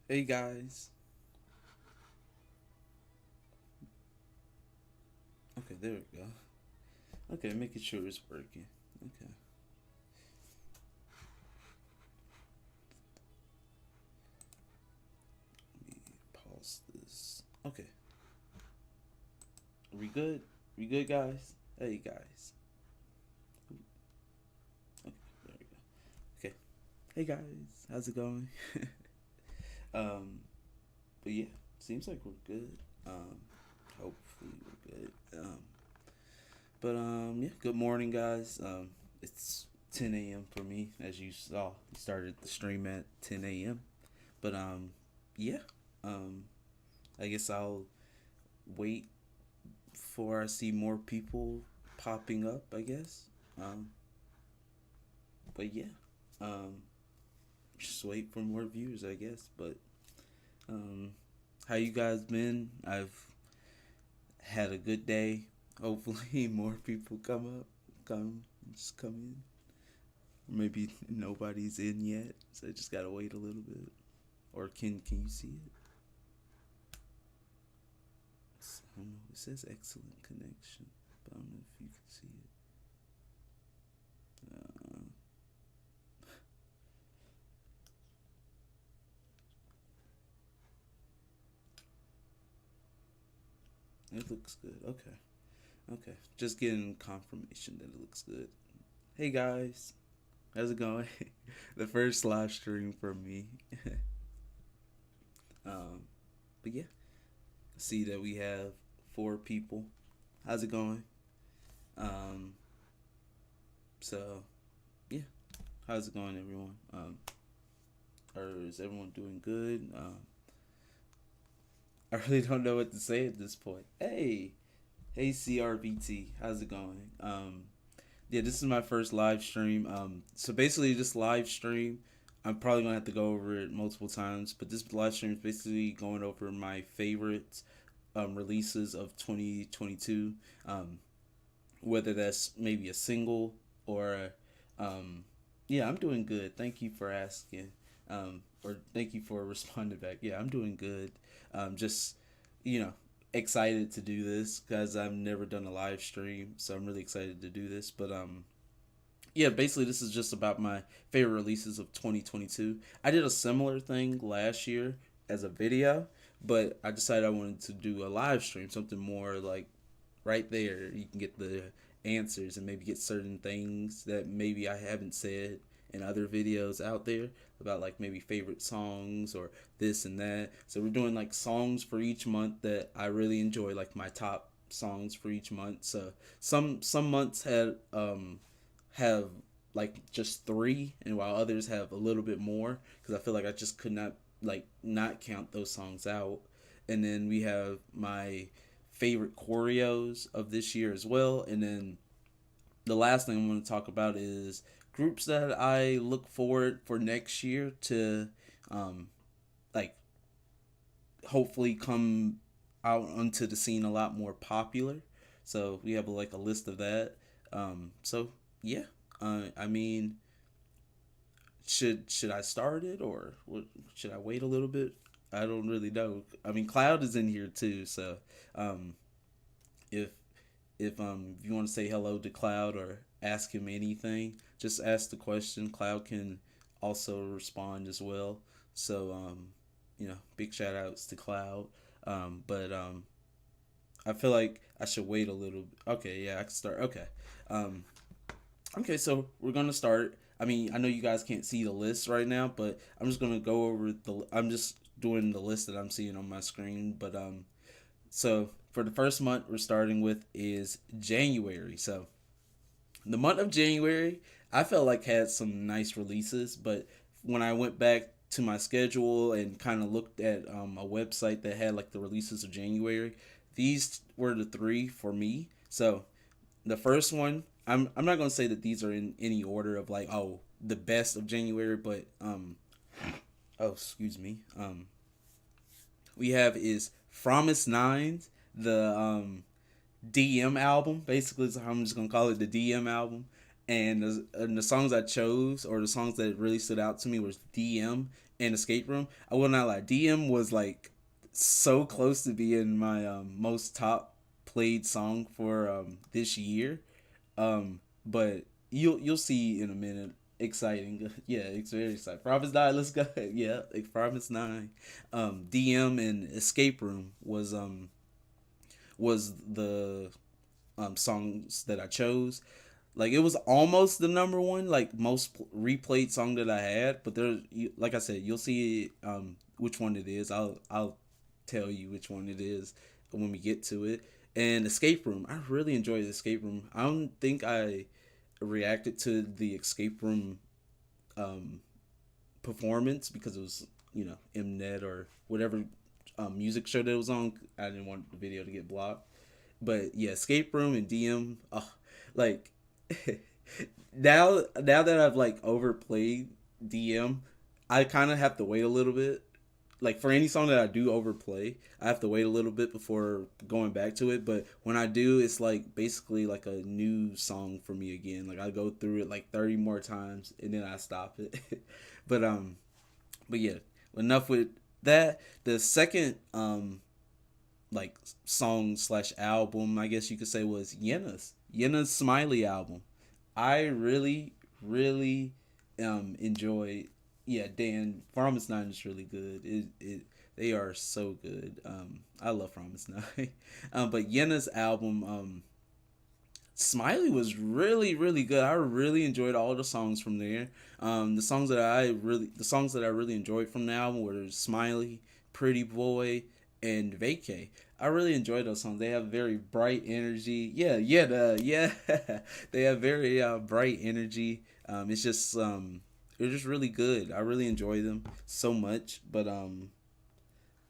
Hey guys. Okay, there we go. Okay, making sure it's working. Okay. Let me pause this. Okay. Are we good? We good, guys? Hey guys. Okay, there we go. Okay. Hey guys. How's it going? um, but yeah, seems like we're good. Um, hopefully we're good. Yeah, good morning, guys. It's 10 a.m. for me, as you saw. We started the stream at 10 a.m. But yeah. Um, I guess I'll wait for I see more people popping up. I guess. Um, but yeah. Um, just wait for more views. I guess. But um, how you guys been? I've had a good day. Hopefully, more people come in. Maybe nobody's in yet, so I just gotta wait a little bit. Or can you see it? I don't know. It says excellent connection, but I don't know if you can see it. Uh, it looks good. Okay. Okay. Just getting confirmation that it looks good. Hey guys, how's it going? The first live stream for me. um, but yeah, see that we have 4 people. How's it going? Um, so yeah, how's it going, everyone? Or is everyone doing good? I really don't know what to say at this point. Hey, CRBT, how's it going? Yeah, this is my first live stream. So basically, this live stream, I'm probably gonna have to go over it multiple times, but this live stream is basically going over my favorite releases of 2022. Um, whether that's maybe a single or yeah, I'm doing good. Thank you for asking. Or thank you for responding back. Yeah, I'm doing good. Just you know, excited to do this because I've never done a live stream, so I'm really excited to do this. But yeah, basically this is just about my favorite releases of 2022. I did a similar thing last year as a video, but I decided I wanted to do a live stream, something more like right there. You can get the answers and maybe get certain things that maybe I haven't said in other videos out there about like maybe favorite songs or this and that. So we're doing like songs for each month that I really enjoy, like my top songs for each month. So some months have like just 3, and while others have a little bit more, because I feel like I just could not like not count those songs out. And then we have my favorite choreos of this year as well. And then the last thing I'm going to talk about is groups that I look forward for next year to um, like hopefully come out onto the scene a lot more popular. So we have like a list of that. So yeah, I mean, should I start it, or should I wait a little bit? I don't really know. I mean, Cloud is in here too, so um, if if you want to say hello to Cloud or ask him anything, just ask the question. Cloud can also respond as well. So big shout outs to Cloud. But I feel like I should wait a little. Okay, yeah, I can start. Okay, um, okay, so we're gonna start. I mean, I know you guys can't see the list right now, but I'm just gonna go over the. I'm just doing the list that I'm seeing on my screen. But so for the first month we're starting with is January. So the month of January, I felt like had some nice releases, but when I went back to my schedule and kind of looked at a website that had like the releases of January, these were the 3 for me. So the first one, I'm not gonna say that these are in any order of like, oh, the best of January, but oh, excuse me, we have is Promise Nines, the DM album. Basically, so I'm just gonna call it the DM album. and the songs I chose, or the songs that really stood out to me, was DM and Escape Room. I will not lie, DM was like so close to being my most top played song for this year. But you'll see in a minute. Exciting, yeah, it's very exciting. Promise Nine, let's go. Yeah, like Promise Nine. DM and Escape Room was the songs that I chose. Like it was almost the number one, like most replayed song that I had. But there, like I said, you'll see which one it is. I'll tell you which one it is when we get to it. And Escape Room, I really enjoyed the Escape Room. I don't think I reacted to the Escape Room um, performance because it was, Mnet or whatever music show that it was on. I didn't want the video to get blocked. But yeah, Escape Room and DM, oh, like now that I've like overplayed DM, I kind of have to wait a little bit. Like for any song that I do overplay, I have to wait a little bit before going back to it. But when I do, it's like basically like a new song for me again. Like I go through it like 30 more times and then I stop it. but but yeah, enough with that. The second like song slash album, I guess you could say, was Yena's Smiley album. I really enjoyed. Yeah, Dan, Promise Nine is really good. It they are so good. I love Promise Nine. But Yena's album, Smiley, was really good. I really enjoyed all the songs from there. The songs that I really enjoyed from the album were Smiley, Pretty Boy, and Vacay. I really enjoy those songs. They have very bright energy. Yeah. They have very bright energy. They're just really good. I really enjoy them so much. But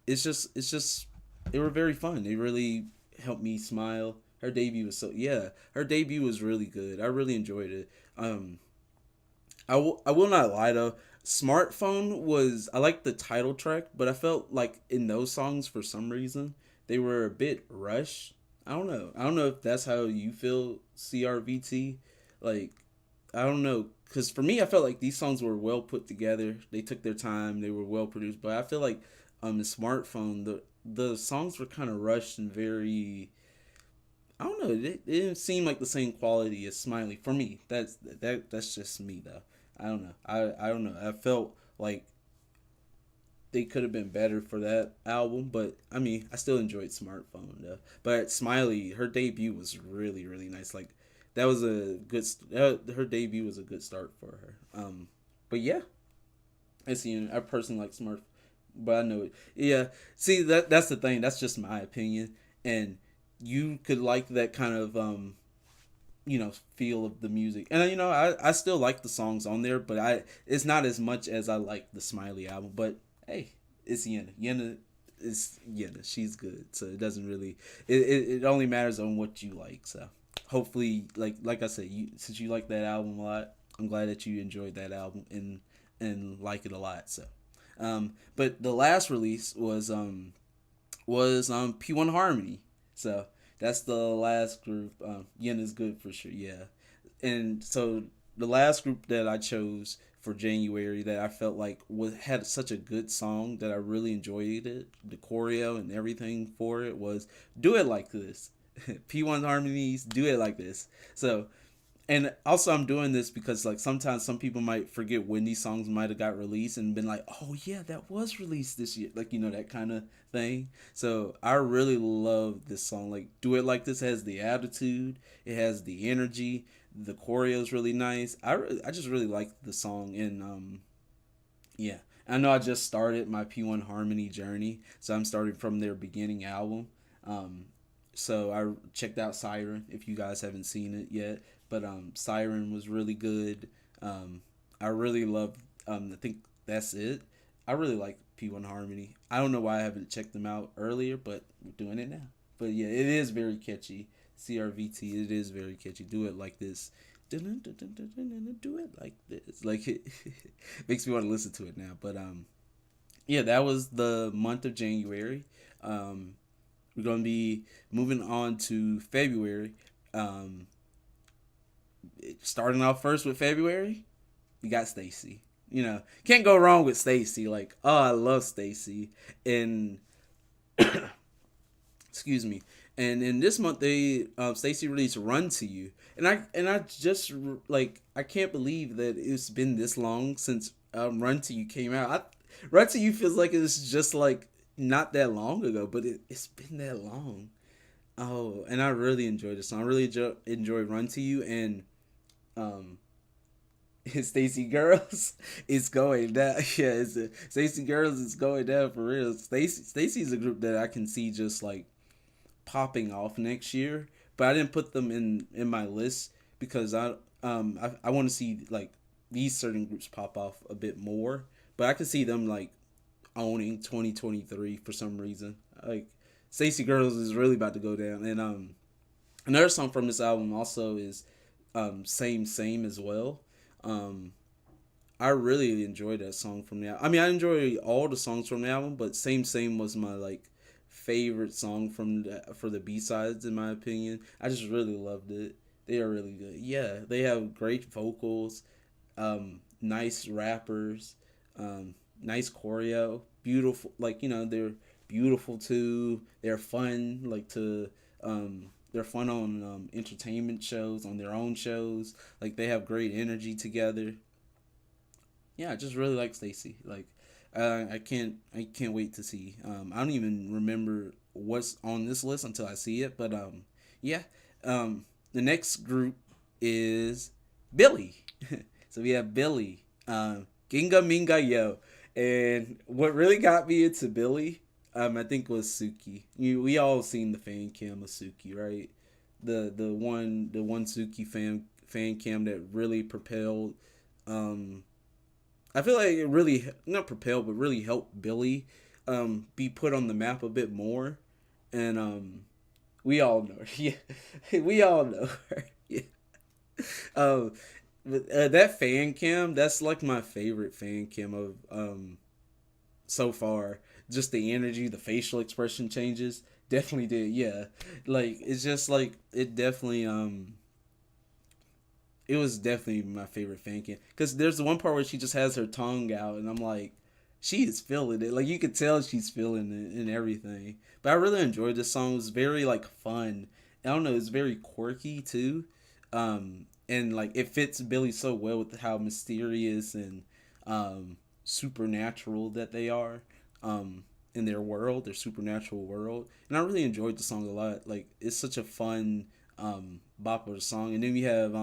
it's just they were very fun. They really helped me smile. Her debut was really good. I really enjoyed it. I will not lie though. Smartphone was, I like the title track, but I felt like in those songs for some reason they were a bit rushed. I don't know. I don't know if that's how you feel, CRVT. Like I don't know, because for me, I felt like these songs were well put together. They took their time. They were well produced. But I feel like the Smartphone, the songs were kind of rushed and very. I don't know. It didn't seem like the same quality as Smiley for me. That's just me though. I don't know. I don't know. I felt like they could have been better for that album, but I mean, I still enjoyed Smartphone though. But Smiley, her debut was really nice. Like that was a good. Her debut was a good start for her. But yeah, I personally like Smart, but I know it. Yeah, see that's the thing. That's just my opinion, and you could like that kind of feel of the music, and I still like the songs on there, but it's not as much as I like the Smiley album. But hey, it's Yena is Yena. She's good, so it doesn't really. It only matters on what you like. So hopefully, like I said, since you like that album a lot, I'm glad that you enjoyed that album and like it a lot. So, but the last release was P1 Harmony. So that's the last group. Yen is good for sure. Yeah, and so the last group that I chose for January that I felt like had such a good song that I really enjoyed it, the choreo and everything for it, was "Do It Like This." P1 Harmonies, "Do It Like This." So, and also I'm doing this because like sometimes some people might forget when these songs might have got released and been like, oh yeah, that was released this year, like that kind of thing. So I really love this song. Like "Do It Like This" has the attitude, it has the energy, the choreo is really nice. I just really like the song. And yeah, I know I just started my P1 Harmony journey, so I'm starting from their beginning album. So I checked out Siren, if you guys haven't seen it yet. But Siren was really good. I really love. I think that's it. I really like P1 Harmony. I don't know why I haven't checked them out earlier, but we're doing it now. But yeah, it is very catchy. CRVT, it is very catchy. Do It Like This. Do it like this. Like it makes me want to listen to it now. But yeah, that was the month of January. We're gonna be moving on to February. Starting off first with February, you got Stacy. You know, can't go wrong with Stacy. Like, oh, I love Stacy. And excuse me. And in this month, they Stacy released "Run to You," and I just like I can't believe that it's been this long since "Run to You" came out. "Run to You" feels like it's just like not that long ago, but it's been that long. Oh, and I really enjoyed the song. I really enjoy "Run to You," and um, Stacy Girls is going down. Yeah, Stacy Girls is going down for real. Stacy's a group that I can see just like popping off next year, but I didn't put them in my list because I want to see like these certain groups pop off a bit more. But I can see them like owning 2023 for some reason. Like Stacy Girls is really about to go down, and another song from this album also is Same Same as well. Um, I really enjoyed that song from the album. I mean, I enjoy all the songs from the album, but Same Same was my like favorite song for the B sides in my opinion. I just really loved it. They are really good. Yeah, they have great vocals, nice rappers, nice choreo, beautiful. Like they're beautiful too. They're fun. They're fun on entertainment shows, on their own shows. Like they have great energy together. Yeah, I just really like Stacy. Like, I can't wait to see. I don't even remember what's on this list until I see it. But yeah. The next group is Billy. So we have Billy, Ginga Minga Yo, and what really got me into Billy, I think was Suki. We all seen the fan cam of Suki, right? The one Suki fan cam that really propelled um I feel like it really not propelled, but really helped Billy be put on the map a bit more. And we all know her. Yeah, we all know her. Yeah. Um, that fan cam, that's like my favorite fan cam of so far. Just the energy, the facial expression changes, definitely did. Yeah, like it's just like it definitely it was definitely my favorite fan cam because there's the one part where she just has her tongue out and I'm like she is feeling it, like you could tell she's feeling it and everything. But I really enjoyed this song. It was very like fun. I don't know, it's very quirky too. And like it fits Billy so well with how mysterious and supernatural that they are in their world, their supernatural world. And I really enjoyed the song a lot. Like it's such a fun bop of a song. And then we have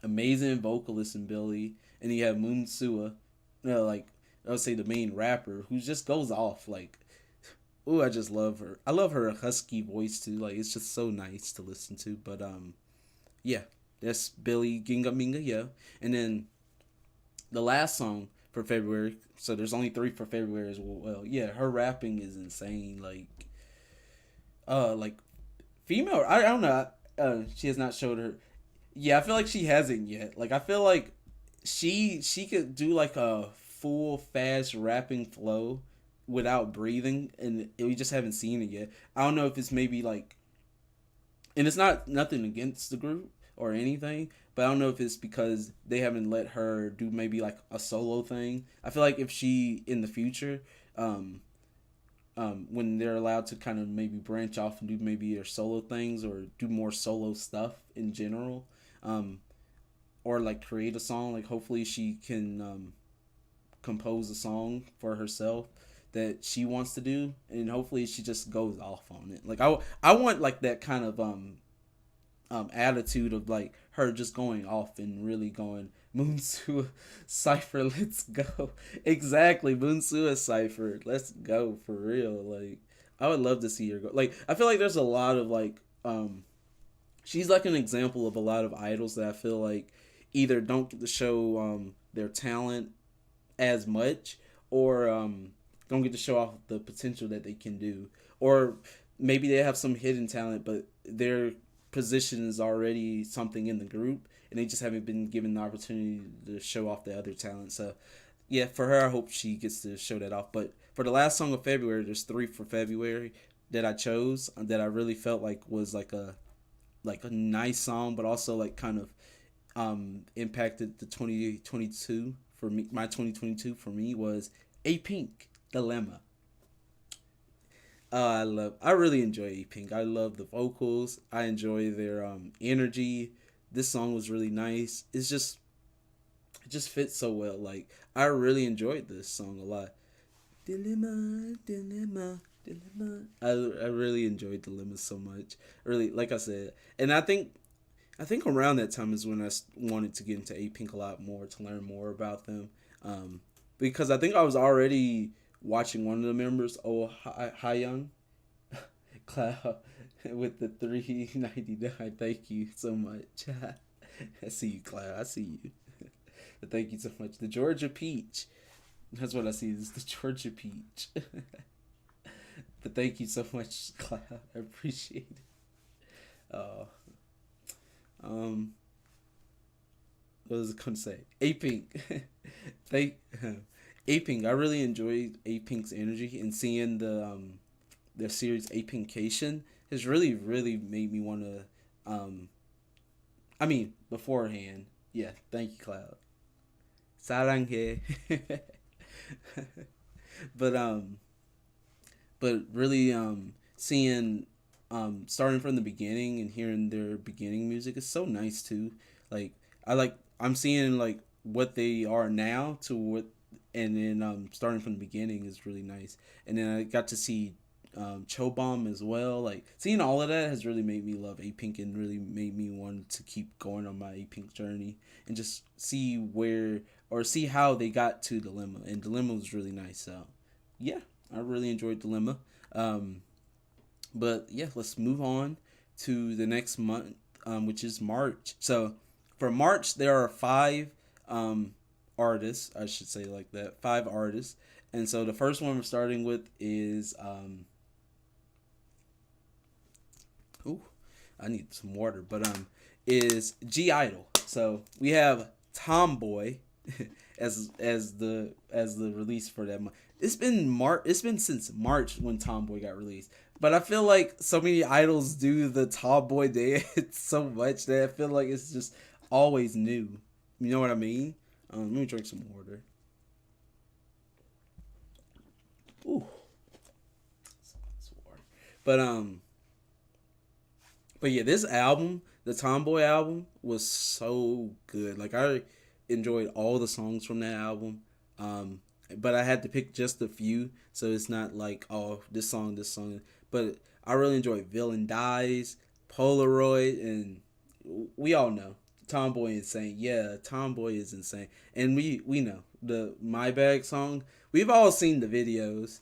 amazing vocalist in Billy, and you have Moon Sua, like I would say the main rapper who just goes off. Like, ooh, I just love her. I love her husky voice too. Like it's just so nice to listen to. But yeah, that's Billy Ginga Minga Yo, and then the last song for February. So there's only three for February as well. Yeah, her rapping is insane. Like female. I don't know. She has not showed her. Yeah, I feel like she hasn't yet. Like I feel like she could do like a full fast rapping flow without breathing, and we just haven't seen it yet. I don't know if it's maybe like, and it's not nothing against the group or anything, but I don't know if it's because they haven't let her do maybe like a solo thing. I feel like if she in the future, um, when they're allowed to kind of maybe branch off and do maybe their solo things or do more solo stuff in general, um, or like create a song. Like hopefully she can compose a song for herself that she wants to do, and hopefully she just goes off on it. Like I want like that kind of attitude of like her just going off and really going Moonsua Cipher, let's go. Exactly, Moonsua Cipher, let's go for real. Like I would love to see her go. Like I feel like there's a lot of like she's like an example of a lot of idols that I feel like either don't get to show their talent as much or don't get to show off the potential that they can do, or maybe they have some hidden talent but their position is already something in the group and they just haven't been given the opportunity to show off the other talent. So yeah, for her I hope she gets to show that off. But for the last song of February, there's three for February that I chose that I really felt like was like like a nice song, but also like kind of impacted the 2022 for me. My 2022 for me was A Pink Dilemma. I really enjoy A Pink. I love the vocals. I enjoy their energy. This song was really nice. It just fits so well. Like I really enjoyed this song a lot. Dilemma, dilemma, dilemma. I really enjoyed Dilemma so much. Really, like I said, and I think around that time is when wanted to get into A Pink a lot more to learn more about them. Because I think I was already watching one of the members, Oh Young Cloud, with the 399. Thank you so much. I see you, Cloud. I see you. Thank you so much. The Georgia Peach. That's what I see. Is the Georgia Peach. But thank you so much, Cloud. I appreciate it. Um, what was I gonna say? A Pink. Thank A Pink. I really enjoyed A Pink's energy, and seeing their series A Pinkation has really made me want to. I mean, beforehand, yeah. Thank you, Cloud. 사랑해. but but really seeing starting from the beginning and hearing their beginning music is so nice too. Like I'm seeing like what they are now to what, and then starting from the beginning is really nice. And then I got to see Chobam as well. Like seeing all of that has really made me love A Pink and really made me want to keep going on my A Pink journey and just see where or see how they got to Dilemma. And Dilemma was really nice. So yeah, I really enjoyed Dilemma. But yeah, let's move on to the next month, which is March. So for March, there are five artists, I should say like that, five artists. And so the first one we're starting with is ooh, I need some water, but is G Idol. So we have Tomboy as the release for that month. It's been since March when Tomboy got released. But I feel like so many idols do the Tomboy dance so much that I feel like it's just always new. You know what I mean? Let me drink some water. Ooh. It's water. But yeah, this album, the Tomboy album, was so good. Like I enjoyed all the songs from that album. But I had to pick just a few, so it's not like, oh, this song. But I really enjoyed Villain Dies, Polaroid, and we all know Tomboy Insane. Yeah, Tomboy is insane. And we know the My Bag song. We've all seen the videos.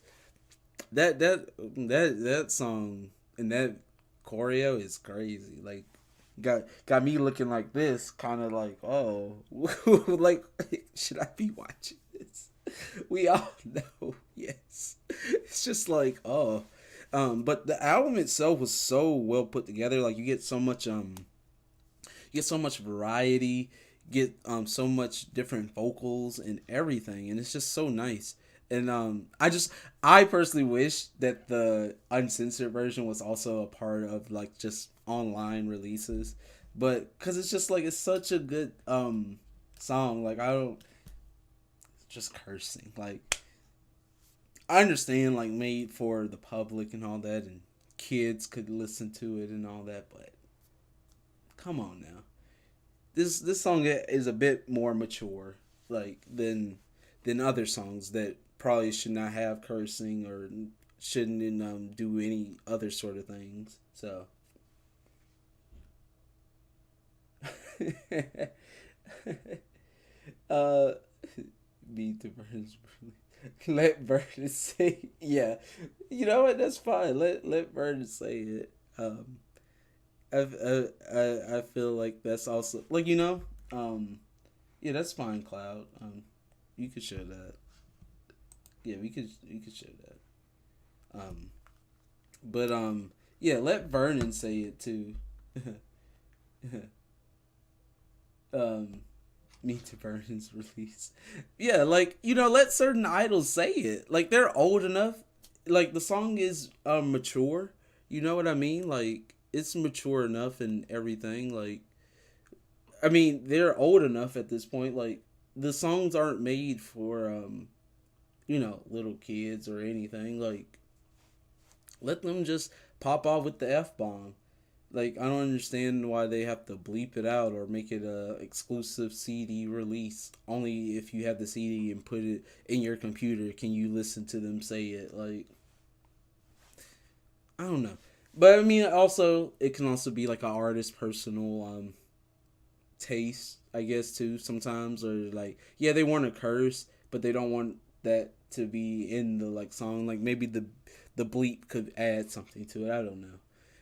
That song and that choreo is crazy. Like got me looking like this, kind of like, oh, like should I be watching this? We all know, yes. It's just like, oh, but the album itself was so well put together. Like you get so much variety, get so much different vocals and everything, and it's just so nice. And I personally wish that the uncensored version was also a part of like just online releases, but because it's just like it's such a good song. Like I don't just cursing. Like I understand like made for the public and all that, and kids could listen to it and all that, but come on now. This song is a bit more mature, like than other songs that probably should not have cursing or shouldn't do any other sort of things. So uh beat the Burns. Let Burns say, yeah, you know what, that's fine. Let Burns say it. I feel like that's also like, you know, yeah, that's fine, Cloud. You could share that. Yeah, we could share that. But yeah, let Vernon say it too. Meet to Vernon's release. Yeah, like, you know, let certain idols say it. Like they're old enough. Like the song is mature. You know what I mean? Like it's mature enough and everything. Like, I mean, they're old enough at this point. Like, the songs aren't made for little kids or anything. Like, let them just pop off with the f bomb. Like, I don't understand why they have to bleep it out or make it a exclusive CD release. Only if you have the CD and put it in your computer can you listen to them say it. Like, I don't know. But I mean, also it can also be like an artist's personal taste, I guess, too. Sometimes, or like, yeah, they want to curse, but they don't want that to be in the like song. Like maybe the bleep could add something to it. I don't know.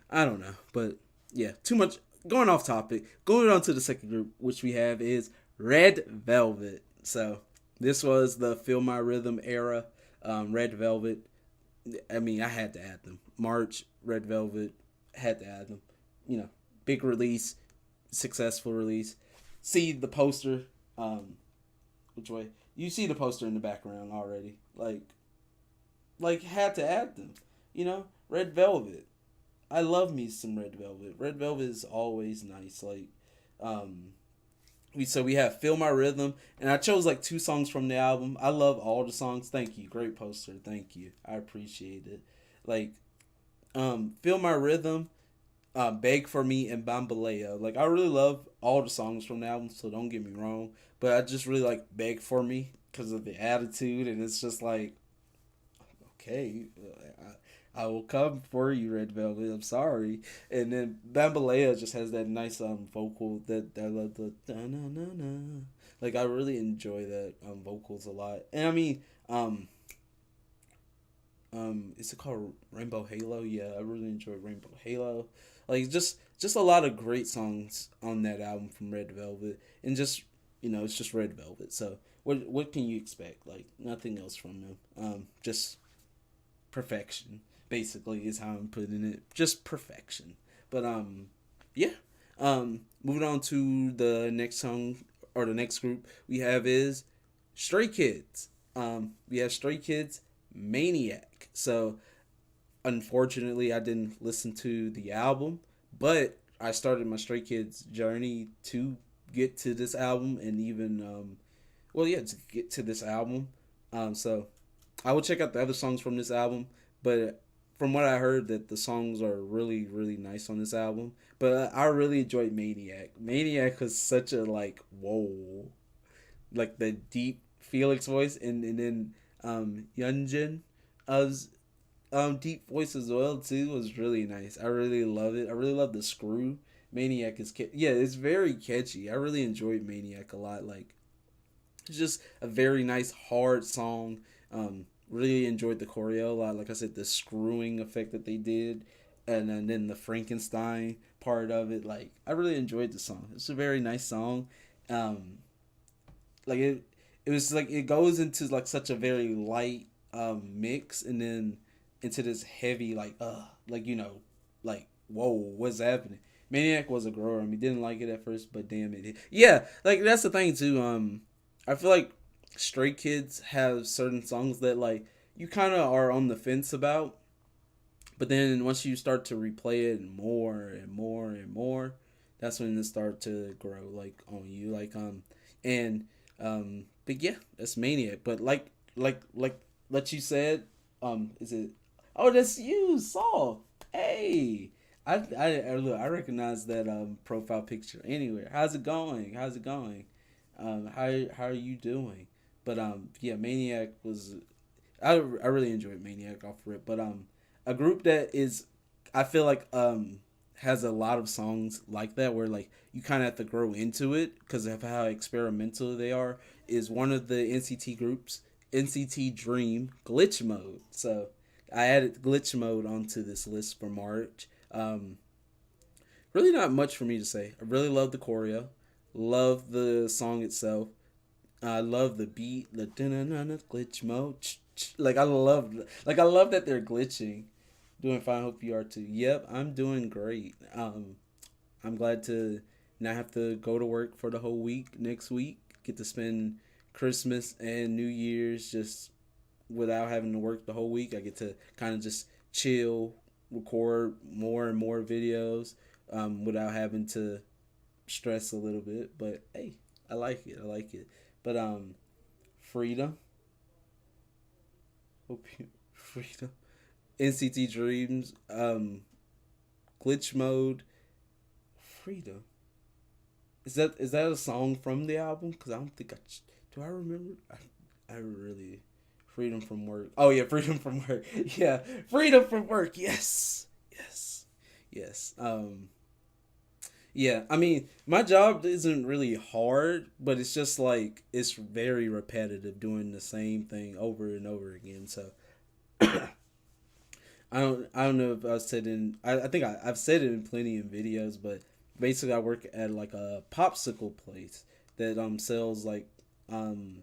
I don't know, but yeah, too much going off topic. Going on to the second group, which we have is Red Velvet. So this was the Feel My Rhythm era. Red Velvet. I mean, I had to add them. March, Red Velvet, had to add them. You know, big release, successful release. See the poster. Which way? You see the poster in the background already. Like had to add them. Red Velvet. I love me some Red Velvet. Red Velvet is always nice. Like, um, we have Feel My Rhythm, and I chose like two songs from the album. I love all the songs. Thank you, great poster. Thank you, I appreciate it. Like, Feel My Rhythm, Beg for Me, and Bambaleo. Like, I really love all the songs from the album. So don't get me wrong, but I just really like Beg for Me because of the attitude, and it's just like, okay, I will come for you, Red Velvet. I'm sorry. And then Bambalea just has that nice vocal that I love the da na na na. Like I really enjoy that vocals a lot. And I mean, is it called Rainbow Halo? Yeah, I really enjoy Rainbow Halo. Like just a lot of great songs on that album from Red Velvet, and just it's just Red Velvet. So what can you expect? Like nothing else from them. Just perfection basically is how I'm putting it. Just perfection. But yeah. Moving on to the next song or the next group we have is Stray Kids. We have Stray Kids Maniac. So unfortunately I didn't listen to the album, but I started my Stray Kids journey to get to this album and even to get to this album. So I will check out the other songs from this album, but from what I heard, that the songs are really, really nice on this album. But I really enjoyed Maniac. Maniac was such a like whoa, like the deep Felix voice, and then Yunjin, deep voice as well too was really nice. I really love it. I really love the screw. Maniac is yeah, it's very catchy. I really enjoyed Maniac a lot. Like it's just a very nice hard song. Really enjoyed the choreo a lot. Like I said, the screwing effect that they did, and then the Frankenstein part of it. Like I really enjoyed the song. It's a very nice song. Um, like it was like it goes into like such a very light mix, and then into this heavy like like whoa, what's happening? Maniac was a grower. I mean, didn't like it at first, but damn it, yeah. Like that's the thing too. I feel like Stray Kids have certain songs that like you kind of are on the fence about, but then once you start to replay it more and more and more, that's when it start to grow like on you. Like and but yeah, that's Maniac. But like you said, is it? Oh, that's you, Saul. Hey. Look, I recognize that profile picture anywhere. How's it going? How's it going? How are you doing? But yeah, Maniac was I really enjoyed Maniac off rip. But a group that is I feel like has a lot of songs like that where like you kind of have to grow into it because of how experimental they are is one of the NCT groups, NCT Dream Glitch Mode. So I added Glitch Mode onto this list for March. Really not much for me to say. I really love the choreo, love the song itself. I love the beat, the glitch mode. Like I love that they're glitching. Doing fine. Hope you are too. Yep, I'm doing great. I'm glad to not have to go to work for the whole week next week. Get to spend Christmas and New Year's just without having to work the whole week. I get to kind of just chill, record more and more videos without having to stress a little bit. But hey, I like it. I like it. But freedom, hope you, freedom. NCT Dreams, glitch mode, freedom. Is that a song from the album? Because I don't think do. I remember. I really freedom from work. Oh yeah, freedom from work. Yeah, freedom from work. Yes, yes, yes. Yeah. I mean, my job isn't really hard, but it's just like it's very repetitive, doing the same thing over and over again. So I don't know if I said in I think I've said it in plenty of videos, but basically I work at like a popsicle place that sells like um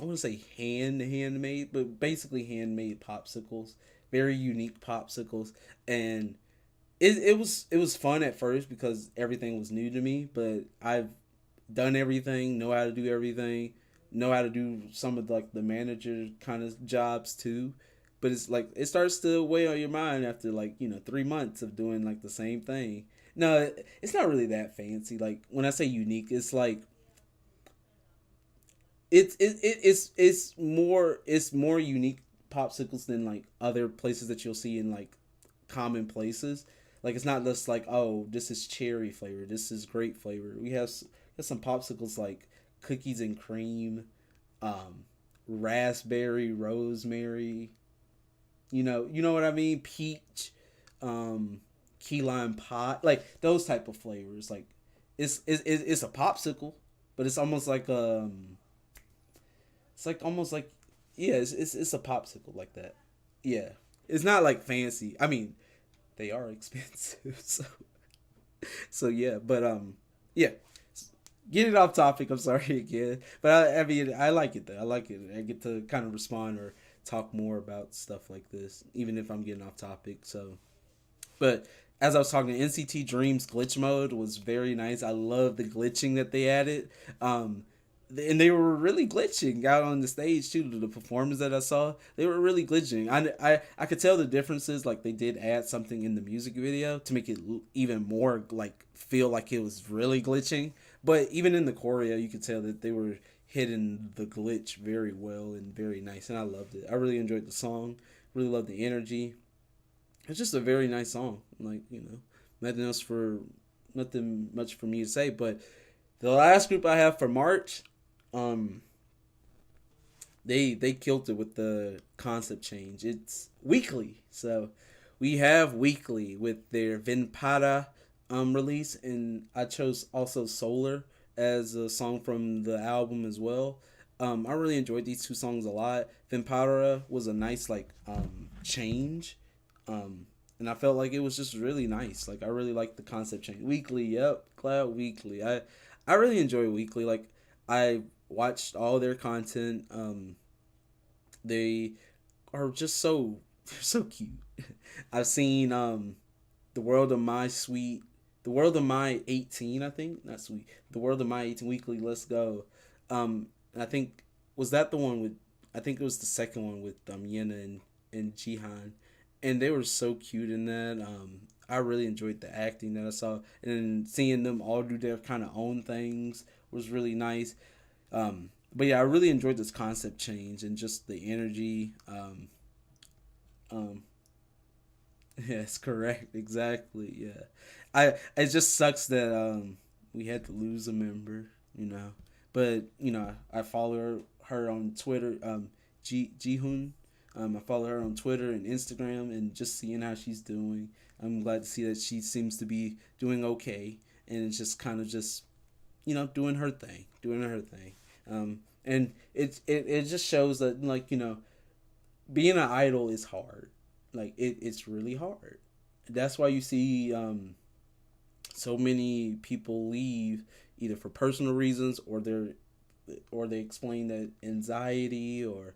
I want to say handmade, but basically handmade popsicles, very unique popsicles, and it was fun at first because everything was new to me, but I've done everything, know how to do everything, know how to do some of like the manager kind of jobs too. But it's like it starts to weigh on your mind after like 3 months of doing like the same thing. No, it's not really that fancy. Like when I say unique, it's like it's more unique popsicles than like other places that you'll see in like common places. Like it's not just like, oh, this is cherry flavor, this is grape flavor. We have some popsicles like cookies and cream, um, raspberry, rosemary. You know what I mean. Peach, um, key lime pie, like those type of flavors. Like it's a popsicle, but it's like almost like yeah, it's a popsicle like that. Yeah, it's not like fancy. I mean, they are expensive, so yeah. But yeah. Get it off topic. I'm sorry again, but I mean I like it though. I like it. I get to kind of respond or talk more about stuff like this, even if I'm getting off topic. So, but as I was talking, NCT Dreams glitch mode was very nice. I love the glitching that they added. Um, and they were really glitching out on the stage too. The performers that I saw, they were really glitching. I could tell the differences. Like they did add something in the music video to make it even more like feel like it was really glitching. But even in the choreo, you could tell that they were hitting the glitch very well and very nice, and I loved it. I really enjoyed the song. Really loved the energy. It's just a very nice song. Like nothing else for nothing much for me to say. But the last group I have for March, um, they killed it with the concept change. It's weekly, so we have weekly with their Vinpada release, and I chose also Solar as a song from the album as well. I really enjoyed these two songs a lot. Vinpada was a nice like change, and I felt like it was just really nice. Like I really liked the concept change. Weekly, yep, Cloud Weekly. I really enjoy Weekly. Like I watched all their content. They are just so they're so cute. I've seen the world of my sweet, the world of my 18. I think not sweet. The world of my 18 weekly. Let's go. And I think was that the one with. I think it was the second one with Yena and Jihan, and they were so cute in that. I really enjoyed the acting that I saw, and then seeing them all do their kind of own things was really nice. But yeah, I really enjoyed this concept change and just the energy. Um, yes, correct, exactly. Yeah, it just sucks that we had to lose a member, But I follow her on Twitter, Jihoon. I follow her on Twitter and Instagram, and just seeing how she's doing. I'm glad to see that she seems to be doing okay, and it's just kind of just doing her thing. And it just shows that like being an idol is hard. Like it's really hard. That's why you see so many people leave either for personal reasons or they explain that anxiety or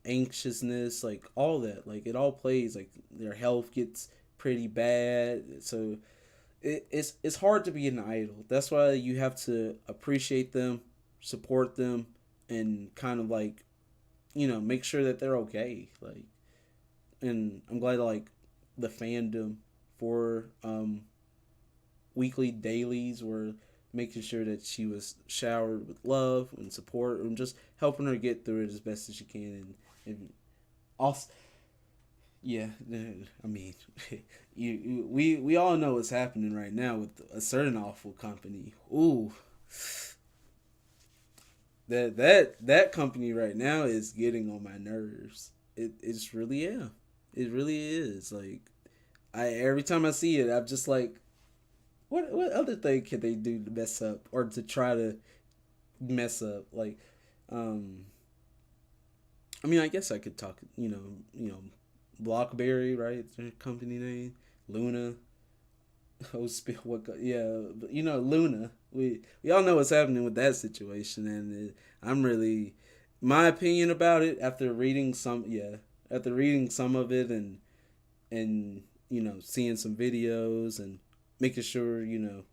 anxiousness, like all that, like it all plays, like their health gets pretty bad. So it's hard to be an idol. That's why you have to appreciate them, support them, and kind of like make sure that they're okay. Like and I'm glad like the fandom for weekly dailies were making sure that she was showered with love and support and just helping her get through it as best as she can. And also, yeah, I mean, we all know what's happening right now with a certain awful company. Ooh, that company right now is getting on my nerves. It's really, yeah, it really is. Like I every time I see it, I'm just like, what other thing can they do to mess up or to try to mess up? Like, um, I mean, I guess I could talk. Blockberry, right? It's their company name. Luna. Oh, what? Yeah, but Luna. We all know what's happening with that situation, and I'm really my opinion about it after reading some. Yeah, after reading some of it and seeing some videos and making sure the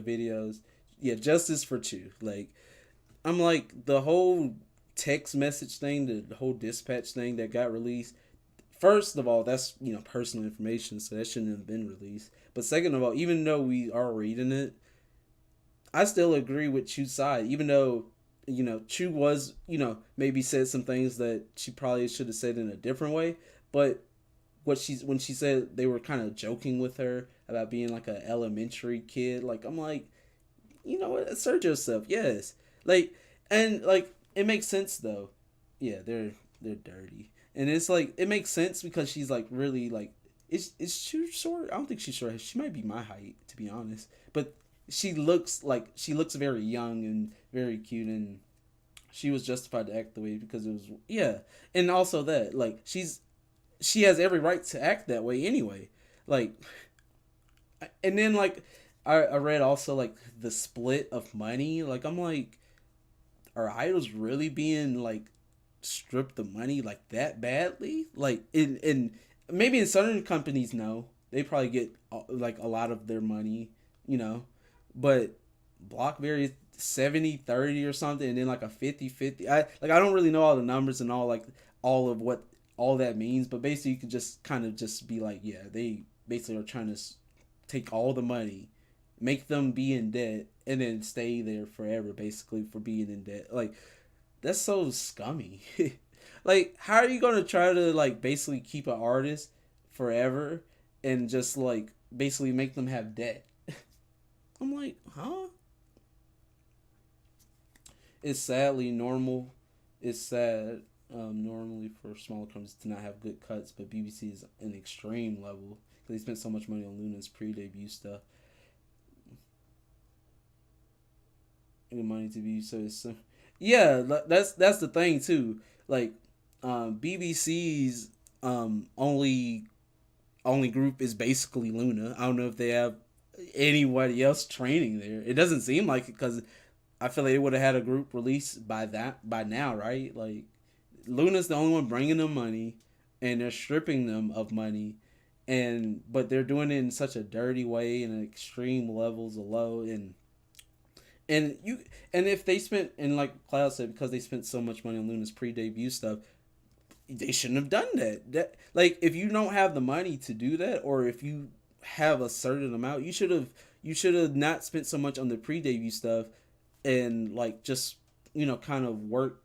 videos. Yeah, justice for Chew. Like I'm like the whole text message thing, the whole dispatch thing that got released. First of all, that's personal information, so that shouldn't have been released. But second of all, even though we are reading it, I still agree with Chu's side. Even though Chu was maybe said some things that she probably should have said in a different way, but when she said they were kind of joking with her about being like an elementary kid, like I'm like, you know what, assert yourself, yes, like and like it makes sense though. Yeah, they're dirty, and it's like it makes sense because she's like really like is she short? I don't think she's short. She might be my height to be honest, but she looks very young and very cute and she was justified to act the way because it was yeah and also that like she has every right to act that way anyway. Like, and then like I read also like the split of money. Like I'm like, are idols really being like stripped of money like that badly? Like in maybe in certain companies, no, they probably get like a lot of their money, you know, but Blockberry 70-30 or something, and then like a 50-50. I don't really know all the numbers and all of what all that means, but basically you could just kind of just be like, yeah, they basically are trying to take all the money, make them be in debt, and then stay there forever, basically for being in debt. Like that's so scummy. Like how are you gonna try to like basically keep an artist forever and just like basically make them have debt? I'm like, huh? It's sadly normal. It's sad normally for smaller companies to not have good cuts, but BBC is an extreme level because they spent so much money on Luna's pre-debut stuff. And money to be so yeah, that's the thing too. Like BBC's only group is basically Luna. I don't know if they have anybody else training there. It doesn't seem like it because I feel like they would have had a group release by now, right? Like Luna's the only one bringing them money, and they're stripping them of money, and but they're doing it in such a dirty way and extreme levels of low and you and if they spent and like Cloud said because they spent so much money on Luna's pre-debut stuff, they shouldn't have done that. That like if you don't have the money to do that, or if you have a certain amount, you should have not spent so much on the pre-debut stuff and like just kind of worked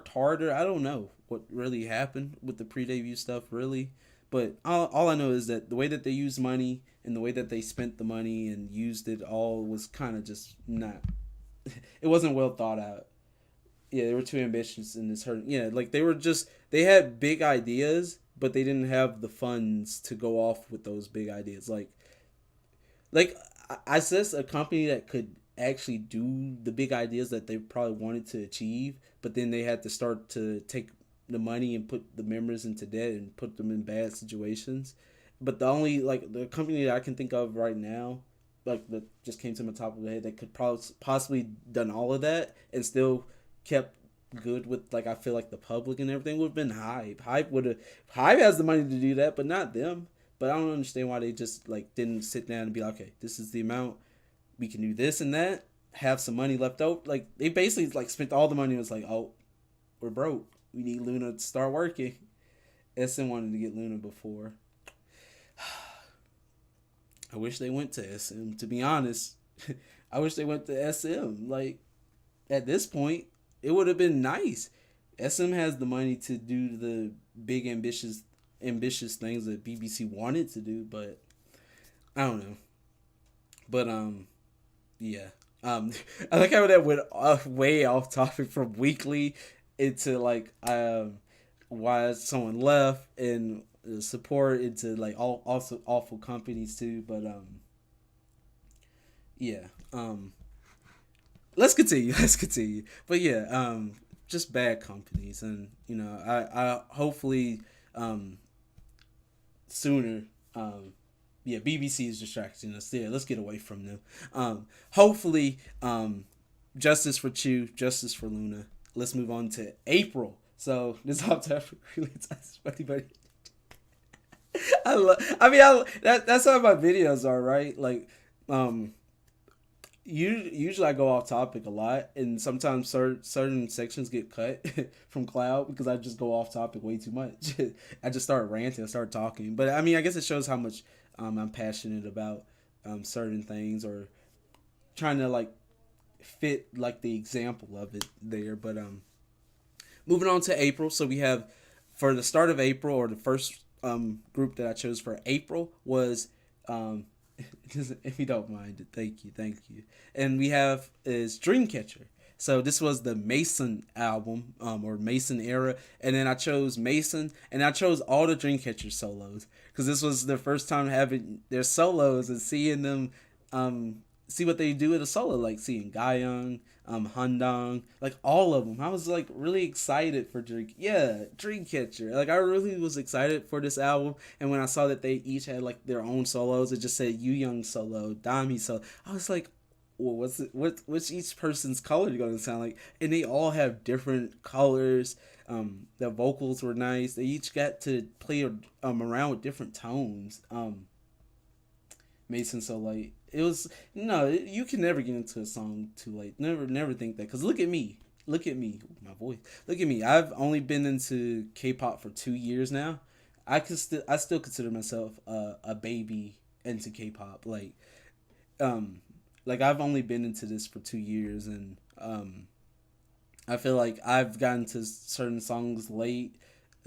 harder. I don't know what really happened with the pre-debut stuff really, but all I know is that the way that they used money and the way that they spent the money and used it all was kind of just not. It wasn't well thought out. Yeah, they were too ambitious in this hurt. Yeah, like they had big ideas, but they didn't have the funds to go off with those big ideas. Like I says a company that could actually do the big ideas that they probably wanted to achieve, but then they had to start to take the money and put the members into debt and put them in bad situations. But the only like the company that I can think of right now, like that just came to my top of the head that could probably possibly done all of that and still kept good with like I feel like the public and everything would have been Hype. Hype has the money to do that, but not them. But I don't understand why they just like didn't sit down and be like, okay, this is the amount we can do this and that. Have some money left over. Like they basically like spent all the money. And was like, oh, we're broke. We need Luna to start working. SM wanted to get Luna before. I wish they went to SM. To be honest, I wish they went to SM. Like at this point, it would have been nice. SM has the money to do the big ambitious things that BBC wanted to do, but I don't know. But yeah. I like how that went way off topic from weekly into like why someone left and support into like all also awful companies too. But yeah. Let's continue. Let's continue. But yeah, just bad companies, and I hopefully sooner. Yeah, BBC is distracting us. Yeah, let's get away from them. Hopefully, justice for Chew, justice for Luna. Let's move on to April. So this October really touches anybody. That's how my videos are, right? Like, usually I go off topic a lot, and sometimes certain sections get cut from Cloud because I just go off topic way too much. I just start ranting, I start talking. But I mean, I guess it shows how much I'm passionate about certain things, or trying to like fit like the example of it there. But moving on to April, so we have for the start of April, or the first group that I chose for April was if you don't mind, thank you. And we have is Dreamcatcher. So this was the Mason album, or Mason era, and then I chose Mason, and I chose all the Dreamcatcher solos because this was the first time having their solos and seeing them, see what they do with a solo, like seeing Guyung, Handong, like all of them. I was like really excited for Dreamcatcher. Like I really was excited for this album, and when I saw that they each had like their own solos, it just said Yu Young solo, Dami solo. I was like, well, what's each person's color going to sound like? And they all have different colors. The vocals were nice. They each got to play around with different tones. Mason so like it was no, you can never get into a song too late. Never think that, because look at me, my voice. Look at me. I've only been into K-pop for 2 years now. I still consider myself a baby into K-pop. Like I've only been into this for 2 years, and I feel like I've gotten to certain songs late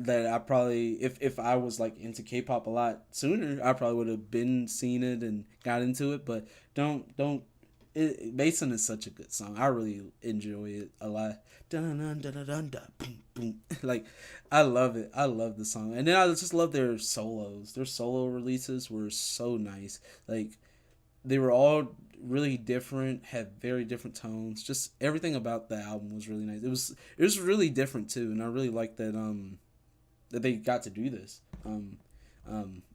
that I probably, if I was like into K-pop a lot sooner, I probably would have been seen it and got into it. But don't Mason is such a good song. I really enjoy it a lot. Dun dun dun dun dun dun boom boom. Like I love it. I love the song, and then I just love their solos. Their solo releases were so nice. Like they were all really different, had very different tones. Just everything about the album was really nice. It was really different too, and I really liked that they got to do this.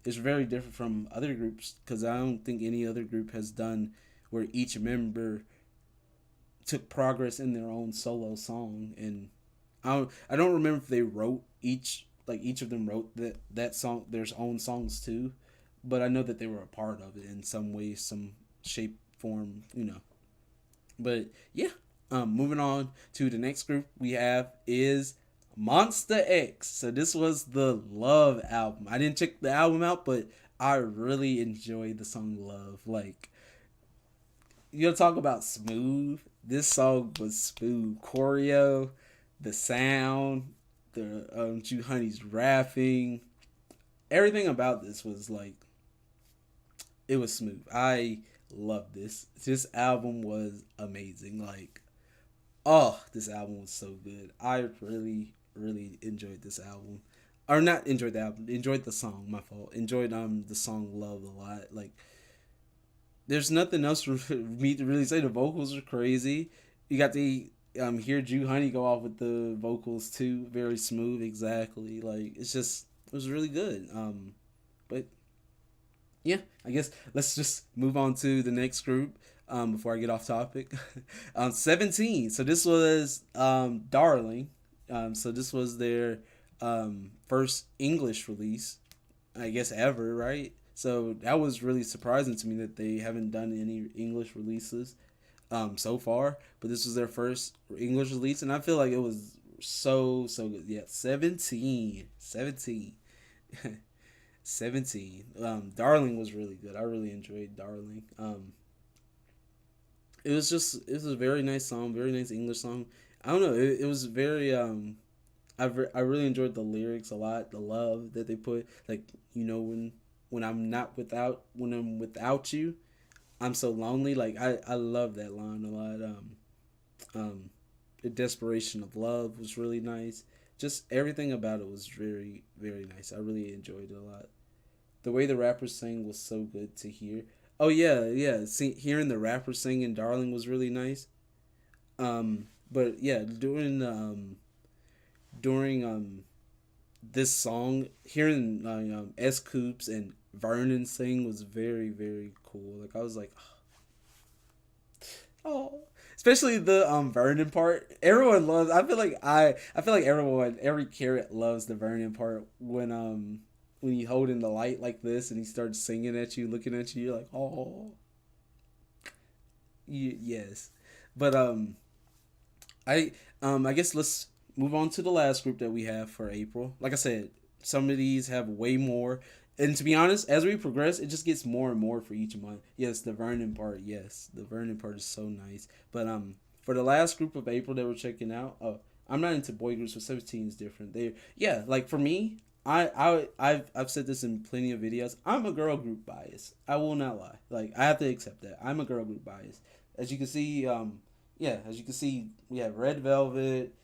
It's very different from other groups, because I don't think any other group has done where each member took progress in their own solo song. And I don't remember if they wrote each of them wrote that song, their own songs too, but I know that they were a part of it in some way, some shape, form. But yeah, moving on to the next group we have is Monster X. So this was the Love album. I didn't check the album out, but I really enjoyed the song Love. Like, you gotta talk about smooth. This song was smooth. Choreo, the sound, the Ju Honey's rapping, everything about this was like, it was smooth. I love this. This album was amazing. Like, oh, this album was so good. I really, really enjoyed this album. Or not enjoyed the album, enjoyed the song, my fault. Enjoyed the song Love a lot. Like, there's nothing else for me to really say. The vocals are crazy. You got to hear Ju Honey go off with the vocals too. Very smooth, exactly. Like, it was really good. But yeah, I guess let's just move on to the next group before I get off topic. 17. So this was Darling. So this was their first English release, I guess, ever, right? So that was really surprising to me that they haven't done any English releases so far. But this was their first English release, and I feel like it was so good. Yeah, 17. 17. Darling was really good. I really enjoyed Darling. It was a very nice song, very nice English song. I don't know. It was very I really enjoyed the lyrics a lot. The love that they put, like, when I'm not without when I'm without you, I'm so lonely. Like, I love that line a lot. Um, the desperation of love was really nice. Just everything about it was very very nice. I really enjoyed it a lot. The way the rappers sang was so good to hear. Oh yeah, yeah. Hearing the rappers sing in "Darling" was really nice. But yeah, during this song, hearing S Coops and Vernon sing was very very cool. Like, I was like, oh, especially the Vernon part. Everyone loves. I feel like everyone, every carrot loves the Vernon part when you hold in the light like this and he starts singing at you, looking at you. You're like, oh, yes. But I I guess let's move on to the last group that we have for April. Like I said, some of these have way more. And to be honest, as we progress, it just gets more and more for each month. Yes, the Vernon part. Yes, the Vernon part is so nice. But for the last group of April that we're checking out, oh, I'm not into boy groups, so 17 is different. They, yeah, like for me, I've said this in plenty of videos. I'm a girl group bias. I will not lie. Like, I have to accept that. I'm a girl group bias. As you can see, yeah, as you can see, we have Red Velvet,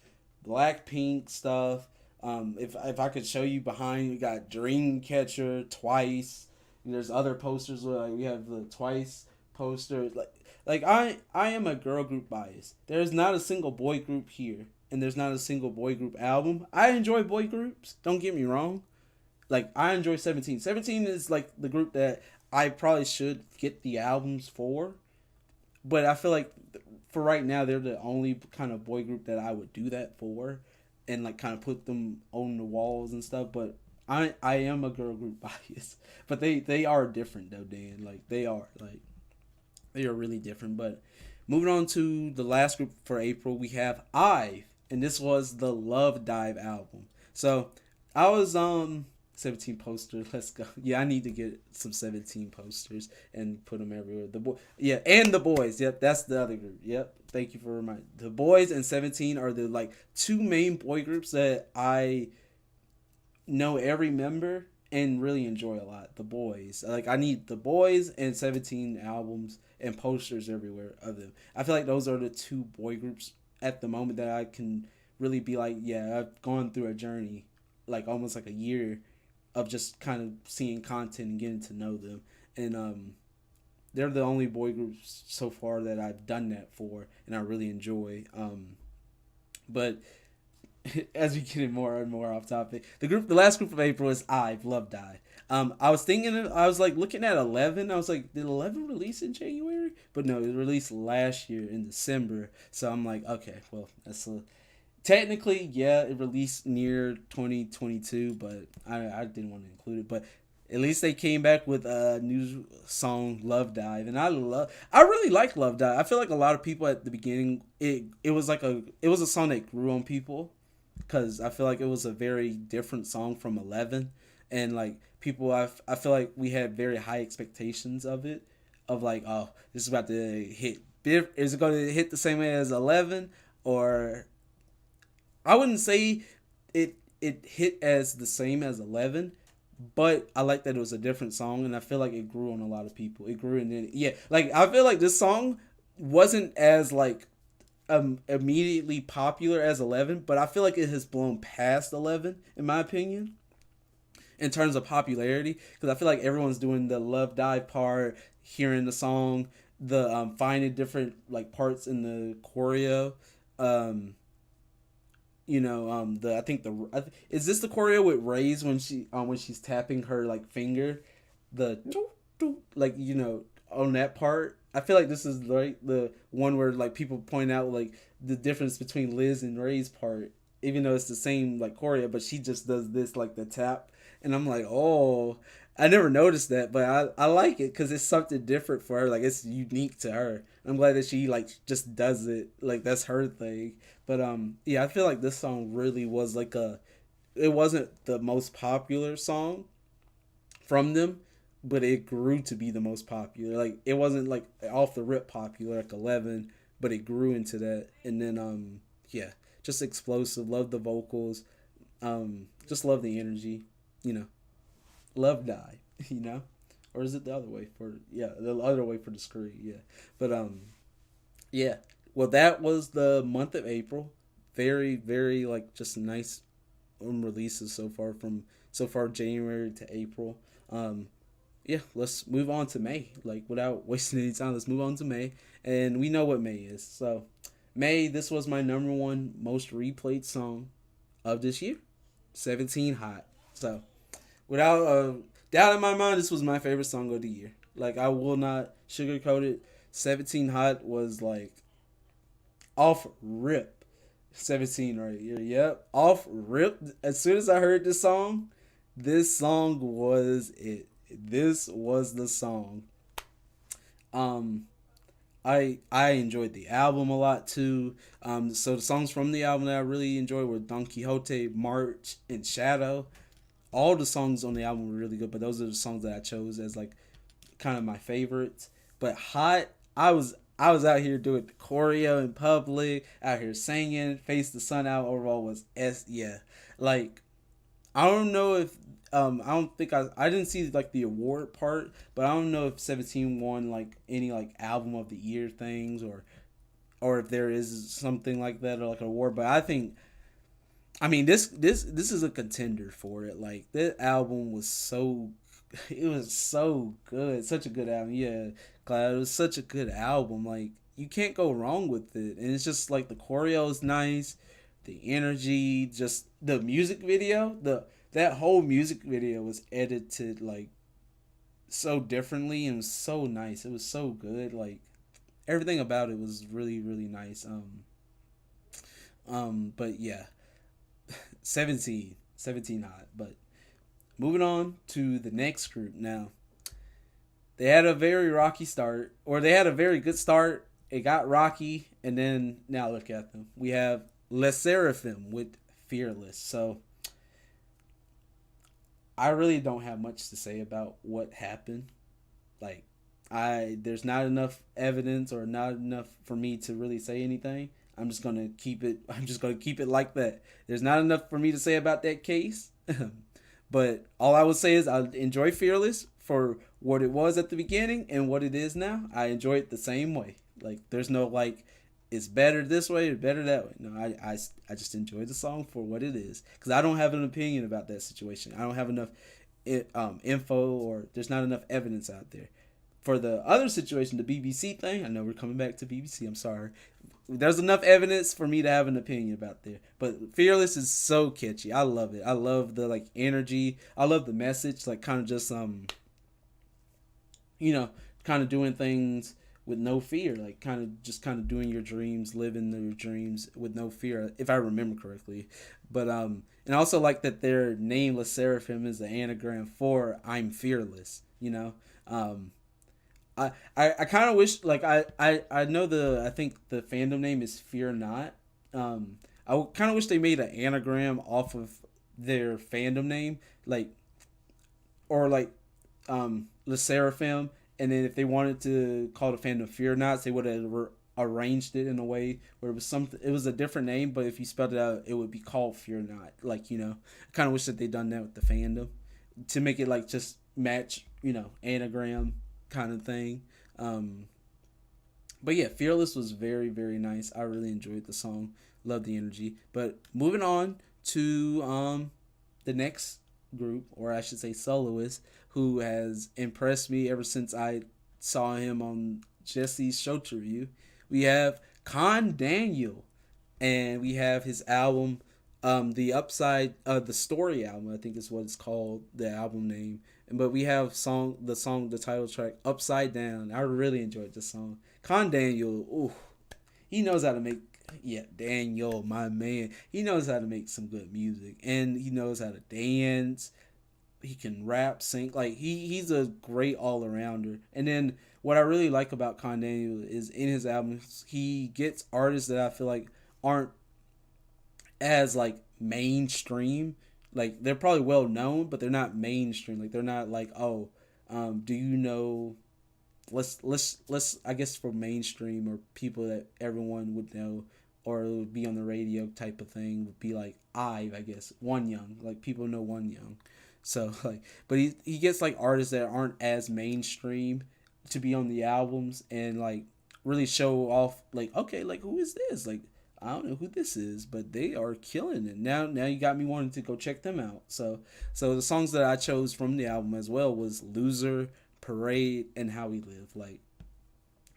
Blackpink stuff. If I could show you behind, we got Dreamcatcher, Twice. And there's other posters where, like, we have the Twice poster. Like I am a girl group bias. There's not a single boy group here, and there's not a single boy group album. I enjoy boy groups. Don't get me wrong. Like, I enjoy 17. 17 is like the group that I probably should get the albums for, but I feel like for right now they're the only kind of boy group that I would do that for, and like kind of put them on the walls and stuff. But I am a girl group bias, but they are different though, Dan. Like, they are really different. But moving on to the last group for April, we have IVE, and this was the Love Dive album. So I was 17 poster. Let's go. Yeah, I need to get some 17 posters and put them everywhere. The boy, yeah, and the boys. Yep, that's the other group. Yep. Thank you for reminding. The boys and 17 are the like two main boy groups that I know every member and really enjoy a lot. The boys. Like, I need the boys and 17 albums and posters everywhere of them. I feel like those are the two boy groups at the moment that I can really be like, yeah, I've gone through a journey, like almost like a year of just kind of seeing content and getting to know them. And they're the only boy groups so far that I've done that for, and I really enjoy. But as we get more and more off topic, the last group of April is IVE, Love Die. I was thinking, I was like looking at 11. I was like, did 11 release in January? But no, it released last year in December. So I'm like, okay, well, technically, yeah, it released near 2022, but I didn't want to include it. But at least they came back with a new song, Love Dive, and I really like Love Dive. I feel like a lot of people at the beginning, it was a song that grew on people, because I feel like it was a very different song from 11, and like people, I feel like we had very high expectations of it, of like, oh, this is about to hit. Is it going to hit the same way as 11, or I wouldn't say it hit as the same as 11, but I like that it was a different song, and I feel like it grew on a lot of people. It grew, and then, yeah, like, I feel like this song wasn't as like immediately popular as 11, but I feel like it has blown past 11 in my opinion in terms of popularity, because I feel like everyone's doing the Love Die part, hearing the song, the finding different like parts in the choreo. Um, the is this the choreo with Ray's when she's tapping her like finger, the like, on that part. I feel like this is like the one where like people point out like the difference between Liz and Ray's part, even though it's the same like choreo, but she just does this like the tap, and I'm like, oh, I never noticed that, but I like it because it's something different for her. Like, it's unique to her. I'm glad that she like just does it. Like, that's her thing. But yeah, I feel like this song really was like it wasn't the most popular song from them, but it grew to be the most popular. Like it wasn't like off the rip popular like 11, but it grew into that. And then yeah, just explosive. Love the vocals. Just love the energy. You know, love die. You know, or is it the other way for the other way for discreet? Yeah, but yeah. Well, that was the month of April. Very very like just nice releases so far from so far January to April. Um, yeah, let's move on to May. Like without wasting any time, let's move on to May. And we know what May is. So May, this was my number one most replayed song of this year. 17 Hot. So without a doubt in my mind, this was my favorite song of the year. Like I will not sugarcoat it. 17 Hot was like off rip. 17 right here. Yep. Off rip. As soon as I heard this song was it. This was the song. Um I enjoyed the album a lot too. So the songs from the album that I really enjoyed were Don Quixote, March, and Shadow. All the songs on the album were really good, but those are the songs that I chose as like kind of my favorites. But Hot, I was out here doing the choreo in public, out here singing, Face the Sun Out. Overall was yeah, like I don't know if I don't think I didn't see like the award part, but I don't know if 17 won like any like album of the year things or if there is something like that or like an award. But I think I mean this is a contender for it. Like this album was so it was so good, such a good album. Yeah, Cloud. It was such a good album. Like you can't go wrong with it, and it's just like the choreo is nice, the energy, just the music video. The that whole music video was edited like so differently and it was so nice. It was so good. Like everything about it was really really nice. But yeah, 17 hot. But moving on to the next group now. They had a very rocky start, or they had a very good start. It got rocky, and then now look at them. We have Les Seraphim with Fearless. So I really don't have much to say about what happened. Like I there's not enough evidence or not enough for me to really say anything. I'm just gonna keep it like that. There's not enough for me to say about that case. But all I would say is I enjoy Fearless for what it was at the beginning and what it is now. I enjoy it the same way. Like there's no like it's better this way or better that way. No, I just enjoy the song for what it is because I don't have an opinion about that situation. I don't have enough info or there's not enough evidence out there. For the other situation, the BBC thing, I know we're coming back to BBC. I'm sorry. There's enough evidence for me to have an opinion about there. But Fearless is so catchy. I love it. I love the like energy. I love the message. Like kind of just you know, kind of doing things with no fear, like kind of doing your dreams, living your dreams with no fear, if I remember correctly. But and I also like that their name Les Seraphim is the anagram for I'm fearless. You know, I kind of wish like I know I think the fandom name is Fear Not. I kind of wish they made an anagram off of their fandom name, like or like Le Seraphim, and then if they wanted to call the fandom Fear Nots, they would have arranged it in a way where it was something. It was a different name, but if you spelled it out, it would be called Fear Not. Like I kind of wish that they done that with the fandom to make it like just match, anagram kind of thing. Um, but yeah, Fearless was very very nice. I really enjoyed the song. Love the energy. But moving on to the next group, or I should say soloist, who has impressed me ever since I saw him on Jesse's show review. We have Con Daniel, and we have his album, the Upside, the Story album, I think is what it's called, the album name. But we have the title track, Upside Down. I really enjoyed this song. Con Daniel, ooh, he knows how to make, yeah, Daniel, my man. He knows how to make some good music, and he knows how to dance. He can rap, sing. Like he's a great all arounder. And then what I really like about Con Daniel is in his albums he gets artists that I feel like aren't as like mainstream. like they're probably well known, but they're not mainstream. Like they're not like, oh, do you know? Let's I guess for mainstream or people that everyone would know or it would be on the radio type of thing would be like I guess One Young, like people know One Young. So like, but he gets like artists that aren't as mainstream to be on the albums and like really show off like, okay, like who is this, like I don't know who this is, but they are killing it. Now you got me wanting to go check them out. So the songs that I chose from the album as well was Loser, Parade, and How We Live. Like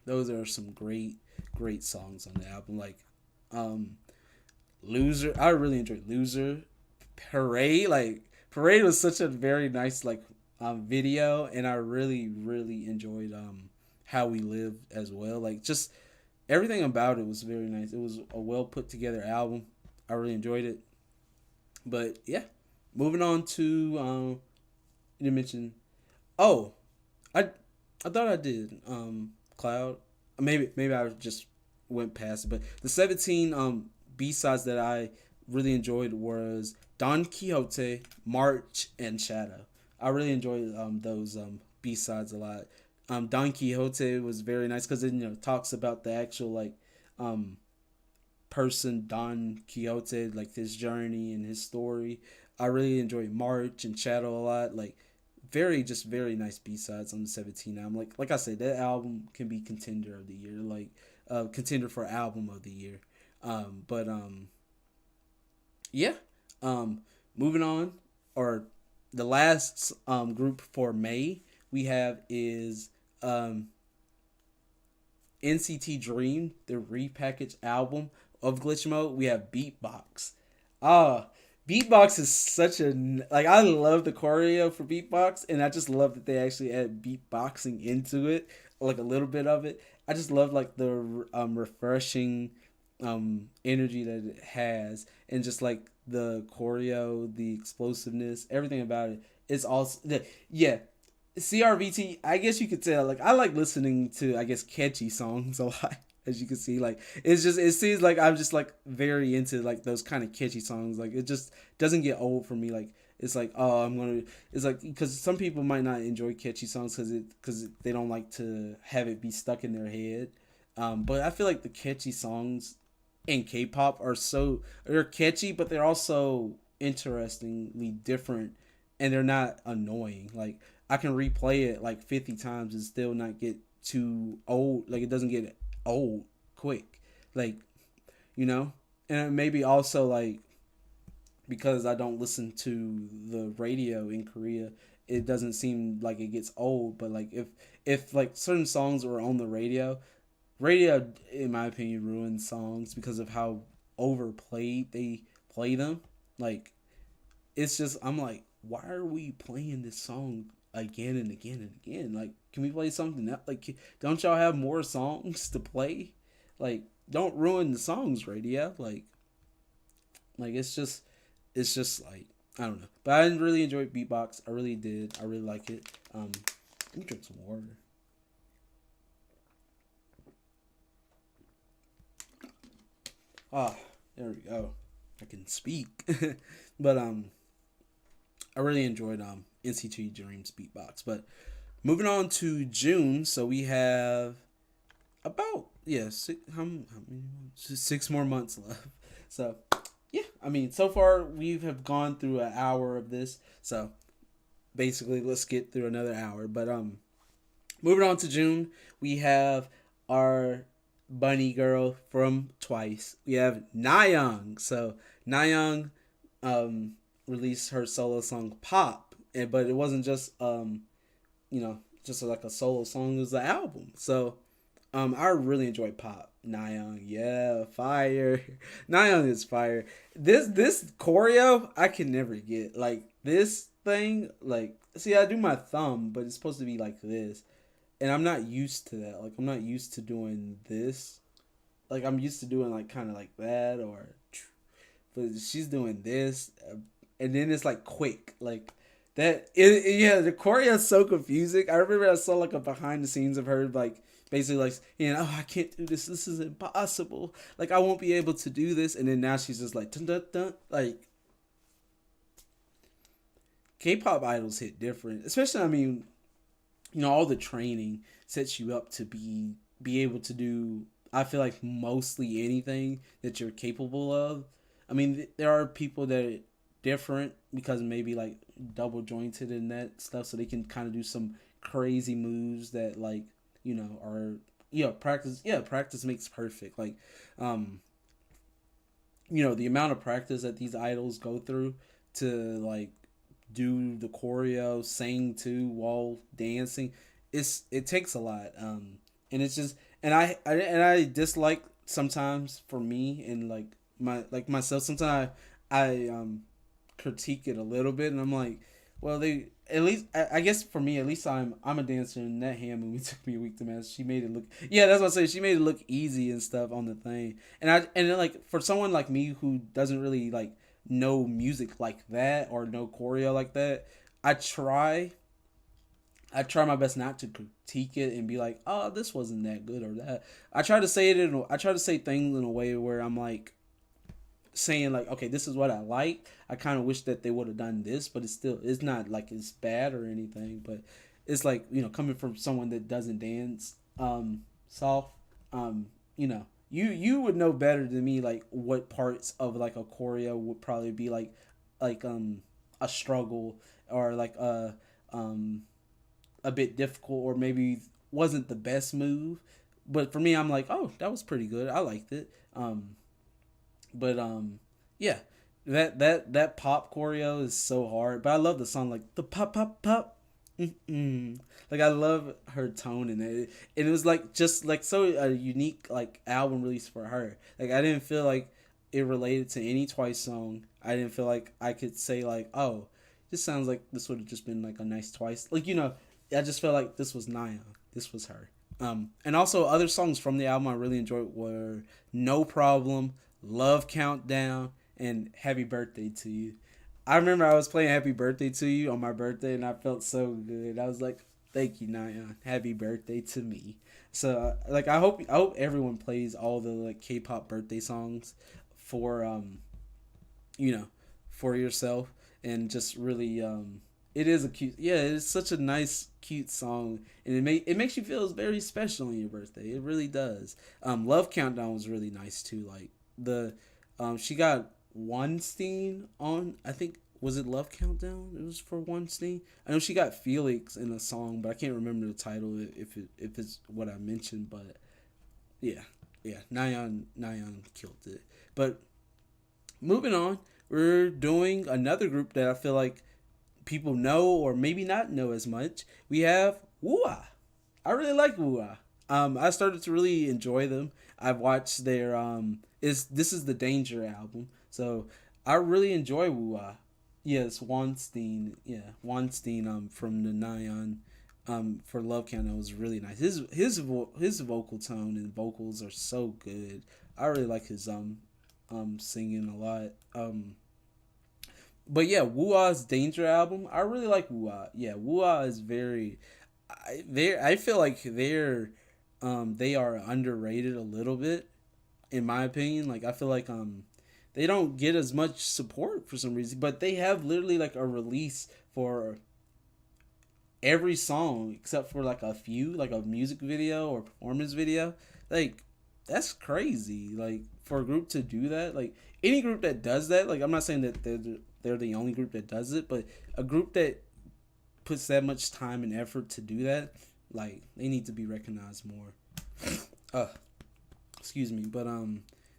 those are some great songs on the album. Like um Loser, I really enjoyed Loser. Parade, like Parade was such a very nice like video, and I really enjoyed How We Live as well. Like just everything about it was very nice. It was a well put together album. I really enjoyed it. But yeah, moving on to you mentioned. Oh, I I thought I did Cloud. Maybe I just went past it. But the 17 B sides that I really enjoyed was Don Quixote, March, and Shadow. I really enjoyed those B sides a lot. Don Quixote was very nice because it talks about the actual like um, person Don Quixote, like his journey and his story. I really enjoyed March and Shadow a lot. Like very nice B sides on the 17 album. Like I said, that album can be contender of the year, like contender for album of the year. But yeah, um, moving on, or the last group for May we have is um, NCT Dream, the repackaged album of Glitch Mode. We have Beatbox. Ah, Beatbox is such a like I love the choreo for Beatbox, and I just love that they actually add beatboxing into it, like a little bit of it. I just love like the refreshing energy that it has, and just like the choreo, the explosiveness, everything about it. It's also yeah, CRVT, I guess you could tell, like, I like listening to, I guess, catchy songs a lot. As you can see, like, it seems like I'm just, like, very into, like, those kind of catchy songs. Like, it just doesn't get old for me. Like, it's like, oh, it's like, because some people might not enjoy catchy songs because they don't like to have it be stuck in their head. But I feel like the catchy songs in K-pop they're catchy, but they're also interestingly different, and they're not annoying. Like I can replay it like 50 times and still not get too old. Like it doesn't get old quick. Like and maybe also like because I don't listen to the radio in Korea, it doesn't seem like it gets old. But like if like certain songs were on the radio in my opinion ruins songs because of how overplayed they play them. Like it's just I'm like, why are we playing this song again and again and again? Like, can we play something else? Like, don't y'all have more songs to play? Like, don't ruin the songs, radio. Like it's just like I don't know. But I really enjoyed Beatbox. I really did. I really like it. Let me drink some water. Ah, there we go. I can speak. But I really enjoyed NCT Dreams Beatbox. But moving on to June, so we have about how many months? 6 more months left. So yeah, I mean, so far we have gone through an hour of this. So basically, let's get through another hour. But moving on to June, we have our bunny girl from Twice. We have Nayoung. So Nayoung released her solo song Pop, but it wasn't just just like a solo song. It was an album. So I really enjoyed Pop. Nayoung, yeah, fire. Nayoung is fire. This choreo I can never get. Like this thing, like see, I do my thumb, but it's supposed to be like this, and I'm not used to that. Like I'm not used to doing this. Like I'm used to doing like kind of like that, or but she's doing this, and then it's like quick, like that. Yeah, the choreo is so confusing. I remember I saw like a behind the scenes of her like basically like oh I can't do this. This is impossible. Like I won't be able to do this. And then now she's just like dun dun dun. Like K-pop idols hit different, especially I mean, all the training sets you up to be able to do. I feel like mostly anything that you're capable of. I mean, there are people that are different because maybe like double jointed in that stuff, so they can kind of do some crazy moves that like are practice. Yeah, practice makes perfect. Like, um, the amount of practice that these idols go through to like do the choreo, sing to while dancing, it takes a lot. And it's just and I dislike sometimes for me and like myself. Sometimes I critique it a little bit, and I'm like, well, they at least I guess for me at least I'm a dancer, and that hand movie took me a week to master. She made it look that's what I say. She made it look easy and stuff on the thing, and then like for someone like me who doesn't really like know music like that or no choreo like that, I try I try my best not to critique it and be like, oh, this wasn't that good or that. I try to say things in a way where I'm like saying like, okay, this is what I like. I kind of wish that they would have done this, but it's not like it's bad or anything. But it's like coming from someone that doesn't dance soft, you would know better than me like what parts of like a choreo would probably be like a struggle or like a bit difficult or maybe wasn't the best move. But for me, I'm like, oh, that was pretty good. I liked it. But yeah, that pop choreo is so hard. But I love the song like the pop pop pop. Mm-mm. Like I love her tone in it, and it was like just like so a unique like album release for her. Like I didn't feel like it related to any Twice song. I didn't feel like I could say like, oh, this sounds like this would have just been like a nice Twice. Like I just felt like this was Naya. This was her. And also other songs from the album I really enjoyed were No Problem, Love Countdown, and Happy Birthday to You. I remember I was playing Happy Birthday to You on my birthday, and I felt so good. I was like, "Thank you, Nyan. Happy birthday to me." So, like, I hope everyone plays all the like K-pop birthday songs for you know, for yourself, and just really it is a cute, yeah, it's such a nice cute song, and it makes you feel very special on your birthday. It really does. Love Countdown was really nice too. Like the she got Weinstein on, I think, was it Love Countdown? It was for Weinstein. I know she got Felix in a song, but I can't remember the title if it's what I mentioned. But yeah, yeah, Nyan killed it. But moving on, we're doing another group that I feel like people know or maybe not know as much. We have Woo-ah. I really like Woo-ah. I started to really enjoy them. I've watched their is this is the Danger album, so I really enjoy Woo-ah. Yes, Weinstein. Yeah, Weinstein. From the Nyan. For Love Countdown was really nice. His vocal tone and vocals are so good. I really like his singing a lot. But yeah, Woo-ah's Danger album. I really like Woo-ah. Yeah, Woo-ah is very. I feel like they are underrated a little bit in my opinion. Like I feel like they don't get as much support for some reason, but they have literally like a release for every song except for like a few, like a music video or performance video. Like that's crazy. Like for a group to do that, like any group that does that, like I'm not saying that they're the only group that does it, but a group that puts that much time and effort to do that, like they need to be recognized more. uh Excuse me, but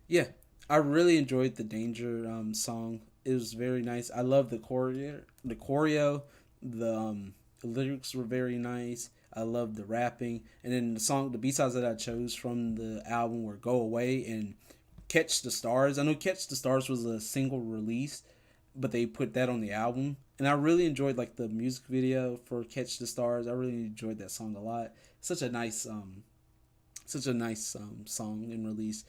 yeah, I really enjoyed the Danger song. It was very nice. I love the choreo, the lyrics were very nice. I love the rapping, and then the B-sides that I chose from the album were "Go Away" and "Catch the Stars." I know "Catch the Stars" was a single release, but they put that on the album, and I really enjoyed like the music video for "Catch the Stars." I really enjoyed that song a lot. Such a nice song and release.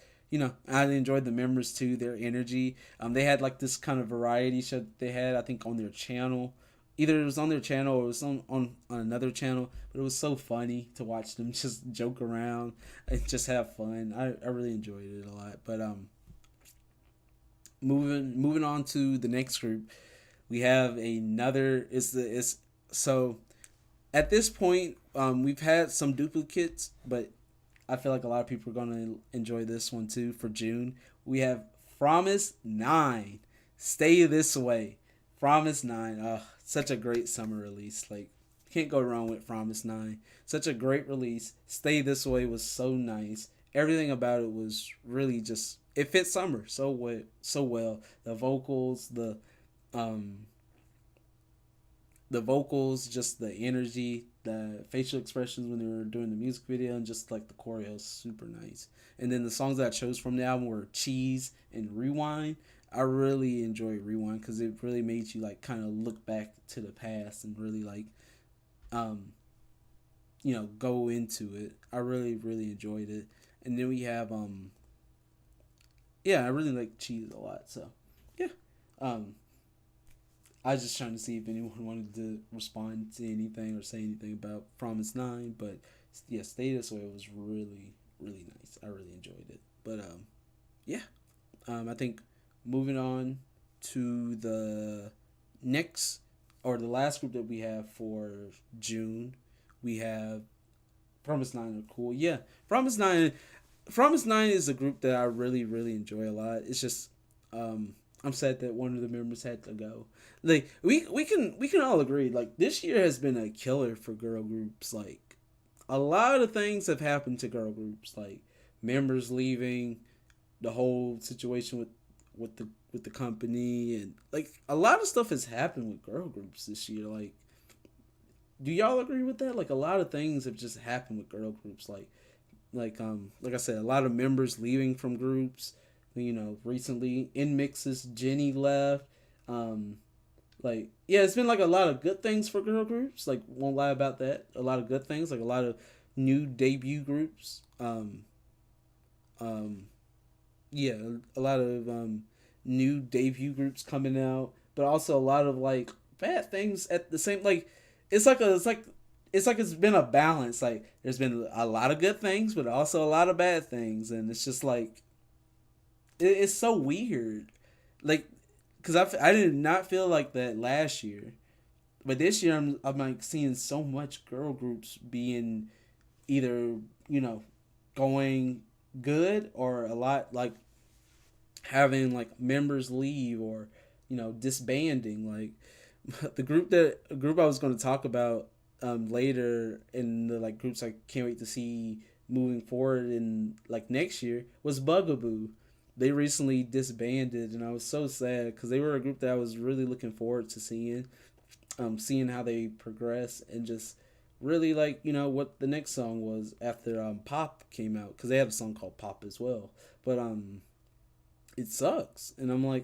I enjoyed the members too, their energy. They had like this kind of variety show that they had, I think, on their channel. Either it was on their channel or it was on another channel, but it was so funny to watch them just joke around and just have fun. I really enjoyed it a lot. But moving on to the next group, We have another. It's so at this point, we've had some duplicates, but I feel like a lot of people are gonna enjoy this one too for June. We have Promise 9. Stay This Way. Promise 9. Such a great summer release. Like, can't go wrong with Promise 9. Such a great release. Stay This Way was so nice. Everything about it was really just it fit summer so well. Um the vocals, just the energy, the facial expressions when they were doing the music video, and just like the choreo is super nice. And then the songs that I chose from the album were Cheese and Rewind. I really enjoyed Rewind because it really made you like kind of look back to the past and really like um go into it. I really enjoyed it. And then we have yeah, I really like Cheese a lot. So yeah. Um I was just trying to see if anyone wanted to respond to anything or say anything about Promise 9, but yeah, Stay This Way was really nice. I really enjoyed it. But yeah, I think moving on to the next or the last group that we have for June, we have Promise 9 are cool. Yeah, Promise 9 Promise 9 is a group that I really enjoy a lot. It's just um I'm sad that one of the members had to go. Like we can all agree like this year has been a killer for girl groups. Like a lot of things have happened to girl groups, like members leaving, the whole situation with the company, and like a lot of stuff has happened with girl groups this year. Like, do y'all agree with that? Like a lot of things have just happened with girl groups. Like I said, a lot of members leaving from groups. Recently in mixes, Jenny left. Um, like yeah, it's been like a lot of good things for girl groups. Like won't lie about that. A lot of good things, like a lot of new debut groups. Um, yeah, a lot of new debut groups coming out, but also a lot of like bad things at the same. Like it's like it's been a balance. Like there's been a lot of good things, but also a lot of bad things, and it's just like it's so weird. Like, cause I did not feel like that last year, but this year I'm like seeing so much girl groups being either going good or a lot like having like members leave or disbanding. Like the group I was going to talk about later in the like groups I can't wait to see moving forward in like next year was Bugaboo. They recently disbanded, and I was so sad because they were a group that I was really looking forward to seeing how they progress, and just really like what the next song was after Pop came out, because they have a song called Pop as well. But it sucks, and I'm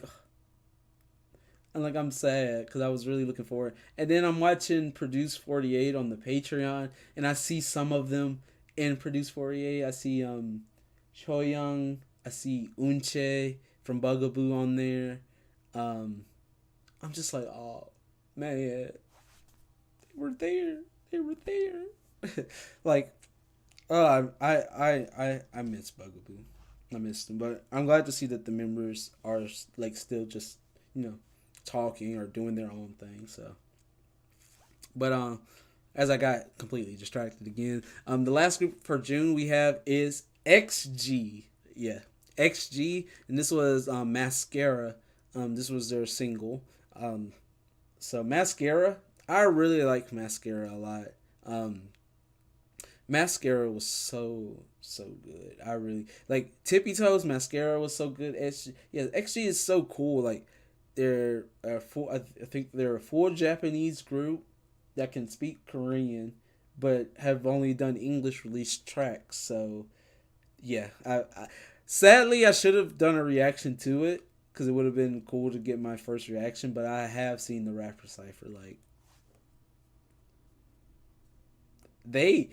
sad because I was really looking forward. And then I'm watching Produce 48 on the Patreon, and I see some of them in Produce 48. I see Choyoung, I see Unche from Bugaboo on there. Um, I'm just like, oh man, they were there. They were there. Like, I miss Bugaboo. I miss them, but I'm glad to see that the members are like still just you know talking or doing their own thing. So, but as I got completely distracted again, the last group for June we have is XG. Yeah, XG, and this was Mascara. This was their single. So Mascara, I really like Mascara a lot. Um, Mascara was so good. I really like Tippy Toes. Mascara was so good. XG is so cool. Like they're a full. I think they're a full Japanese group that can speak Korean, but have only done English released tracks. So yeah, I sadly I should have done a reaction to it because it would have been cool to get my first reaction. But I have seen the rapper cipher. Like they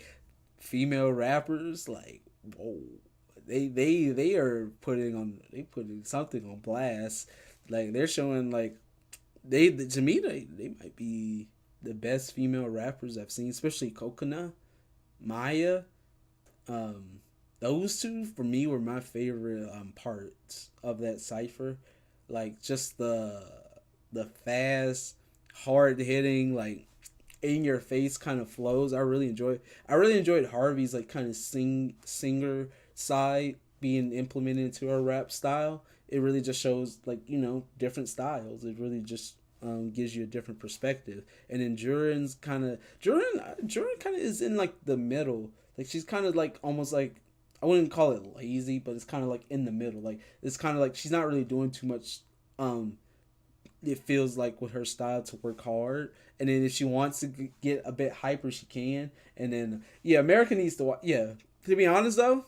female rappers, like whoa, they are putting something on blast. Like they're showing like they to me they might be the best female rappers I've seen, especially Coconut, Maya. Um, those two for me were my favorite parts of that cipher. Like just the fast, hard hitting, like in your face kind of flows. I really enjoyed Harvey's like kind of singer side being implemented into her rap style. It really just shows like, different styles. It really just gives you a different perspective. And then Jordan kind of is in like the middle. Like she's kind of like almost like, I wouldn't call it lazy, but it's kind of like in the middle. Like it's kind of like she's not really doing too much. It feels like with her style to work hard, and then if she wants to get a bit hyper, she can. And then yeah, America needs to watch. Yeah, to be honest though,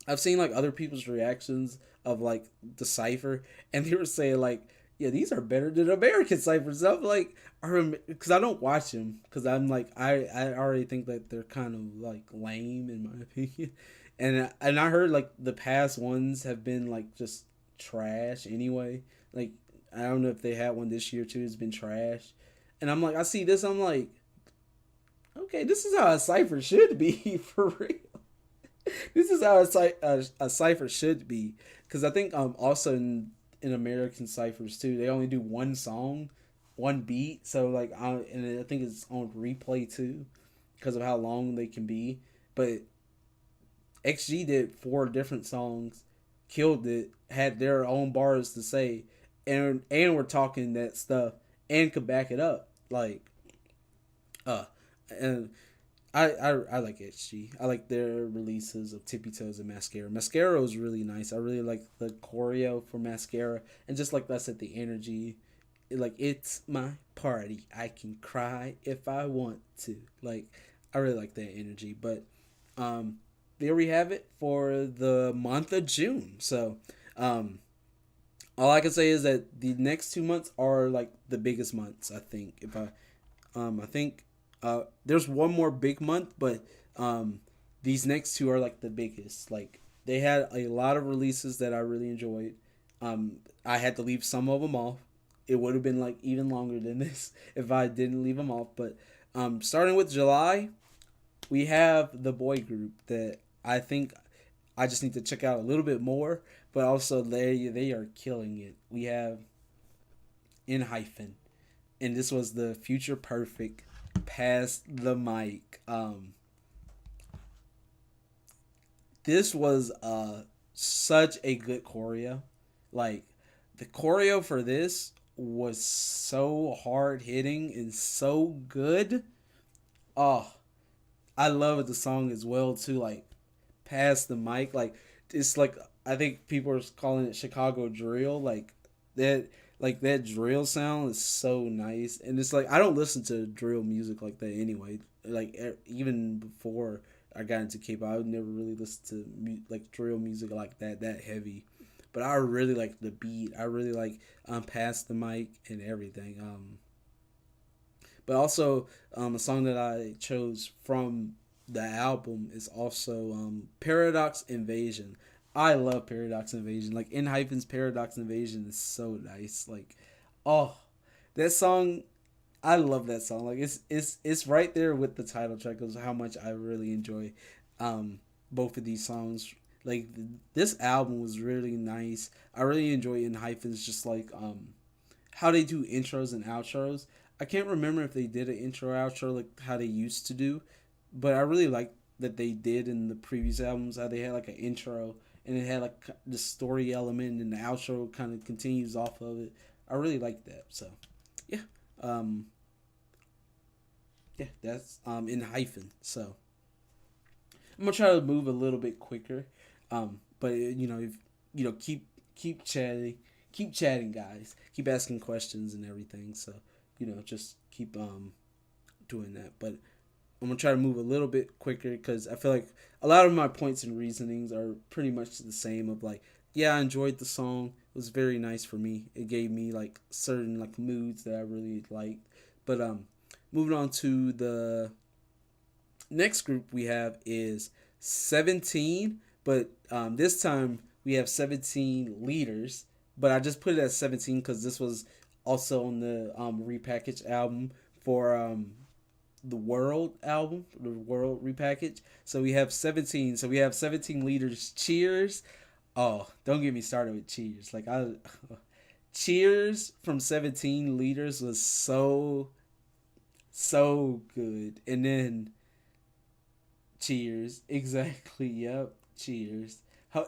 I've seen like other people's reactions of like the cipher, and they were saying like, yeah, these are better than American ciphers. I'm like, because I don't watch them because I'm like I already think that they're kind of like lame in my opinion, and I heard like the past ones have been like just trash anyway. Like I don't know if they had one this year too. It's been trash, and I'm like I see this. I'm like, okay, this is how a cipher should be for real. This is how a cipher should be, because I think also in American ciphers too, they only do one song, one beat. So like and I think it's on replay too, because of how long they can be. But XG did four different songs, killed it, had their own bars to say, and we're talking that stuff and could back it up like uh and I like HG. I like their releases of Tippy Toes and Mascara. Mascara was really nice. I really like the choreo for Mascara, and just like I said, the energy. Like it's my party. I can cry if I want to. Like I really like that energy. But there we have it for the month of June. So all I can say is that the next 2 months are like the biggest months. I think I think there's one more big month, but these next two are like the biggest. Like they had a lot of releases that I really enjoyed. I had to leave some of them off. It would have been like even longer than this if I didn't leave them off. But starting with July, we have the boy group that I think I just need to check out a little bit more. But also they are killing it. We have in hyphen, and this was the Future Perfect Pass the Mic. This was such a good choreo. Like the choreo for this was so hard hitting and so good. Oh, I love the song as well too. Like Pass the Mic. Like it's like I think people are calling it Chicago drill. That like that drill sound is so nice, and it's like I don't listen to drill music like that anyway. Like even before I got into K-pop, I would never really listen to like drill music like that heavy. But I really like the beat. I really like Pass the Mic and everything. But also a song that I chose from the album is also Paradox Invasion. I love Paradox Invasion. Like In Hyphen's Paradox Invasion is so nice. Like, oh, that song, I love that song. Like it's right there with the title track of how much I really enjoy both of these songs. Like this album was really nice. I really enjoy In Hyphen's just like how they do intros and outros. I can't remember if they did an intro outro like how they used to do, but I really like that they did in the previous albums how they had like an intro and it had like the story element and the outro kind of continues off of it. I really like that. So yeah, um, yeah, that's In Hyphen. So I'm gonna try to move a little bit quicker, but if keep chatting, guys. Keep asking questions and everything. So just keep doing that. But I'm gonna try to move a little bit quicker because I feel like a lot of my points and reasonings are pretty much the same. Of like, yeah, I enjoyed the song. It was very nice for me. It gave me like certain like moods that I really liked. But moving on to the next group we have is 17, but this time we have 17 leaders. But I just put it as 17 because this was also on the repackaged album for the World album, the World repackage. So we have 17. So we have 17 leaders. Cheers. Oh, don't get me started with Cheers. Like Cheers from 17 liters was so good. And then Cheers, exactly. Yep, Cheers. How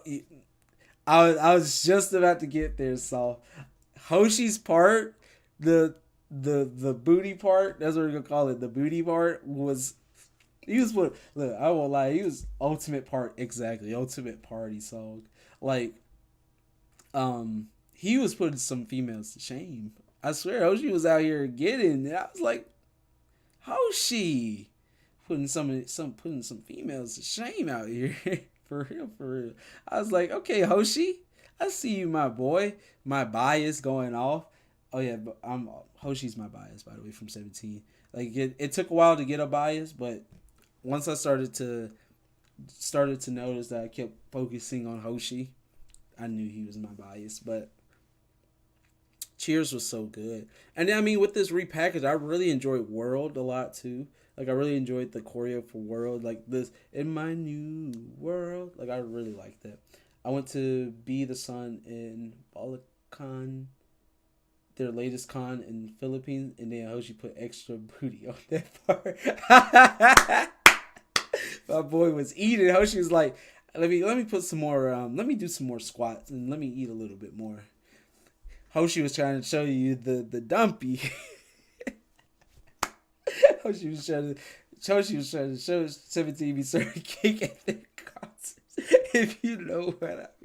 I was just about to get there. So Hoshi's part, the the booty part. That's what we're gonna call it. The booty part was. He was what? Look, I won't lie. He was ultimate part exactly. Ultimate party song. Like, he was putting some females to shame. I swear, Hoshi was out here getting. I was like, Hoshi, putting some females to shame out here. For real, for real. I was like, okay, Hoshi, I see you, my boy. My bias going off. Oh yeah, but Hoshi's my bias, by the way, from 17. Like it took a while to get a bias, but once I started to notice that I kept focusing on Hoshi, I knew he was my bias. But Cheers was so good, and I mean with this repackage, I really enjoyed World a lot too. Like I really enjoyed the choreo for World, like this in my new world. Like I really liked that. I went to Be the Sun in Bulacan, their latest con in Philippines, and then Hoshi put extra booty on that part. My boy was eating. Hoshi was like, let me put some more. Let me do some more squats and let me eat a little bit more. Hoshi was trying to show you the dumpy. Hoshi was trying to show 17 be serving cake at their concerts. If you know what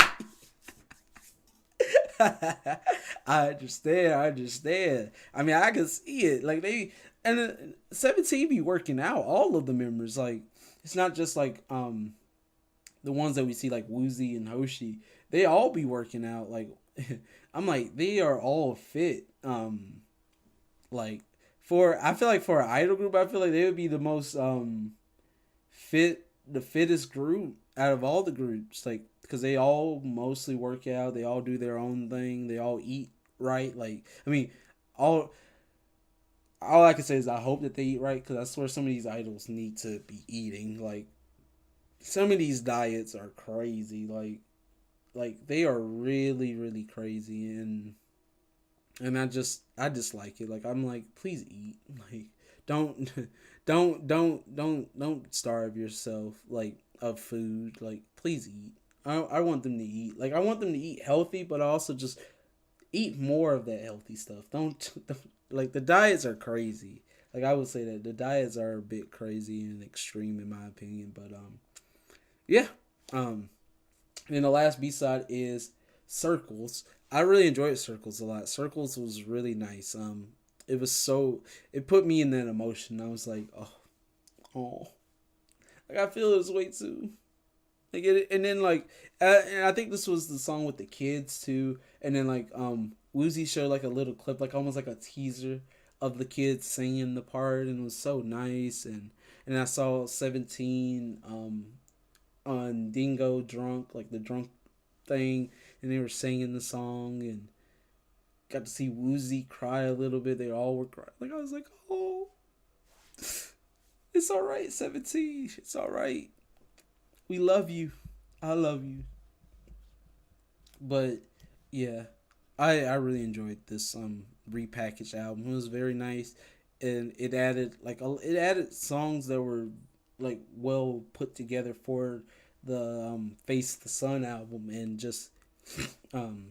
I understand. I understand. I mean, I can see it. Like they and 17 be working out. All of the members, like it's not just like the ones that we see like Woozy and Hoshi. They all be working out. Like I'm like they are all fit. Like for I feel like for an idol group, I feel like they would be the most the fittest group out of all the groups. Like because they all mostly work out. They all do their own thing. They all eat right. Like I mean, all all I can say is I hope that they eat right because I swear some of these idols need to be eating. Like some of these diets are crazy. Like they are really really crazy and I just like it. Like I'm like please eat. Like don't don't starve yourself like of food. Like please eat. I want them to eat. Like I want them to eat healthy, but also just eat more of that healthy stuff. Don't like the diets are crazy. Like I would say that the diets are a bit crazy and extreme in my opinion. But yeah. And then the last B side is Circles. I really enjoyed Circles a lot. Circles was really nice. It was so it put me in that emotion. I was like, oh, like I feel this way too. Like and then like, and I think this was the song with the kids too. And then like, Woozy showed like a little clip, like almost like a teaser of the kids singing the part, and it was so nice. And I saw 17 on Dingo drunk, like the drunk thing, and they were singing the song, and got to see Woozy cry a little bit. They all were crying. Like I was like, oh, it's all right, 17. It's all right. We love you. I love you. But yeah, I really enjoyed this repackaged album. It was very nice, and it added it added songs that were like well put together for the Face the Sun album, and just um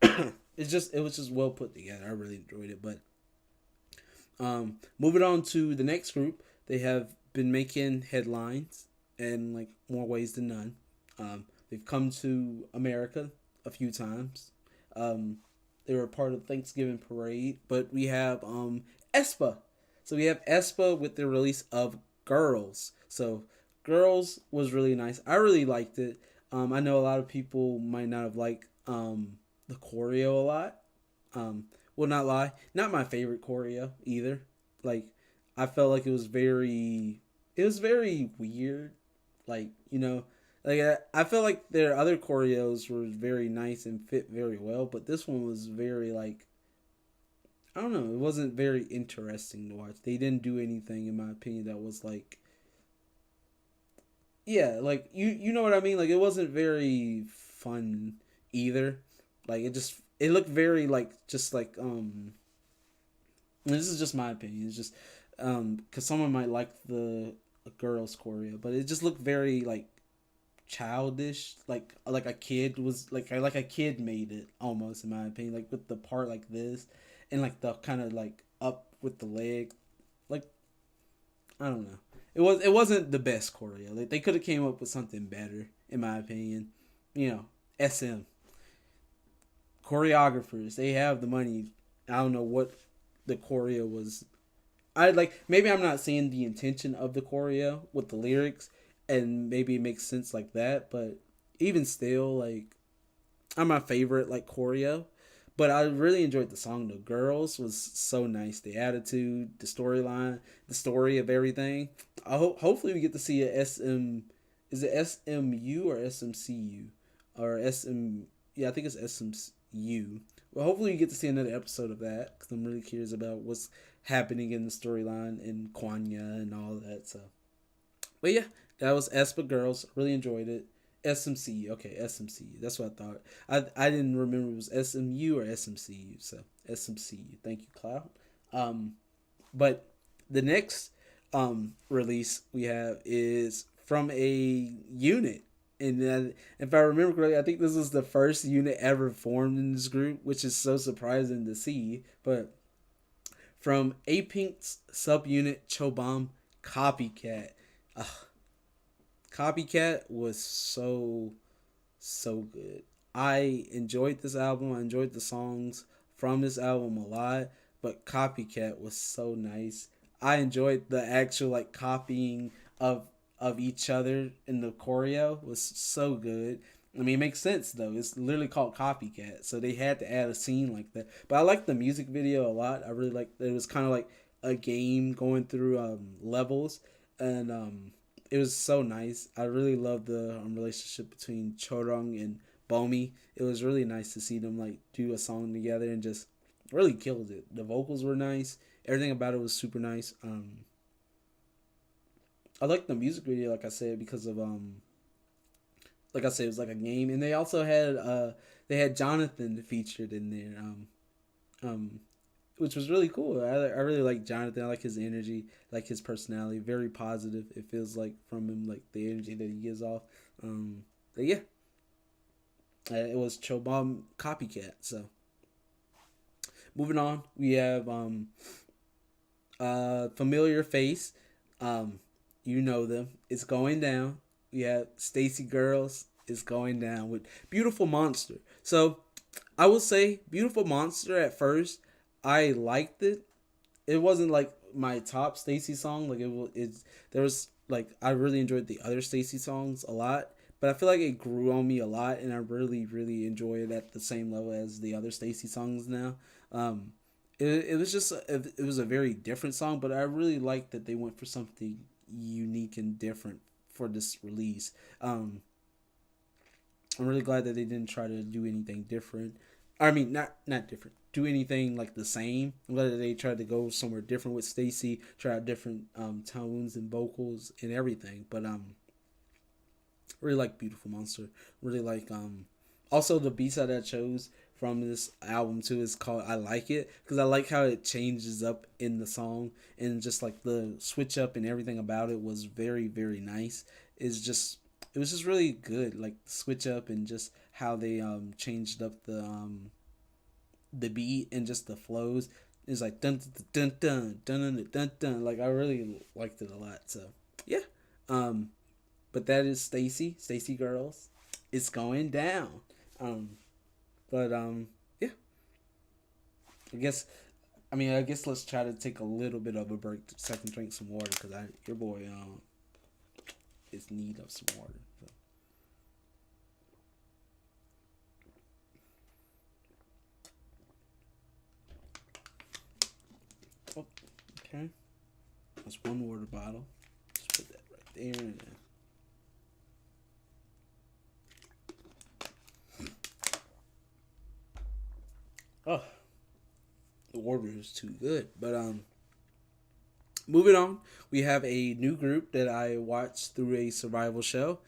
it was just well put together. I really enjoyed it. But moving on to the next group, they have been making headlines in like more ways than none. They've come to America a few times. They were part of Thanksgiving parade, but we have aespa. So we have aespa with the release of Girls. So Girls was really nice. I really liked it. I know a lot of people might not have liked the choreo a lot. Will not lie, not my favorite choreo either. Like I felt like it was very weird. Like like I felt like their other choreos were very nice and fit very well, but this one was very like I don't know. It wasn't very interesting to watch. They didn't do anything, in my opinion, that was like yeah, like you know what I mean. Like it wasn't very fun either. Like it just it looked very like just like this is just my opinion. It's just because someone might like the girls choreo, but it just looked very like childish, like a kid was like a kid made it almost in my opinion, like with the part like this, and like the kind of like up with the leg, like I don't know. It wasn't the best choreo. Like they could have came up with something better in my opinion. You know, SM choreographers, they have the money. I don't know what the choreo was. I like maybe I'm not seeing the intention of the choreo with the lyrics, and maybe it makes sense like that. But even still, like I'm my favorite like choreo. But I really enjoyed the song. The girls was so nice. The attitude, the storyline, the story of everything. Hopefully we get to see a SM. Is it SMU or SMCU or SM? Yeah, I think it's SMU. Well, hopefully we get to see another episode of that because I'm really curious about what's happening in the storyline in Kwanya and all that. So, but yeah, that was Espa Girls. Really enjoyed it. SMCU. Okay, SMCU. That's what I thought. I didn't remember it was SMU or SMCU. So SMCU. Thank you, Cloud. Um, but the next release we have is from a unit. And if I remember correctly, I think this is the first unit ever formed in this group, which is so surprising to see. But from A Pink's subunit Chobam Copycat. Ugh, Copycat was so good. I enjoyed this album. I enjoyed the songs from this album a lot, but Copycat was so nice. I enjoyed the actual like copying of each other in the choreo was so good. I mean, it makes sense though. It's literally called Copycat, so they had to add a scene like that. But I liked the music video a lot. I really liked it. Was kind of like a game going through levels, and it was so nice. I really loved the relationship between Chorong and Bomi. It was really nice to see them like do a song together and just really killed it. The vocals were nice. Everything about it was super nice. I liked the music video, like I said, because of like I said, it was like a game, and they had Jonathan featured in there, um, which was really cool. I really like Jonathan. I like his energy, like his personality, very positive. It feels like from him, like the energy that he gives off. But yeah, it was Chobam Copycat. So moving on, we have familiar face. You know them. It's going down. We have Stacy Girls. It's going down with Beautiful Monster. So I will say Beautiful Monster at first I liked it. It wasn't like my top Stacy song. Like it's there was like I really enjoyed the other Stacy songs a lot, but I feel like it grew on me a lot, and I really enjoy it at the same level as the other Stacy songs now. Um, it was just it was a very different song, but I really liked that they went for something unique and different for this release. I'm really glad that they didn't try to do anything different. I mean, not different. Do anything like the same. I'm glad that they tried to go somewhere different with Stacy. Try out different tones and vocals and everything. But really like Beautiful Monster. Really like also the beats that I chose from this album too is called I Like It, because I like how it changes up in the song, and just like the switch up and everything about it was very nice. It's just it was just really good, like the switch up and just how they changed up the beat and just the flows. It's like dun dun dun dun dun dun dun dun. Like I really liked it a lot. So yeah. Um, but that is Stacy Girls. It's going down. Um, but yeah. I guess let's try to take a little bit of a break so I can drink some water, because your boy is in need of some water. So. Oh, okay. That's one water bottle. Just put that right there. And oh, the water is too good. But moving on, we have a new group that I watched through a survival show.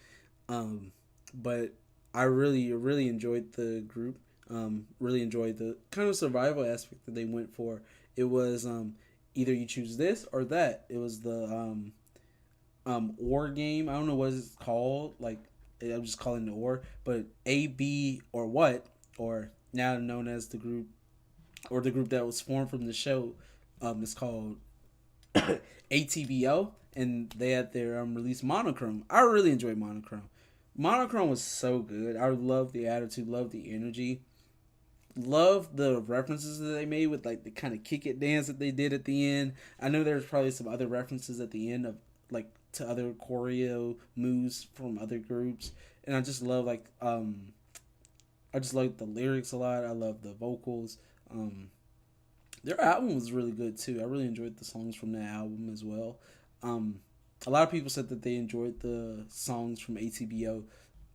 But I really enjoyed the group. Really enjoyed the kind of survival aspect that they went for. It was either you choose this or that. It was the or game. I don't know what it's called. Like I'm just calling it or, but A, B, or what, or now known as the group or the group that was formed from the show. Is called ATBO, and they had their release Monochrome. I really enjoyed Monochrome. Monochrome was so good. I love the attitude, love the energy, love the references that they made with like the kind of kick it dance that they did at the end. I know there's probably some other references at the end of like to other choreo moves from other groups, and I just love I just like the lyrics a lot. I love the vocals. Um, their album was really good too. I really enjoyed the songs from that album as well. Um, a lot of people said that they enjoyed the songs from ATBO,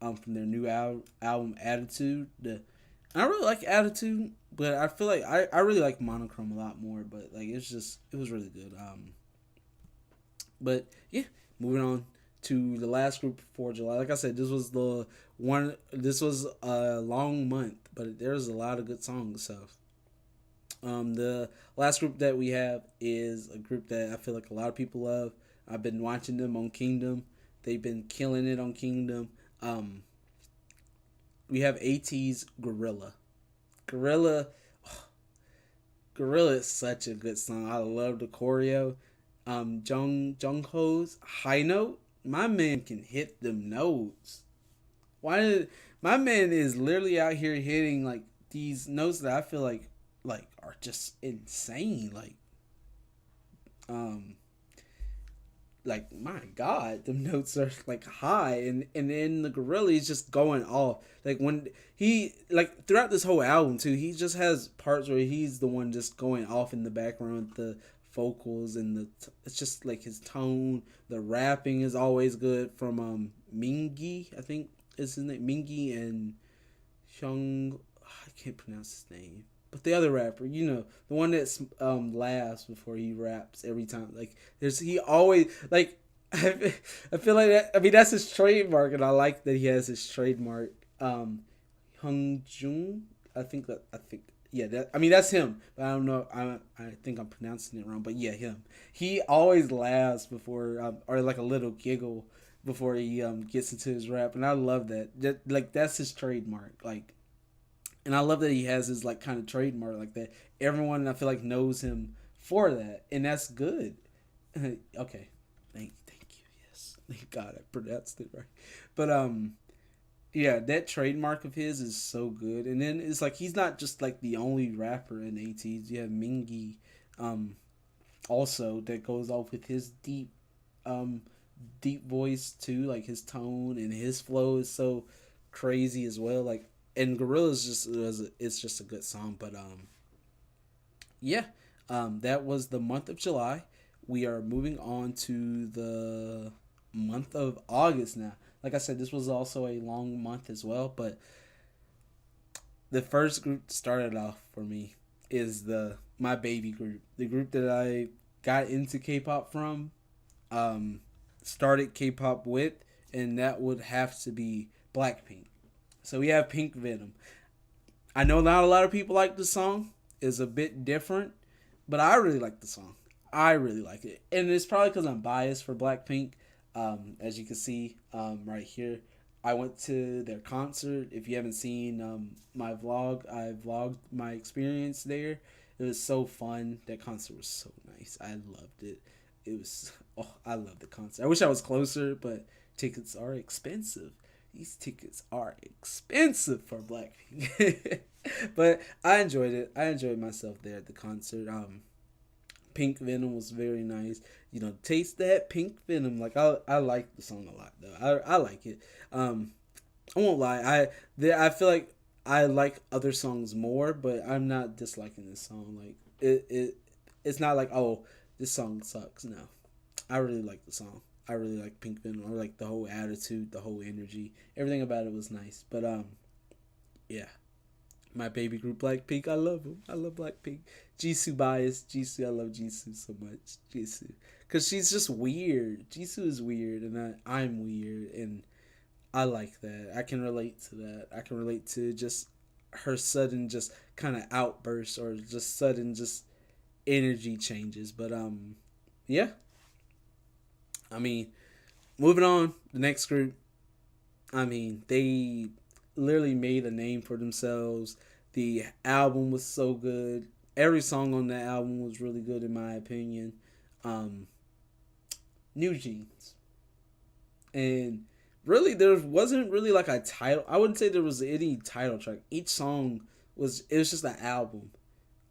from their new album Attitude. I really like Attitude, but I feel like I really like Monochrome a lot more. But like it was really good. But yeah, moving on to the last group for July. Like I said, this was the one. This was a long month, but there's a lot of good songs. So the last group that we have is a group that I feel like a lot of people love. I've been watching them on Kingdom. They've been killing it on Kingdom. Um, we have AT's Gorilla. Gorilla, Gorilla is such a good song. I love the choreo. Jungho's high note. My man can hit them notes. Why did my man is literally out here hitting like these notes that I feel like are just insane. Um my god, the notes are like high, and then the gorilla is just going off. Like when he like throughout this whole album too, he just has parts where he's the one just going off in the background with the vocals and it's just like his tone. The rapping is always good from Mingy, I think is his name, Mingy, and Hyung. I can't pronounce his name. But the other rapper, the one that laughs before he raps every time. Like he always like. I feel like that. I mean, that's his trademark, and I like that he has his trademark. Hung Jung, I think yeah. I mean, that's him. But I don't know. I think I'm pronouncing it wrong. But yeah, him. He always laughs before, or like a little giggle before he gets into his rap, and I love that. Like that's his trademark. Like, and I love that he has his like kind of trademark like that. Everyone I feel like knows him for that, and that's good. Okay, thank you. Yes, thank God I pronounced it right. But yeah, that trademark of his is so good. And then it's like he's not just like the only rapper in ATs. You have Mingy, also that goes off with his um, deep voice too. Like his tone and his flow is so crazy as well. Like, and Gorilla's it's just a good song. But yeah, that was the month of July. We are moving on to the month of August now. Like I said, this was also a long month as well, but the first group started off for me is the my baby group, the group that I got into K-pop from, um, started K-pop with, and that would have to be Blackpink. So we have Pink Venom. I know not a lot of people like the song. It's a bit different, but I really like the song. I really like it, and it's probably because I'm biased for Blackpink. As you can see right here, I went to their concert. If you haven't seen my vlog, I vlogged my experience there. It was so fun. That concert was so nice. I loved it. It was I love the concert. I wish I was closer, but tickets are expensive. These tickets are expensive for Blackpink. But I enjoyed it. I enjoyed myself there at the concert. Pink Venom was very nice. Taste that pink venom. Like I like the song a lot though. I like it. I won't lie. I feel like I like other songs more, but I'm not disliking this song. Like it's not like, oh, this song sucks. No, I really like the song. I really like Pink Venom. I like the whole attitude, the whole energy. Everything about it was nice. But yeah, my baby group Blackpink. I love them. I love Blackpink. Jisoo bias. Jisoo. I love Jisoo so much. Jisoo, cause she's just weird. Jisoo is weird, and I'm weird, and I like that. I can relate to that. I can relate to just her sudden just kind of outbursts or just sudden just energy changes. But yeah, I mean, moving on, the next group. I mean, they literally made a name for themselves. The album was so good. Every song on that album was really good in my opinion. Um, New Jeans, and really there wasn't really like a title. I wouldn't say there was any title track. Each song was just an album.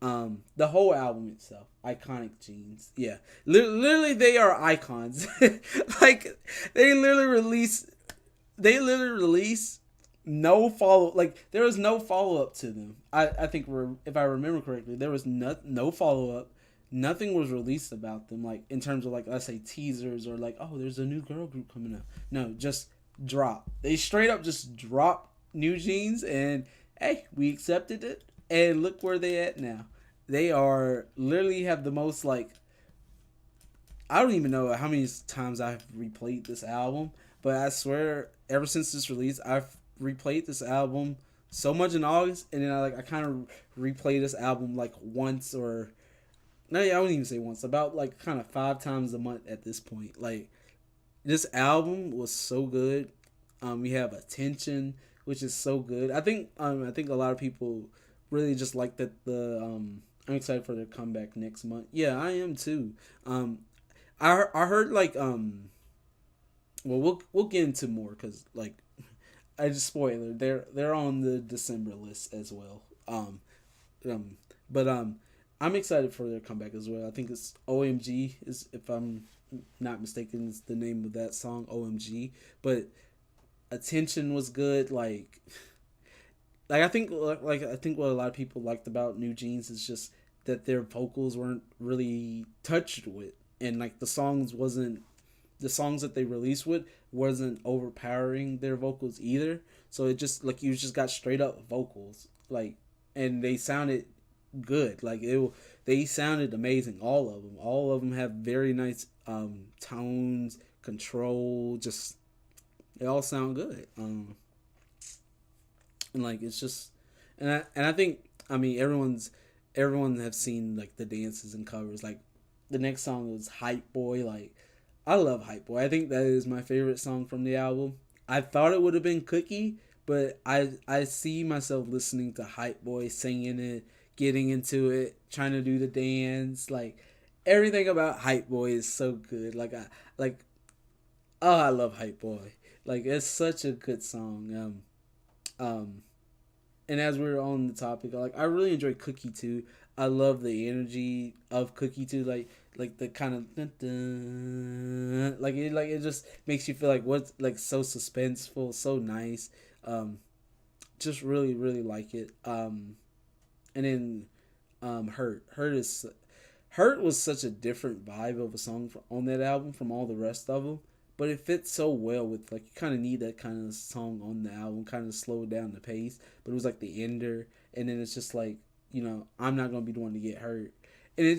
The whole album itself, iconic jeans. Yeah, literally they are icons. Like they literally release, they literally release no follow. Like there was no follow up to them. I think if I remember correctly, there was no follow up. Nothing was released about them, like in terms of like let's say teasers or like oh there's a new girl group coming out. No, just drop. They straight up just drop New Jeans and hey we accepted it and look where they at now. They are literally have the most like I don't even know how many times I've replayed this album, but I swear ever since this release I've replayed this album so much in August, and then I kind of replay this album like once or no, yeah, I wouldn't even say once. About like kind of 5 times a month at this point. Like this album was so good. We have Attention, which is so good. I think a lot of people really just like that. I'm excited for their comeback next month. Yeah, I am too. I heard like well we'll get into more because like I just spoiler they're on the December list as well. Um but I'm excited for their comeback as well. I think it's OMG is if I'm not mistaken is the name of that song OMG. But Attention was good. I think what a lot of people liked about New Jeans is just that their vocals weren't really touched with, and like the songs that they released with wasn't overpowering their vocals either. So it just like you just got straight up vocals like, and they sounded good. They sounded amazing. All of them have very nice tones, control. Just they all sound good. And like it's just, and I think I mean everyone have seen like the dances and covers. Like the next song was Hype Boy. Like I love Hype Boy. I think that is my favorite song from the album. I thought it would have been Cookie, but I see myself listening to Hype Boy, singing it, getting into it, trying to do the dance. Like everything about Hype Boy is so good. I love Hype Boy. Like it's such a good song. And as we're on the topic, like I really enjoy Cookie too. I love the energy of Cookie too. Like the kind of like it just makes you feel like what's like so suspenseful, so nice. Just really like it. And then Hurt was such a different vibe of a song on that album from all the rest of them, but it fits so well with like you kind of need that kind of song on the album, kind of slow down the pace. But it was like the ender, and then it's just like I'm not gonna be the one to get hurt, and I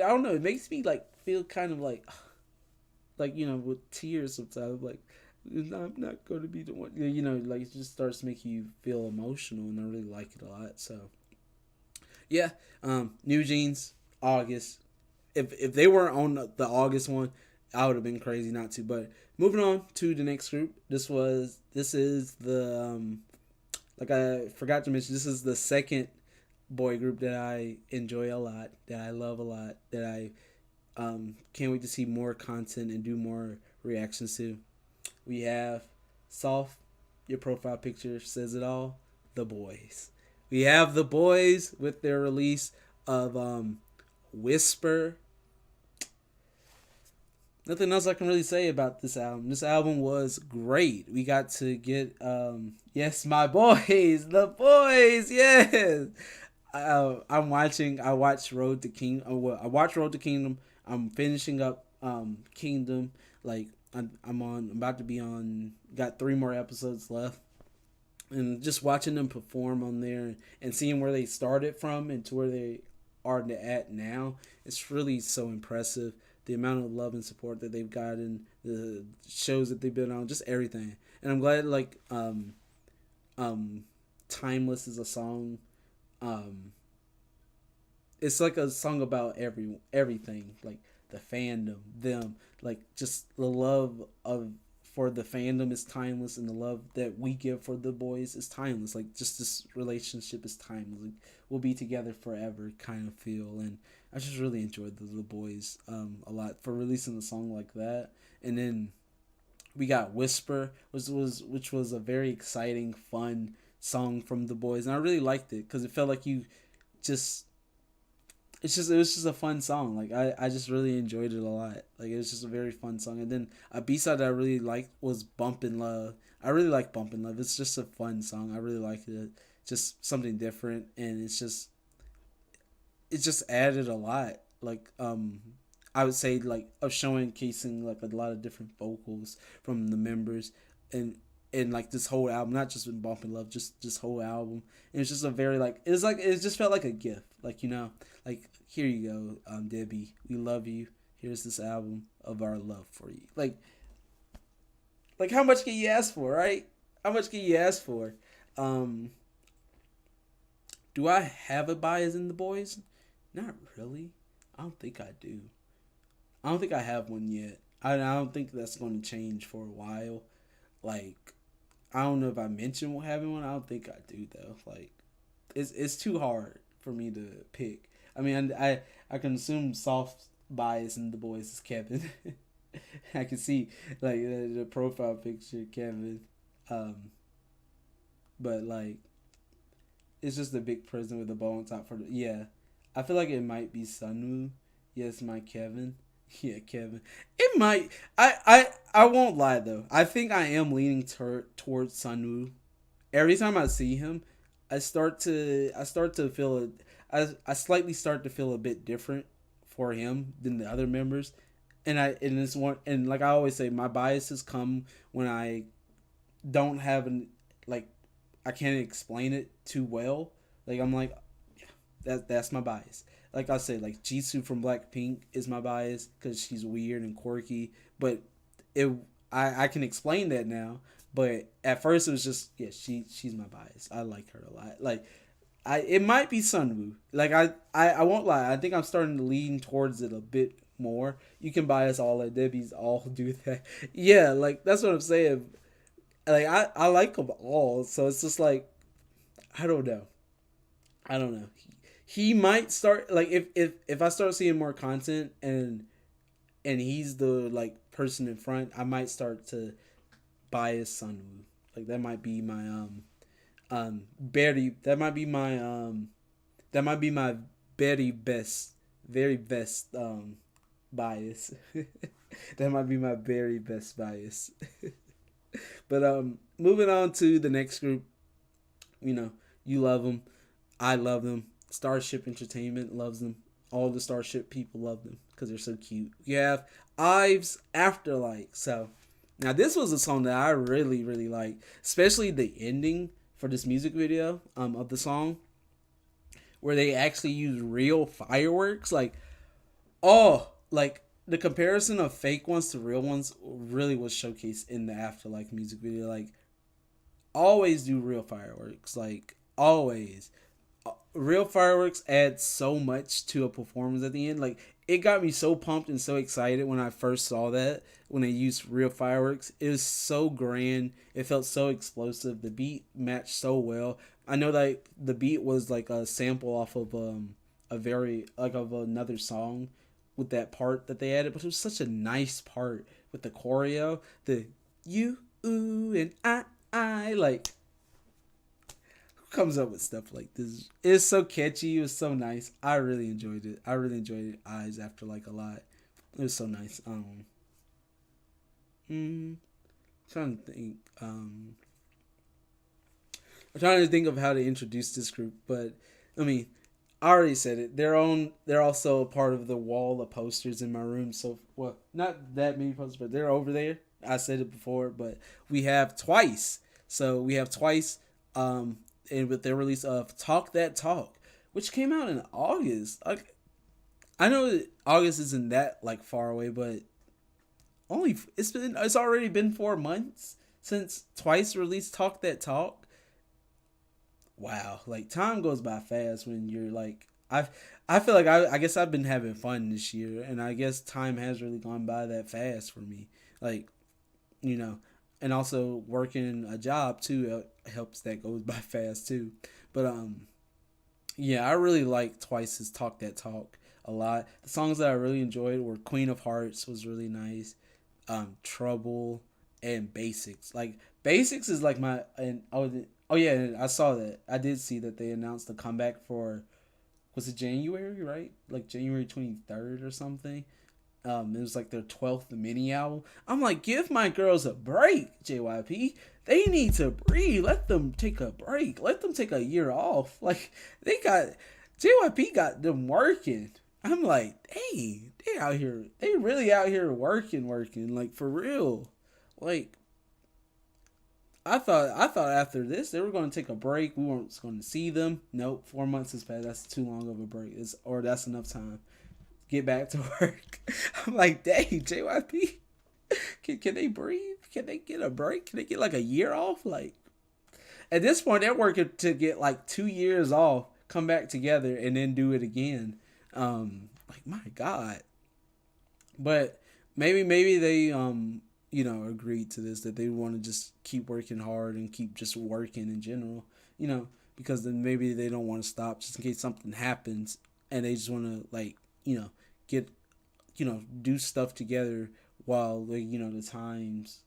don't know, it makes me like feel kind of like with tears sometimes like. I'm not going to be the one, like it just starts to make you feel emotional, and I really like it a lot. So, yeah, New Jeans, August. If they weren't on the August one, I would have been crazy not to. But moving on to the next group, this is the like I forgot to mention, this is the second boy group that I enjoy a lot, that I love a lot, that I can't wait to see more content and do more reactions to. We have Soft, your profile picture says it all, The Boys. We have The Boys with their release of Whisper. Nothing else I can really say about this album. This album was great. We got to get yes, my boys, The Boys, yes. I watched Road to Kingdom. Well, I watched Road to Kingdom. I'm finishing up Kingdom. Like I'm about to be on. Got 3 more episodes left, and just watching them perform on there and seeing where they started from and to where they are at now, it's really so impressive. The amount of love and support that they've gotten, the shows that they've been on, just everything. And I'm glad Timeless is a song. Um, it's like a song about everything, like the fandom, them, like just the love of for the fandom is timeless, and the love that we give for the boys is timeless. Like just this relationship is timeless. Like, we'll be together forever, kind of feel. And I just really enjoyed the boys a lot for releasing a song like that. And then we got Whisper, which was a very exciting, fun song from the boys, and I really liked it because it felt like you just it was just a fun song. Like I just really enjoyed it a lot. Like it was just a very fun song. And then a B side that I really liked was Bumpin' Love. I really like Bumpin' Love. It's just a fun song. I really liked it. Just something different, and it just added a lot. Like I would say like of showcasing like a lot of different vocals from the members, and like this whole album, not just in Bump and Love, just this whole album. And it's just a very like it just felt like a gift, like like here you go, Debbie, we love you. Here's this album of our love for you. Like how much can you ask for, right? How much can you ask for? Um, do I have a bias in the boys? Not really. I don't think I do. I don't think I have one yet. I don't think that's going to change for a while. Like, I don't know if I mentioned having one. I don't think I do though. Like, it's too hard for me to pick. I mean, I can assume soft bias in the boys is Kevin. I can see like the profile picture Kevin, um, but like it's just a big prison with a bow on top for the yeah. I feel like it might be Sunwoo. Yes, my Kevin. Yeah, Kevin. It might. I won't lie though. I think I am leaning towards Sunwoo. Every time I see him, I start to feel I slightly start to feel a bit different for him than the other members. And this one, and like I always say, my biases come when I don't have an like I can't explain it too well. Like I'm like that's my bias. Like I said, like Jisoo from Blackpink is my bias because she's weird and quirky. But it I can explain that now. But at first it was just yeah she's my bias. I like her a lot. Like it might be Sunwoo. Like I won't lie. I think I'm starting to lean towards it a bit more. You can bias all that. Debbie's all do that. Yeah, like that's what I'm saying. Like I like them all. So it's just like I don't know. I don't know. He might start like if I start seeing more content and he's the like person in front, I might start to bias Sunwoo. Like that might be my very that might be my very best bias. That might be my very best bias. But moving on to the next group, you know, you love them, I love them. Starship Entertainment loves them. All the Starship people love them because they're so cute. You have Ives Afterlife. So now this was a song that I really really like, especially the ending for this music video of the song where they actually use real fireworks. Like like the comparison of fake ones to real ones really was showcased in the Afterlife music video. Like always do real fireworks. Like always real fireworks add so much to a performance at the end. Like it got me so pumped and so excited when I first saw that when they used real fireworks. It was so grand. It felt so explosive. The beat matched so well. I know that the beat was like a sample off of a very like of another song with that part that they added, but it was such a nice part with the choreo, the you ooh and I like comes up with stuff like this. It's so catchy. It was so nice. I really enjoyed it. I really enjoyed Eyes After like a lot. It was so nice. Trying to think. I'm trying to think of how to introduce this group, but I mean, I already said it. They're also a part of the wall of posters in my room. So well, not that many posters, but they're over there. I said it before, but we have Twice. So we have Twice. And with their release of Talk That Talk, which came out in August. Like, I know that August isn't that like far away, but it's already been 4 months since Twice released Talk That Talk. wow, like time goes by fast when you're like I feel like I guess I've been having fun this year, and I guess time has really gone by that fast for me. Like, you know, and also working a job too helps that goes by fast too. But yeah, I really like Twice's Talk That Talk a lot. The songs that I really enjoyed were Queen of Hearts was really nice, Trouble, and Basics. Like Basics is like my and oh yeah, I saw that. I did see that they announced the comeback for, was it January, right? Like January 23rd or something. It was like their 12th mini album. I'm like, give my girls a break, JYP. They need to breathe. Let them take a break. Let them take a year off. Like they got JYP got them working. I'm like, hey, they out here. They really out here working like for real. Like I thought after this they were going to take a break. We weren't going to see them. Nope, 4 months has passed. That's too long of a break. Or that's enough time. Get back to work. I'm like, dang, JYP, can they breathe? Can they get a break? Can they get like a year off? Like at this point, they're working to get like 2 years off, come back together, and then do it again. Like my God, but maybe they agreed to this, that they want to just keep working hard and keep just working in general, because then maybe they don't want to stop just in case something happens, and they just want to like get do stuff together while the times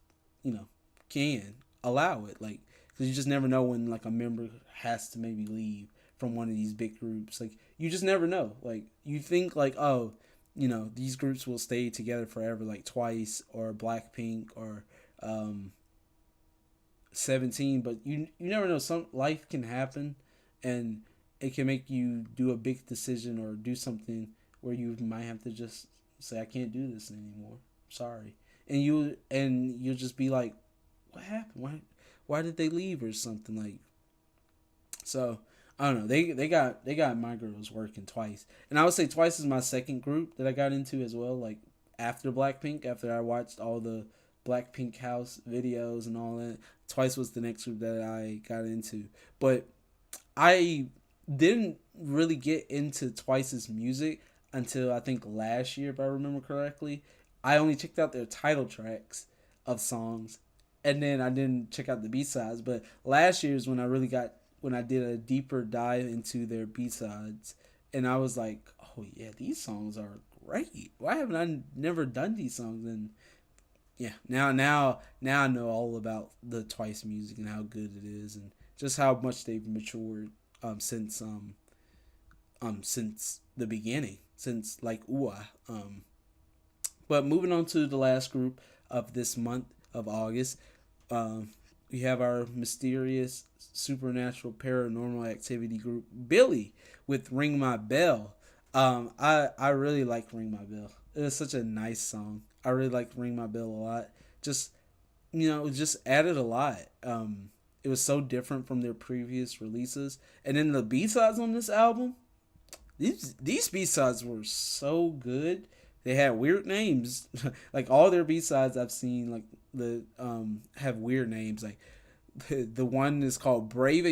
can allow it, like because you just never know when like a member has to maybe leave from one of these big groups. Like you just never know. Like you think like, oh, these groups will stay together forever, like Twice or Blackpink or 17, but you never know. Some life can happen, and it can make you do a big decision or do something where you might have to just say, I can't do this anymore. Sorry. And you'll just be like, what happened? Why did they leave or something? Like, so I don't know. They got my girls working Twice, and I would say Twice is my second group that I got into as well. Like after Blackpink, after I watched all the Blackpink house videos and all that, Twice was the next group that I got into. But I didn't really get into Twice's music until I think last year, if I remember correctly. I only checked out their title tracks of songs, and then I didn't check out the B sides. But last year is when I did a deeper dive into their B sides, and I was like, oh yeah, these songs are great. Why haven't I never done these songs? And yeah, now I know all about the Twice music and how good it is, and just how much they've matured since the beginning, since like UA. But moving on to the last group of this month of August, we have our mysterious supernatural paranormal activity group, Billy, with Ring My Bell. I really like Ring My Bell. It was such a nice song. I really like Ring My Bell a lot. Just just added a lot. It was so different from their previous releases, and then the B sides on this album, these B sides were so good. They had weird names. Like all their B sides I've seen, like the have weird names. Like the one is called Brave,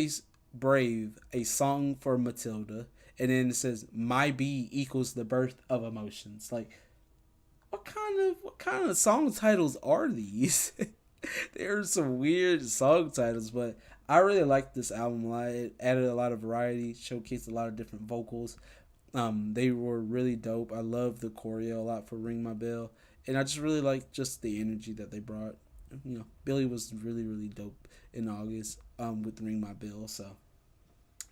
a song for Matilda, and then it says My B equals the birth of emotions. Like what kind of song titles are these? There's some weird song titles, but I really liked this album a lot. It added a lot of variety, showcased a lot of different vocals. They were really dope. I love the choreo a lot for Ring My Bell, and I just really liked just the energy that they brought. Billy was really really dope in August with Ring My Bell. So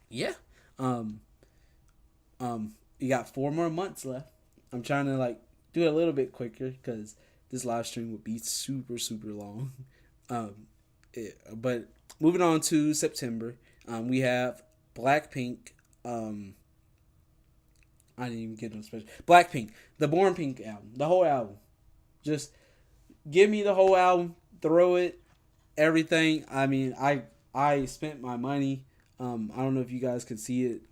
yeah, you got 4 more months left. I'm trying to like do it a little bit quicker because this live stream would be super super long. But moving on to September, we have Blackpink. I didn't even get no special. Blackpink, the Born Pink album, the whole album. Just give me the whole album, throw it, everything. I mean, I spent my money. I don't know if you guys can see it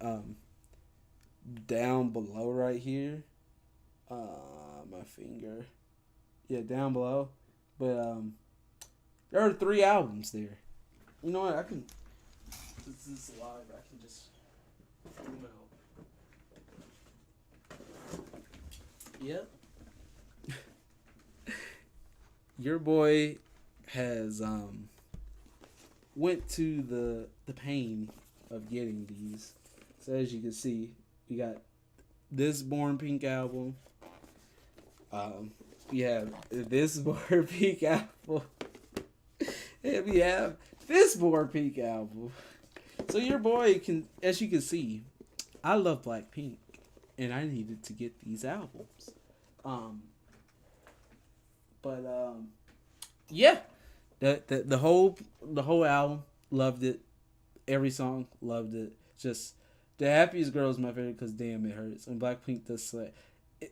down below right here. My finger. Yeah, down below. But there are 3 albums there. You know what? Since this is live, I can just zoom out. Yep. Your boy has went to the pain of getting these. So as you can see, we got this Born Pink album. We have this Born Pink album. And we have this Born Pink album. So your boy can, as you can see, I love Blackpink, and I needed to get these albums. Um, but yeah, the whole album, loved it. Every song, loved it. Just the Happiest Girl is my favorite because damn, it hurts. And Blackpink does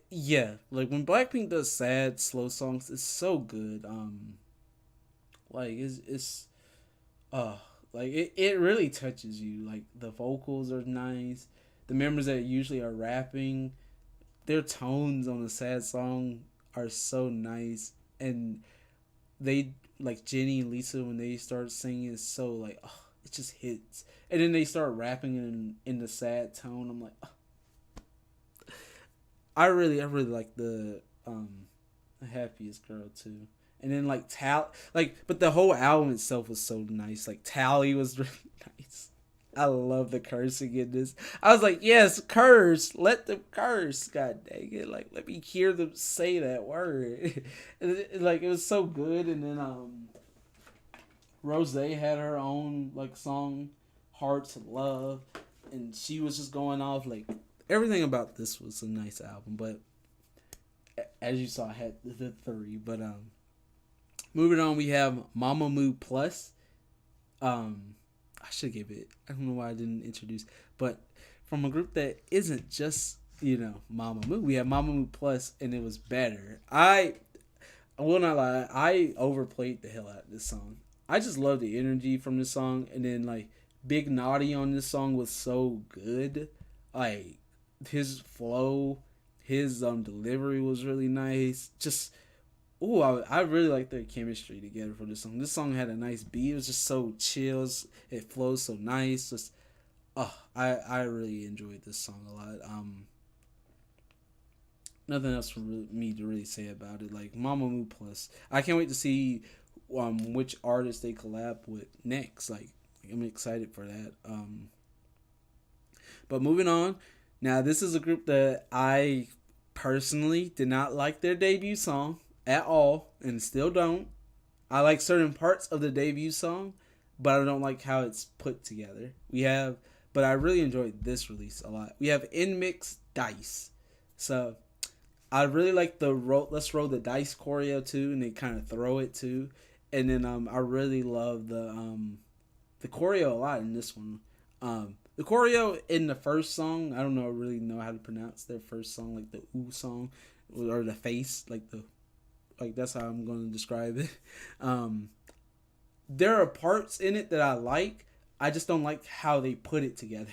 yeah, like when Blackpink does sad, slow songs, it's so good. Like it's uh like it really touches you. Like the vocals are nice. The members that usually are rapping, their tones on a sad song are so nice, and they like Jenny and Lisa when they start singing is so like it just hits, and then they start rapping in the sad tone. I'm like, I really like the Happiest Girl too. And then like but the whole album itself was so nice. Like Tally was really nice. I love the cursing in this. I was like, yes, curse. Let them curse. God dang it. Like, let me hear them say that word. Like, it was so good. And then Rose had her own like song, Hearts of Love. And she was just going off. Like, everything about this was a nice album. But as you saw, I had the three. But moving on, we have Mamamoo Plus. I should give it. I don't know why I didn't introduce, but from a group that isn't just Mamamoo, we have Mamamoo Plus, and it was better. I will not lie, I overplayed the hell out of this song. I just love the energy from this song, and then like Big Naughty on this song was so good. Like his flow, his delivery was really nice. Just I really like their chemistry together for this song. This song had a nice beat. It was just so chill. It flows so nice. Just, I really enjoyed this song a lot. Nothing else for me to really say about it. Like Mamamoo Plus, I can't wait to see which artist they collab with next. Like I'm excited for that. But moving on. Now this is a group that I personally did not like their debut song at all, and still don't. I like certain parts of the debut song, but I don't like how it's put together. But I really enjoyed this release a lot. We have In Mix Dice. So I really like the Let's Roll the Dice choreo too, and they kind of throw it too. And then I really love the choreo a lot in this one. The choreo in the first song, I don't really know how to pronounce their first song, like the ooh song, or the face, like that's how I'm going to describe it. There are parts in it that I like. I just don't like how they put it together.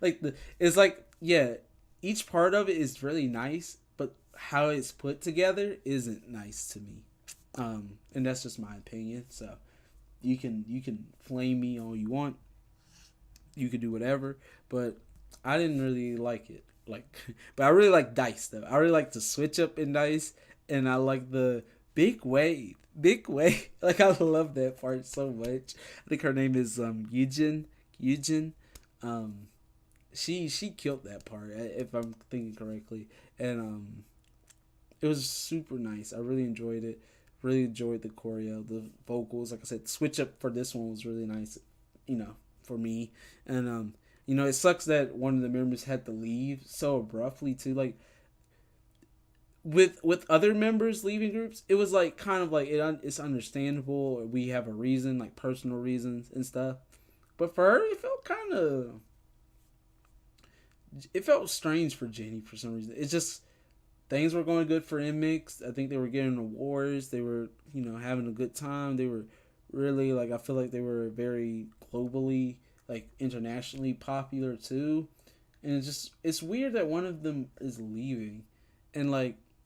It's like, yeah, each part of it is really nice, but how it's put together isn't nice to me. And that's just my opinion. So you can flame me all you want. You could do whatever, but I didn't really like it. But I really like Dice though. I really like to switch up in Dice. And I like the big wave. Like I love that part so much. I think her name is Yujin. She killed that part if I'm thinking correctly. And it was super nice. I really enjoyed it. Really enjoyed the choreo, the vocals. Like I said, switch up for this one was really nice. For me. And it sucks that one of the members had to leave so abruptly too. Like with other members leaving groups, it was like kind of like it's understandable. We have a reason, like personal reasons and stuff. But for her, it felt strange for Jenny for some reason. It's just things were going good for Mix. I think they were getting awards. They were having a good time. They were really I feel like they were very globally internationally popular too. And it's weird that one of them is leaving, and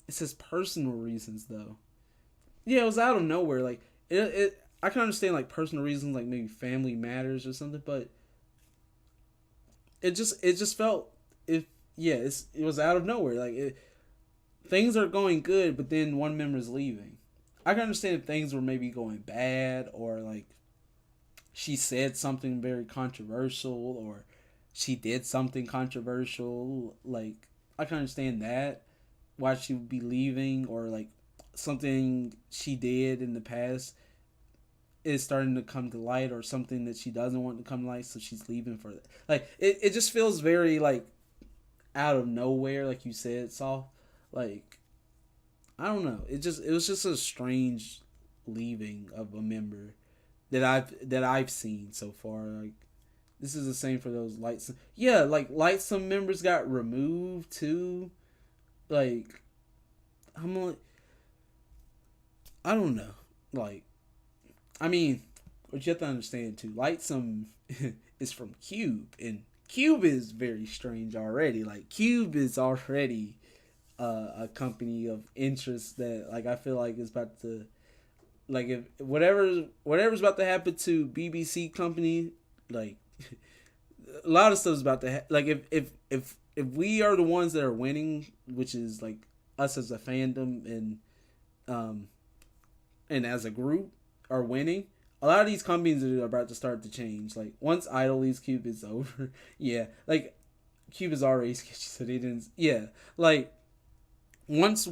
it says personal reasons though. Yeah, it was out of nowhere. I can understand personal reasons, maybe family matters or something, but it just felt it yeah it was out of nowhere. Things are going good, but then one member's leaving. I can understand if things were maybe going bad, or like she said something very controversial, or she did something controversial. Like, I can understand that, why she would be leaving, or like something she did in the past is starting to come to light, or something that she doesn't want to come to light, so she's leaving for that. Like, it just feels very like out of nowhere, like you said, Saul. Like, I don't know. It was just a strange leaving of a member that I've seen so far. Like, this is the same for those lights. Yeah, like Lightsome members got removed too. Like, I'm like, I don't know. Like, I mean, what you have to understand too, Lightsome is from Cube, and Cube is very strange already. Like, Cube is already a company of interest that, like, I feel like is about to, like, if whatever's about to happen to BBC company, like, a lot of stuff's about to like, if we are the ones that are winning, which is like us as a fandom, um and as a group are winning, a lot of these companies are about to start to change. Like, once Idol leaves, Cube is over. Yeah, like, Cube is already sketchy, so they didn't. Yeah, like, once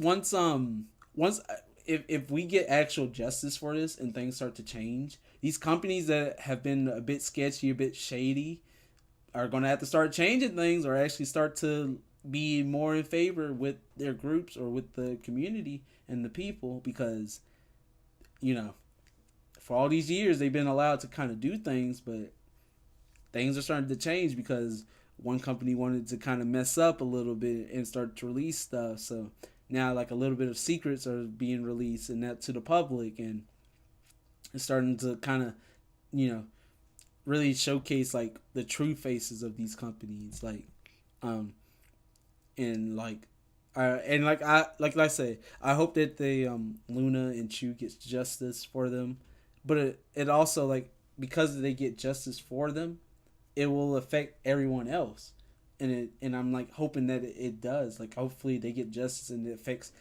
if we get actual justice for this and things start to change, these companies that have been a bit sketchy, a bit shady, are going to have to start changing things, or actually start to be more in favor with their groups or with the community and the people, because, you know, for all these years they've been allowed to kind of do things, but things are starting to change because one company wanted to kind of mess up a little bit and start to release stuff. So now, like, a little bit of secrets are being released, and that to the public, and it's starting to kind of, you know, really showcase like the true faces of these companies. Like, um and like like I say, I hope that they, Luna and Chu gets justice for them, but it also, like, because they get justice for them, it will affect everyone else, and I'm like hoping that it does. Like, hopefully they get justice and it affects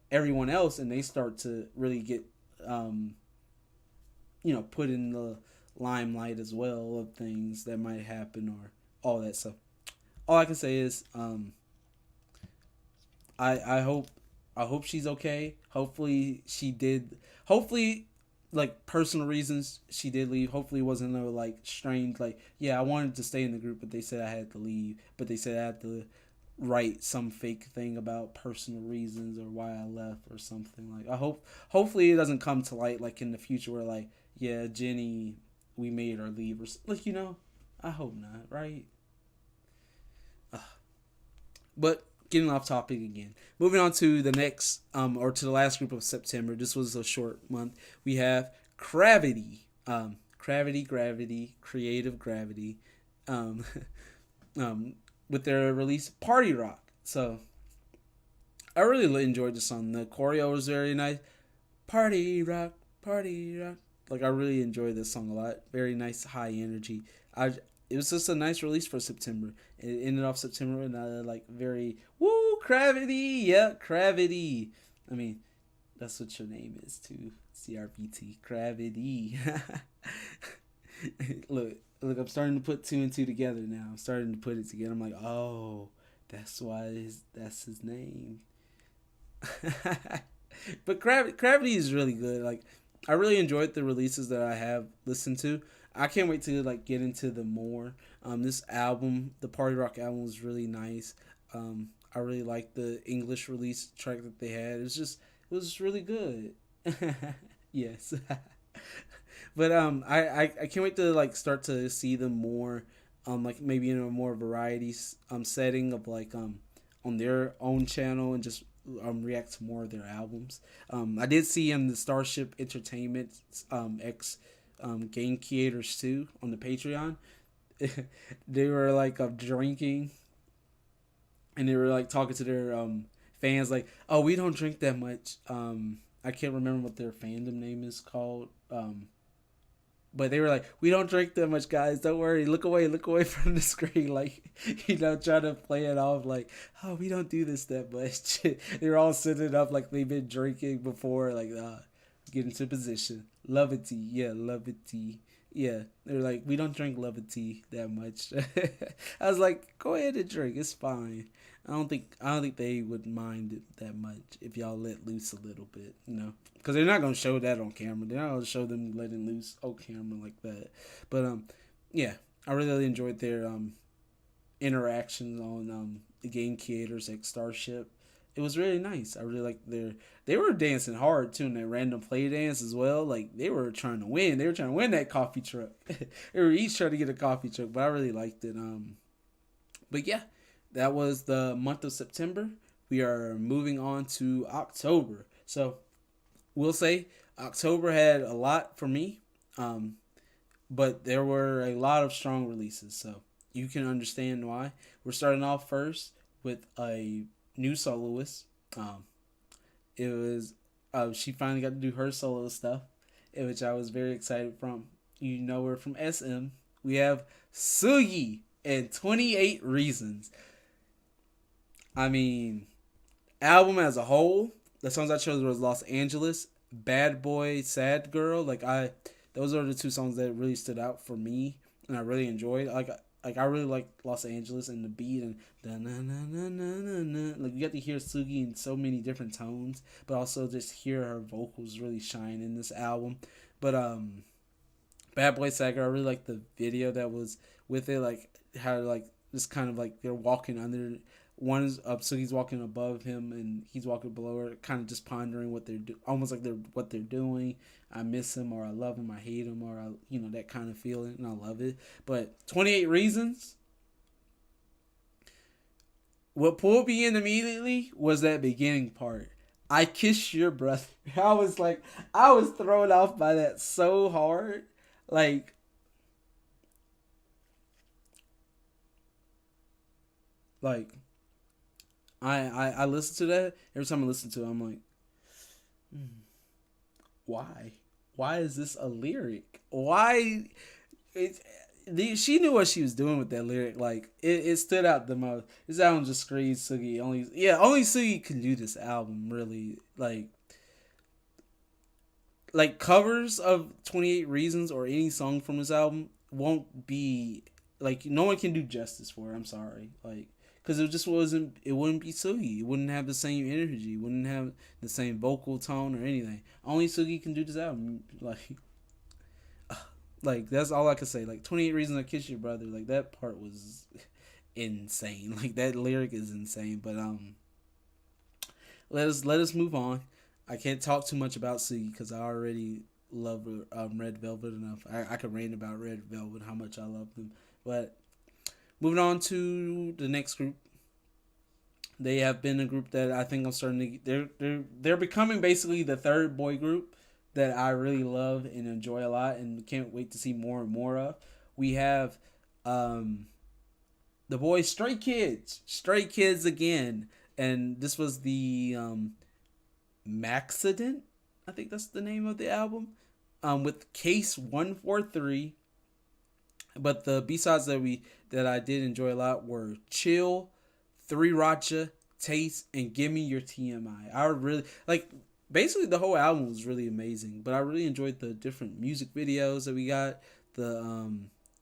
everyone else, and they start to really get, um put in the limelight as well of things that might happen, or all that stuff. All I can say is, I hope she's okay. Hopefully she did. Hopefully, like, personal reasons she did leave. Hopefully it wasn't no, like, strange, like, yeah, I wanted to stay in the group, but they said I had to leave. But they said I had to write some fake thing about personal reasons or why I left or something. Like, hopefully it doesn't come to light, like, in the future, where, like, yeah, Jenny, we made her leave, or like, I hope not, right? But getting off topic again. Moving on to the next, or to the last group of September. This was a short month. We have Gravity. Gravity, Creative Gravity. Um, with their release Party Rock. So I really enjoyed the song. The choreo was very nice. Party Rock, Party Rock. Like, I really enjoyed this song a lot. Very nice, high energy. It was just a nice release for September. It ended off September and like, very woo, Gravity, yeah, Gravity. I mean, that's what your name is too, CRBT, Gravity. look, I'm starting to put two and two together now. I'm starting to put it together. I'm like, oh, that's why that's his name. But Gravity is really good. Like, I really enjoyed the releases that I have listened to. I can't wait to, like, get into the more. This album, the Party Rock album, was really nice. I really liked the English release track that they had. It was really good. Yes. But I can't wait to, like, start to see them more, like, maybe in a more variety setting of, like, on their own channel, and just react to more of their albums. I did see the Starship Entertainment X Game Creators 2 on the Patreon. They were, like, drinking, and they were, like, talking to their fans, like, oh, we don't drink that much. I can't remember what their fandom name is called. But they were like, we don't drink that much, guys. Don't worry. Look away from the screen. Like, trying to play it off like, oh, we don't do this that much. They were all sitting up like they've been drinking before. Like, get into position. Love it tea. Yeah, love it tea. Yeah, they're like, we don't drink love it tea that much. I was like, go ahead and drink. It's fine. I don't think they would mind it that much if y'all let loose a little bit, because they're not gonna show that on camera. They're not gonna show them letting loose on camera like that. But yeah, I really enjoyed their interactions on the game creators like Starship. It was really nice. I really liked they were dancing hard too in that random play dance as well. Like they were trying to win. They were trying to win that coffee truck. They were each trying to get a coffee truck, but I really liked it. But yeah, that was the month of September. We are moving on to October. So we'll say October had a lot for me, but there were a lot of strong releases. So you can understand why. We're starting off first with a new soloist. It was she finally got to do her solo stuff, which I was very excited from. You know her from SM. We have Sugi and 28 Reasons. I mean, album as a whole, the songs I chose was Los Angeles, Bad Boy, Sad Girl. Those are the two songs that really stood out for me, and I really enjoyed. I really like Los Angeles and the beat and da na na na na na. Like you get to hear Sugi in so many different tones, but also just hear her vocals really shine in this album. But Bad Boy Sad Girl, I really like the video that was with it, like how like just kind of like they're walking under. One's up, so he's walking above him, and he's walking below her, kind of just pondering what they're almost like what they're doing. I miss him, or I love him, I hate him, or that kind of feeling, and I love it. But 28 Reasons, what pulled me in immediately was that beginning part. I kiss your brother. I was thrown off by that so hard, like like I listen to that every time I listen to it. I'm like, why? Why is this a lyric? Why? It, she knew what she was doing with that lyric. Like it stood out the most. This album just screams Sugi. Only Sugi can do this album. Really, like covers of 28 Reasons or any song from this album won't be like no one can do justice for it. I'm sorry, like because it just wasn't. It wouldn't be Sugi. It wouldn't have the same energy. It wouldn't have the same vocal tone or anything. Only Sugi can do this album. Like that's all I could say. Like 28 Reasons I Kiss Your Brother. Like that part was insane. Like that lyric is insane. But let us move on. I can't talk too much about Sugi because I already love Red Velvet enough. I could rant about Red Velvet how much I love them. But moving on to the next group, they have been a group that I think I'm starting to. They're becoming basically the third boy group that I really love and enjoy a lot, and can't wait to see more and more of. We have the boys Stray Kids again, and this was the Maxident. I think that's the name of the album. With Case 143. But the B-sides that I did enjoy a lot were Chill, Three Racha, Taste, and Give Me Your TMI. I really like basically the whole album was really amazing, but I really enjoyed the different music videos that we got, the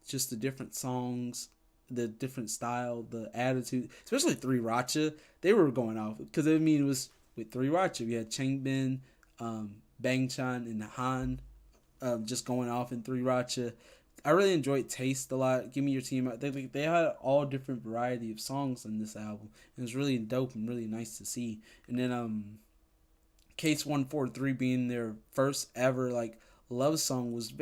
just the different songs, the different style, the attitude, especially Three Racha. They were going off because I mean it was with Three Racha. We had Changbin, Bangchan, and Han just going off in Three Racha. I really enjoyed Taste a lot. Give Me Your Team. They had all different variety of songs on this album. It was really dope and really nice to see. And then Case 143 being their first ever like love song was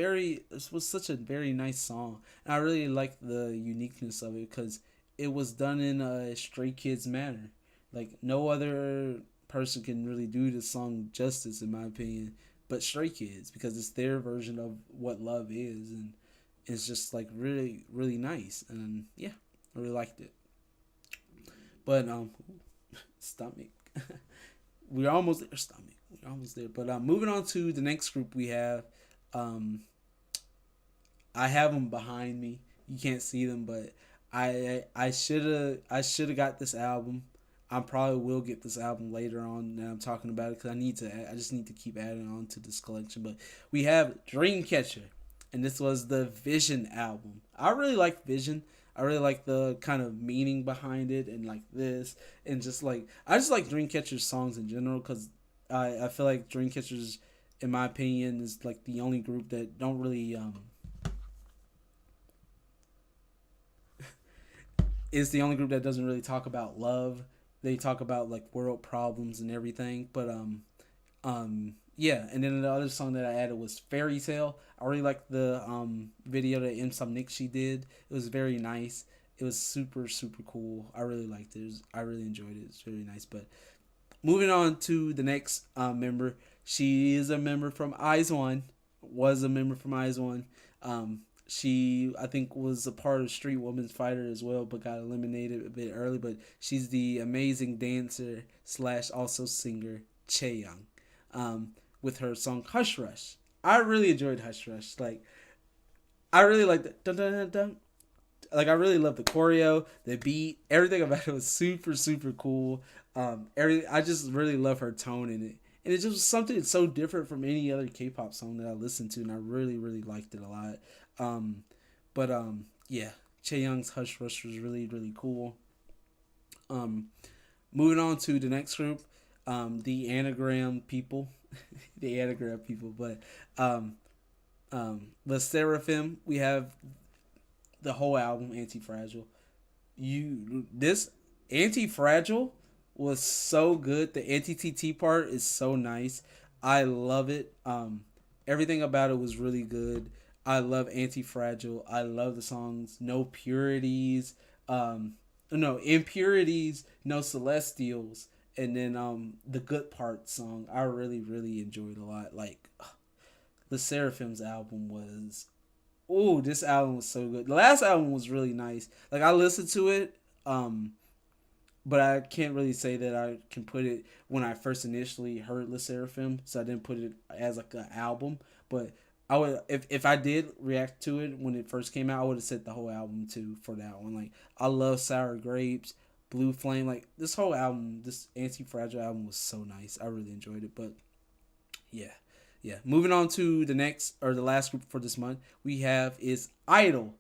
such a very nice song. And I really liked the uniqueness of it because it was done in a Stray Kids manner. Like no other person can really do this song justice in my opinion, but Stray Kids because it's their version of what love is, and it's just like really really nice, and yeah, I really liked it. But stomach, we're almost there. Stomach, we're almost there. But moving on to the next group, we have I have them behind me. You can't see them, but I should have got this album. I probably will get this album later on. That I'm talking about it because I just need to keep adding on to this collection. But we have Dreamcatcher, and this was the Vision album. I really like Vision. I really like the kind of meaning behind it, and like this, and just like I just like Dreamcatcher's songs in general because I feel like Dreamcatcher's, in my opinion, is like the only group that don't really is the only group that doesn't really talk about love. They talk about like world problems and everything. But yeah, and then the other song that I added was Fairy Tale. I really liked the video that Insomnixie did. It was very nice. It was super super cool. I really liked it. I really enjoyed it. It's very nice. But moving on to the next member, she is a member from Eyes One. Was a member from Eyes One. She, I think, was a part of Street Woman's Fighter as well, but got eliminated a bit early. But she's the amazing dancer slash also singer Chae Young, with her song Hush Rush. I really enjoyed Hush Rush. Like I really like the dun dun dun dun. Like I really love the choreo, the beat, everything about it was super super cool. I just really love her tone in it, and it just was something that's so different from any other K-pop song that I listened to, and I really really liked it a lot. Um, but yeah, Chae Young's Hush Rush was really really cool. Um, Moving on to the next group, the Anagram people, the Anagram people, but um, the Seraphim. We have the whole album Anti Fragile. This Anti Fragile was so good. The Anti TT part is so nice. I love it. Everything about it was really good. I love Anti Fragile. I love the songs No Purities, no Impurities, No Celestials, and then the Good Part song. I really really enjoyed a lot. Like the Seraphim's album was, oh, this album was so good. The last album was really nice. Like I listened to it, but I can't really say that I can put it when I first initially heard Le Seraphim, so I didn't put it as like an album. But I would, if I did react to it when it first came out, I would have said the whole album too for that one. Like I love Sour Grapes, Blue Flame. Like this whole album, this Anti Fragile album was so nice. I really enjoyed it. But yeah, yeah. Moving on to the next or the last group for this month, we have is Idol.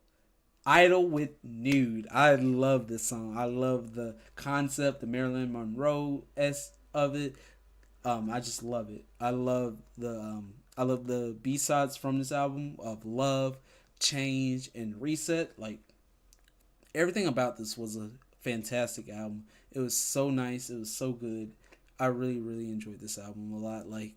Idol with Nude. I love this song. I love the concept, the Marilyn Monroe s of it. I just love it. I love the B sides from this album of Love, Change, and Reset. Like everything about this was a fantastic album. It was so nice. It was so good. I really really enjoyed this album a lot. Like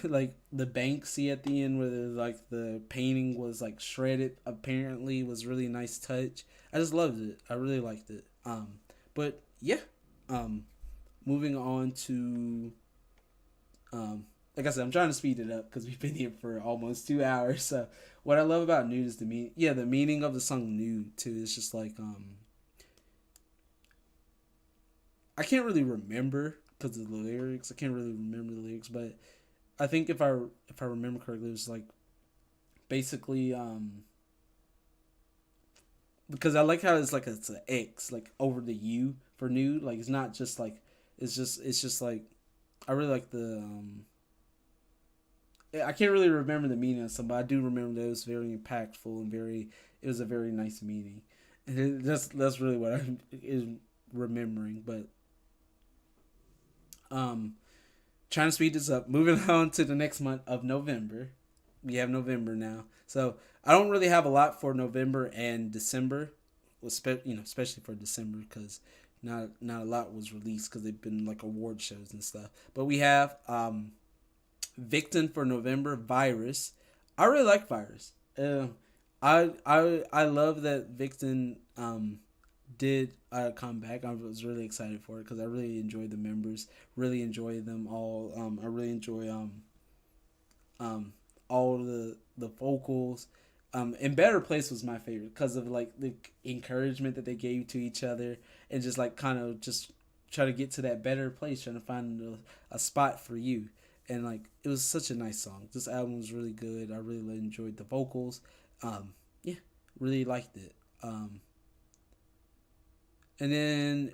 like the Banksy at the end where like the painting was like shredded apparently was really nice touch. I just loved it. I really liked it. But yeah. Um Moving on to like I said, I'm trying to speed it up because we've been here for almost 2 hours. So what I love about Nude is the meaning of the song Nude too. It's just like I can't really remember because of the lyrics. I can't really remember the lyrics, but I think if I remember correctly, it was like basically because I like how it's an X like over the U for nude. Like it's not just like it's just like I really like the I can't really remember the meaning of some, but I do remember that it was very impactful and it was a very nice meaning. And that's really what I'm is remembering. But um trying to speed this up. Moving on to the next month of November. We have November now. So I don't really have a lot for November and December, especially for December because not a lot was released because they've been like award shows and stuff. But we have Victim for November, Virus. I really like Virus. I love that Victim did come back. I was really excited for it because I really enjoyed the members. Really enjoy them all. I really enjoy all the vocals. And Better Place was my favorite because of like the encouragement that they gave to each other and just like kind of just try to get to that better place, trying to find a spot for you. and like it was such a nice song. This album was really good. I really enjoyed the vocals. Yeah, really liked it. And then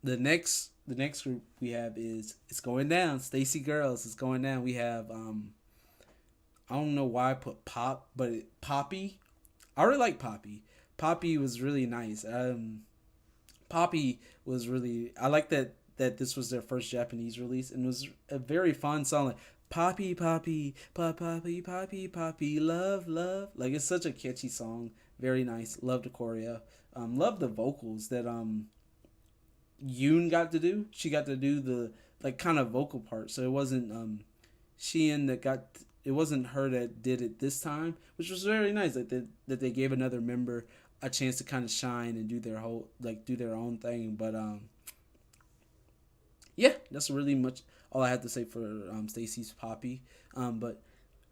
the next group we have is It's Going Down. Stacy Girls, It's Going Down. We have I don't know why I put Pop, but Poppy. I really like Poppy. Poppy was really nice. Poppy was really, I like that this was their first Japanese release, and it was a very fun song. Like Poppy, Poppy, Poppy, Poppy, Poppy, love, love. Like it's such a catchy song. Very nice. Love the choreo. Love the vocals that Yoon got to do. She got to do the like kind of vocal part, so it wasn't Sheehan that got. It wasn't her that did it this time, which was very nice. Like that they gave another member a chance to kind of shine and do their own thing. But yeah, that's really much all I have to say for Stacy's Poppy. But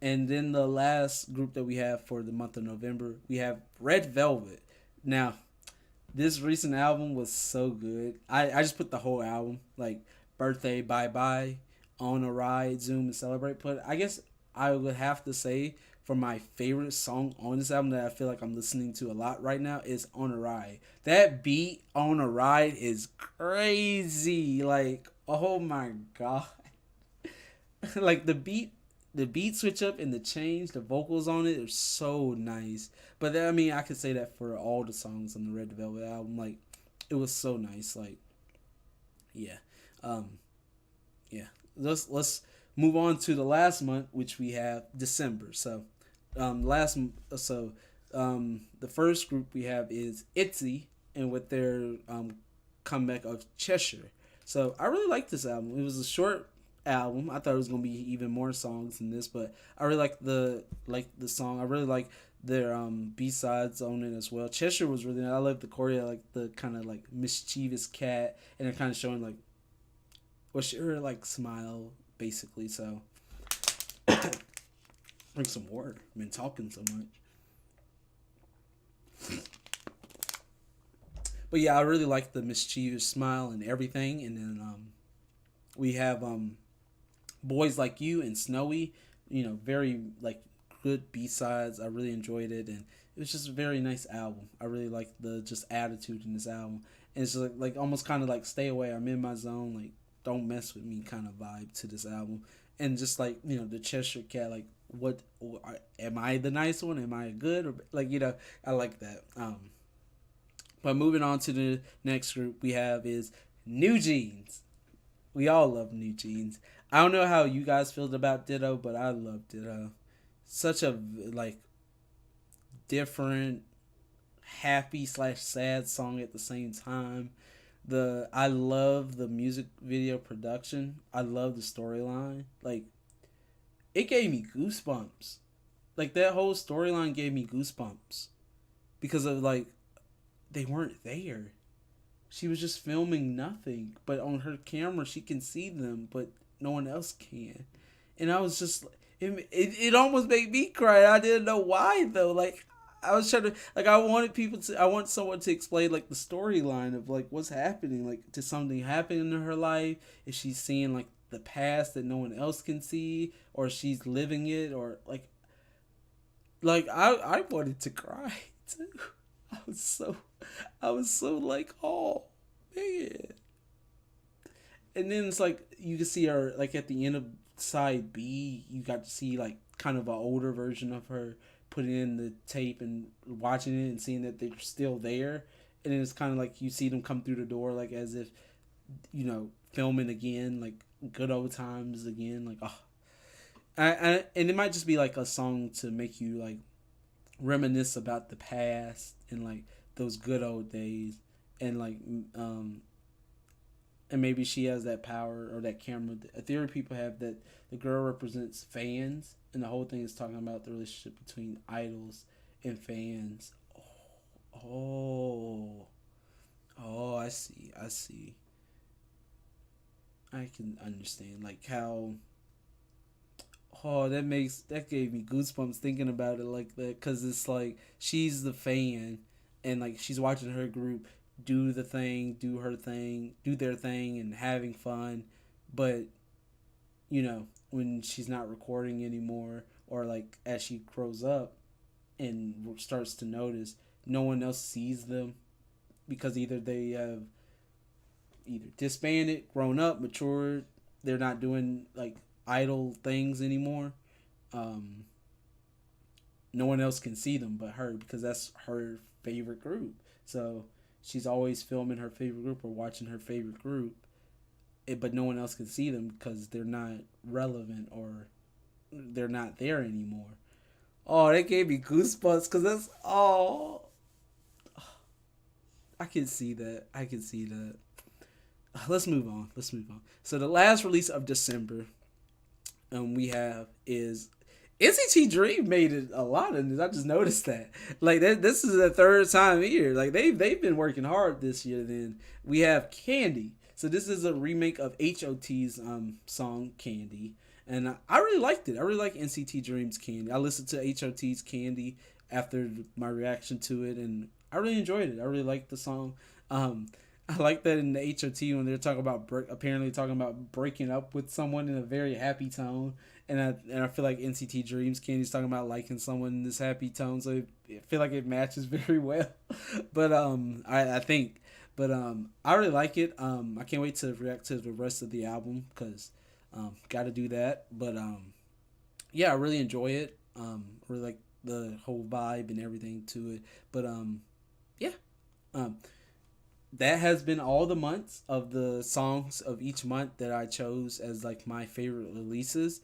and then the last group that we have for the month of November, we have Red Velvet. Now, this recent album was so good. I just put the whole album, like Birthday, Bye Bye, On a Ride, Zoom, and Celebrate. But I guess I would have to say for my favorite song on this album that I feel like I'm listening to a lot right now is On a Ride. That beat On a Ride is crazy. Like, oh my god. Like the beat switch up and the change, the vocals on it are so nice. But I mean, I could say that for all the songs on the Red Velvet album. Like, it was so nice. Like, yeah, um, yeah. Let's move on to the last month, which we have December. So, last so the first group we have is ITZY, and with their comeback of Cheshire. So I really like this album. It was a short album. I thought it was gonna be even more songs than this, but I really like the song. I really like their B sides on it as well. Cheshire was really nice. I love the choreo, like the kind of like mischievous cat, and they're kind of showing like what's your like smile basically. So drink some water. I've been talking so much. But yeah, I really like the mischievous smile and everything. And then we have Boys Like You and Snowy. Very like good B sides. I really enjoyed it, and it was just a very nice album. I really like the just attitude in this album, and it's like almost kind of like stay away. I'm in my zone. Like don't mess with me kind of vibe to this album, and just like the Cheshire Cat. Like what am I the nice one? Am I good? Or like I like that. But moving on to the next group we have is New Jeans. We all love New Jeans. I don't know how you guys feel about Ditto, but I love Ditto. Such a like different, happy slash sad song at the same time. I love the music video production. I love the storyline. Like it gave me goosebumps. Like that whole storyline gave me goosebumps because of like they weren't there. She was just filming nothing, but on her camera she can see them, but no one else can. And I was just it almost made me cry. I didn't know why though. Like I was trying to like I want someone to explain like the storyline of like what's happening. Like did something happen in her life? Is she seeing like the past that no one else can see, or she's living it, or I wanted to cry too. I was so I was so like, oh man. And then it's like you can see her like at the end of side B, you got to see like kind of an older version of her putting in the tape and watching it and seeing that they're still there. And then it's kind of like you see them come through the door like as if filming again, like good old times again. Like and it might just be like a song to make you like reminisce about the past and like those good old days, and like and maybe she has that power or that camera. A theory people have that the girl represents fans, and the whole thing is talking about the relationship between idols and fans. Oh, I see. I can understand like how. Oh, that gave me goosebumps thinking about it like that, because it's like she's the fan, and like she's watching her group do the thing, do her thing, do their thing, and having fun, but when she's not recording anymore, or like as she grows up and starts to notice, no one else sees them because either they have either disbanded, grown up, matured, they're not doing like idle things anymore. Um, no one else can see them but her because that's her favorite group. So she's always filming her favorite group or watching her favorite group, but no one else can see them because they're not relevant or they're not there anymore. Oh, that gave me goosebumps because that's I can see that. I can see that. Let's move on. Let's move on. So the last release of December, we have is NCT Dream made it a lot of this. I just noticed that. Like this is the third time here. Like they've been working hard this year. Then we have Candy. So this is a remake of HOT's song Candy, and I really liked it. I really like NCT Dream's Candy. I listened to HOT's Candy after my reaction to it, and I really enjoyed it. I really liked the song. I like that in the HOT when they're talking about apparently talking about breaking up with someone in a very happy tone, and I feel like NCT Dreams Candy's talking about liking someone in this happy tone, so I feel like it matches very well. But I think, but I really like it. I can't wait to react to the rest of the album because got to do that. But yeah, I really enjoy it. Really like the whole vibe and everything to it. But yeah. Um, that has been all the months of the songs of each month that I chose as like my favorite releases.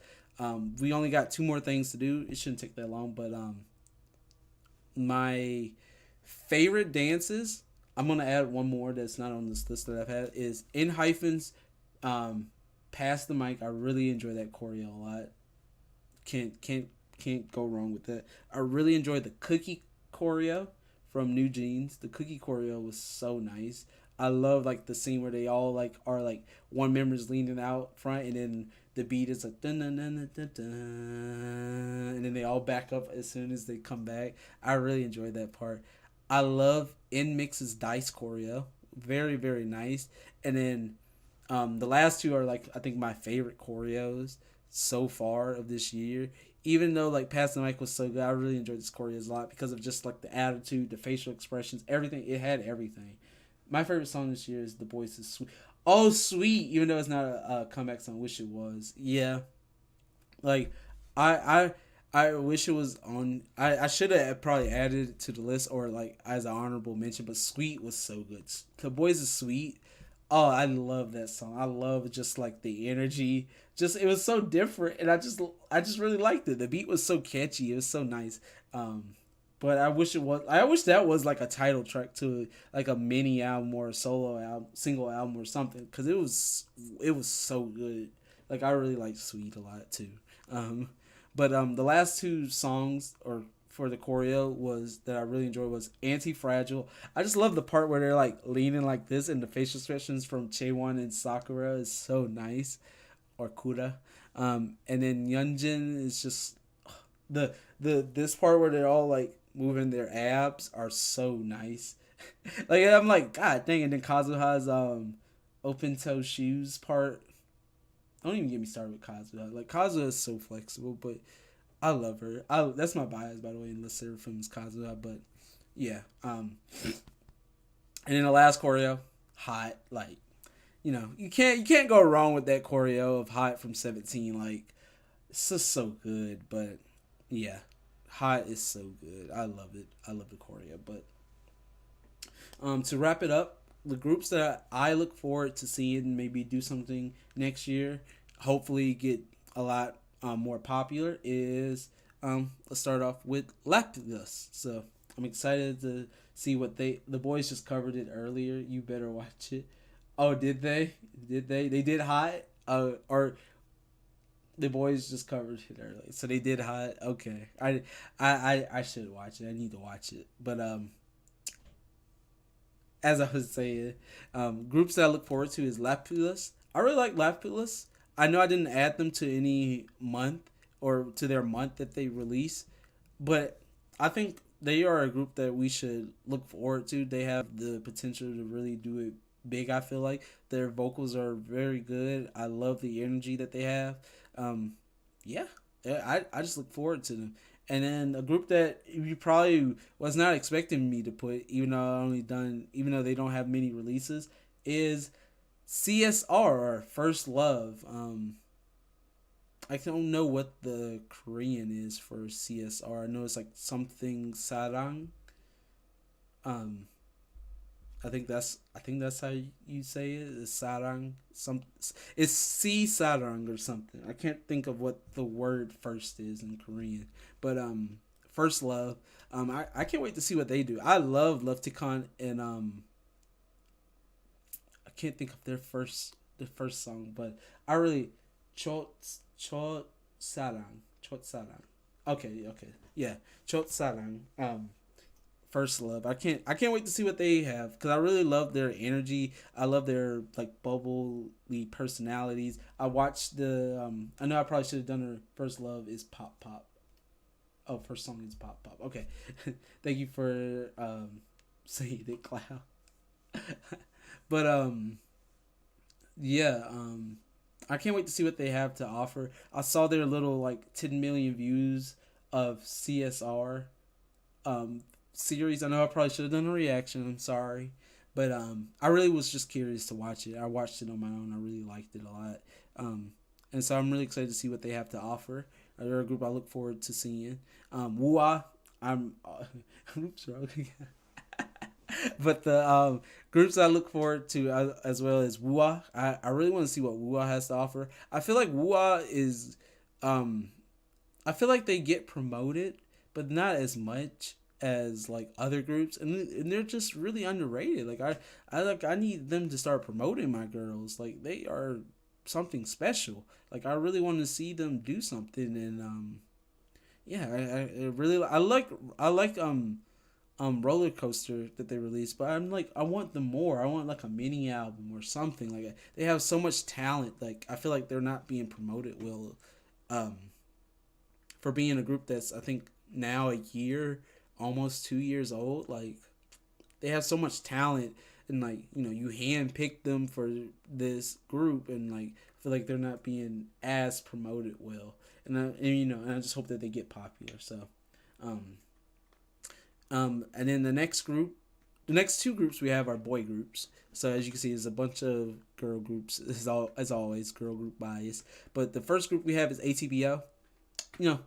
We only got two more things to do. It shouldn't take that long, but my favorite dances. I'm gonna add one more that's not on this list that I've had is in hyphens. Um, Pass the mic. I really enjoy that choreo a lot. Can't go wrong with that. I really enjoyed the cookie choreo from New Jeans. The cookie choreo was so nice. I love like the scene where they all like are like one member's leaning out front and then the beat is like dun, dun, dun, dun, dun, and then they all back up as soon as they come back. I really enjoyed that part. I love In Mix's Dice choreo. Very very nice. And then the last two are like I think my favorite choreos so far of this year. Even though like Pass the Mic was so good, I really enjoyed this choreos a lot because of just like the attitude, the facial expressions, everything. It had everything. My favorite song this year is The Boys is Sweet. Oh, sweet! Even though it's not a comeback song, wish it was. Yeah, like I I wish it was on. I should have probably added it to the list or like as an honorable mention. But Sweet was so good. The Boys is Sweet. Oh, I love that song. I love just like the energy. Just it was so different, and I just really liked it. The beat was so catchy. It was so nice. Um, but I wish it was. I wish that was like a title track to like a mini album or a solo album, single album or something. Because it was so good. Like I really like Sweet a lot too. Um, but the last two songs or for the choreo was that I really enjoyed was Anti Fragile. I just love the part where they're like leaning like this and the facial expressions from Chaewon and Sakura is so nice. Or Kura. And then Yunjin is just the this part where they're all like moving their abs are so nice. Like I'm like, God dang, and then Kazuha's open toe shoes part. Don't even get me started with Kazuha. Like Kazuha is so flexible, but I love her. That's my bias by the way in the Seraphim's Kazuha, but yeah. And then the last choreo, hot, like you can't go wrong with that choreo of Hot from 17. Like it's just so good. But yeah, Hot is so good. I love it. I love the choreo. But to wrap it up, the groups that I look forward to seeing maybe do something next year, hopefully get a lot more popular is let's start off with Lapidus. So I'm excited to see what the boys just covered it earlier. You better watch it. Oh, did they? Did they? They did Hot. Or the boys just covered it early, so they did Hot. Okay, I should watch it. I need to watch it. But as I was saying, groups that I look forward to is Lapulus. I really like Lapulus. I know I didn't add them to any month or to their month that they release, but I think they are a group that we should look forward to. They have the potential to really do it big. I feel like their vocals are very good. I love the energy that they have. Um, yeah, I just look forward to them. And then a group that you probably was not expecting me to put, even though they don't have many releases, is CSR or First Love. I don't know what the Korean is for CSR. I know it's like something sarang. Um, I think that's how you say it. It's sarang. It's si sarang or something. I can't think of what the word first is in Korean. But First Love. I can't wait to see what they do. I love Love Tikon, and I can't think of the first song, but I really Chot Chot Sarang. Okay. Yeah. Chot Sarang. First Love. I can't wait to see what they have because I really love their energy. I love their like bubbly personalities. I watched the I know I probably should have done their First Love is Pop Pop. Oh, first song is Pop Pop. Okay. Thank you for saying it, Cloud. But yeah, I can't wait to see what they have to offer. I saw their little like 10 million views of CSR um series. I know I probably should have done a reaction. I'm sorry, but I really was just curious to watch it. I watched it on my own. I really liked it a lot. Um, and so I'm really excited to see what they have to offer. They're a group I look forward to seeing. Wua, I'm oops, wrong. But the groups I look forward to as well as Wua. I really want to see what Wua has to offer. I feel like Wua is, um, I feel like they get promoted, but not as much as like other groups, and they're just really underrated. Like I need them to start promoting my girls. Like they are something special. Like I really want to see them do something, and yeah, I really I like roller coaster that they released, but I'm like I want them more. I want like a mini album or something. Like they have so much talent. Like I feel like they're not being promoted well, um, for being a group that's I think now a year, almost 2 years old. Like they have so much talent, and like you handpick them for this group, and like I feel like they're not being as promoted well. And I just hope that they get popular. So, um, and then the next two groups we have are boy groups. So as you can see, there's a bunch of girl groups. As always, girl group bias. But the first group we have is ATBO. You know,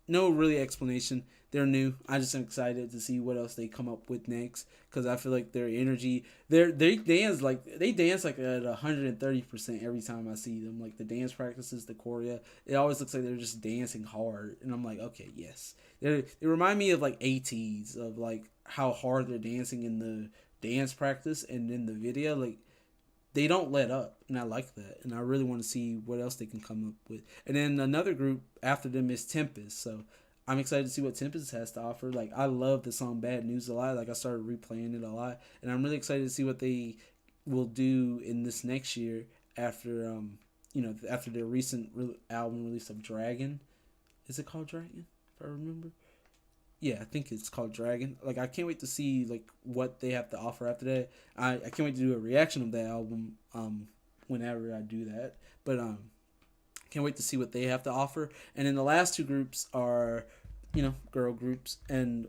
no really explanation. They're new. I just am excited to see what else they come up with next because I feel like their energy, they dance like at 130% every time I see them. Like the dance practices, the choreo, it always looks like they're just dancing hard, and I'm like, okay, yes. They remind me of like ATs of like how hard they're dancing in the dance practice and in the video. Like they don't let up, and I like that, and I really want to see what else they can come up with. And then another group after them is Tempest, so I'm excited to see what Tempest has to offer. Like I love the song Bad News a lot. Like I started replaying it a lot, and I'm really excited to see what they will do in this next year after after their recent album release of Dragon. Is it called Dragon? If I remember. Yeah, I think it's called Dragon. Like I can't wait to see like what they have to offer after that. I can't wait to do a reaction of that album whenever I do that. But can't wait to see what they have to offer. And then the last two groups are, girl groups, and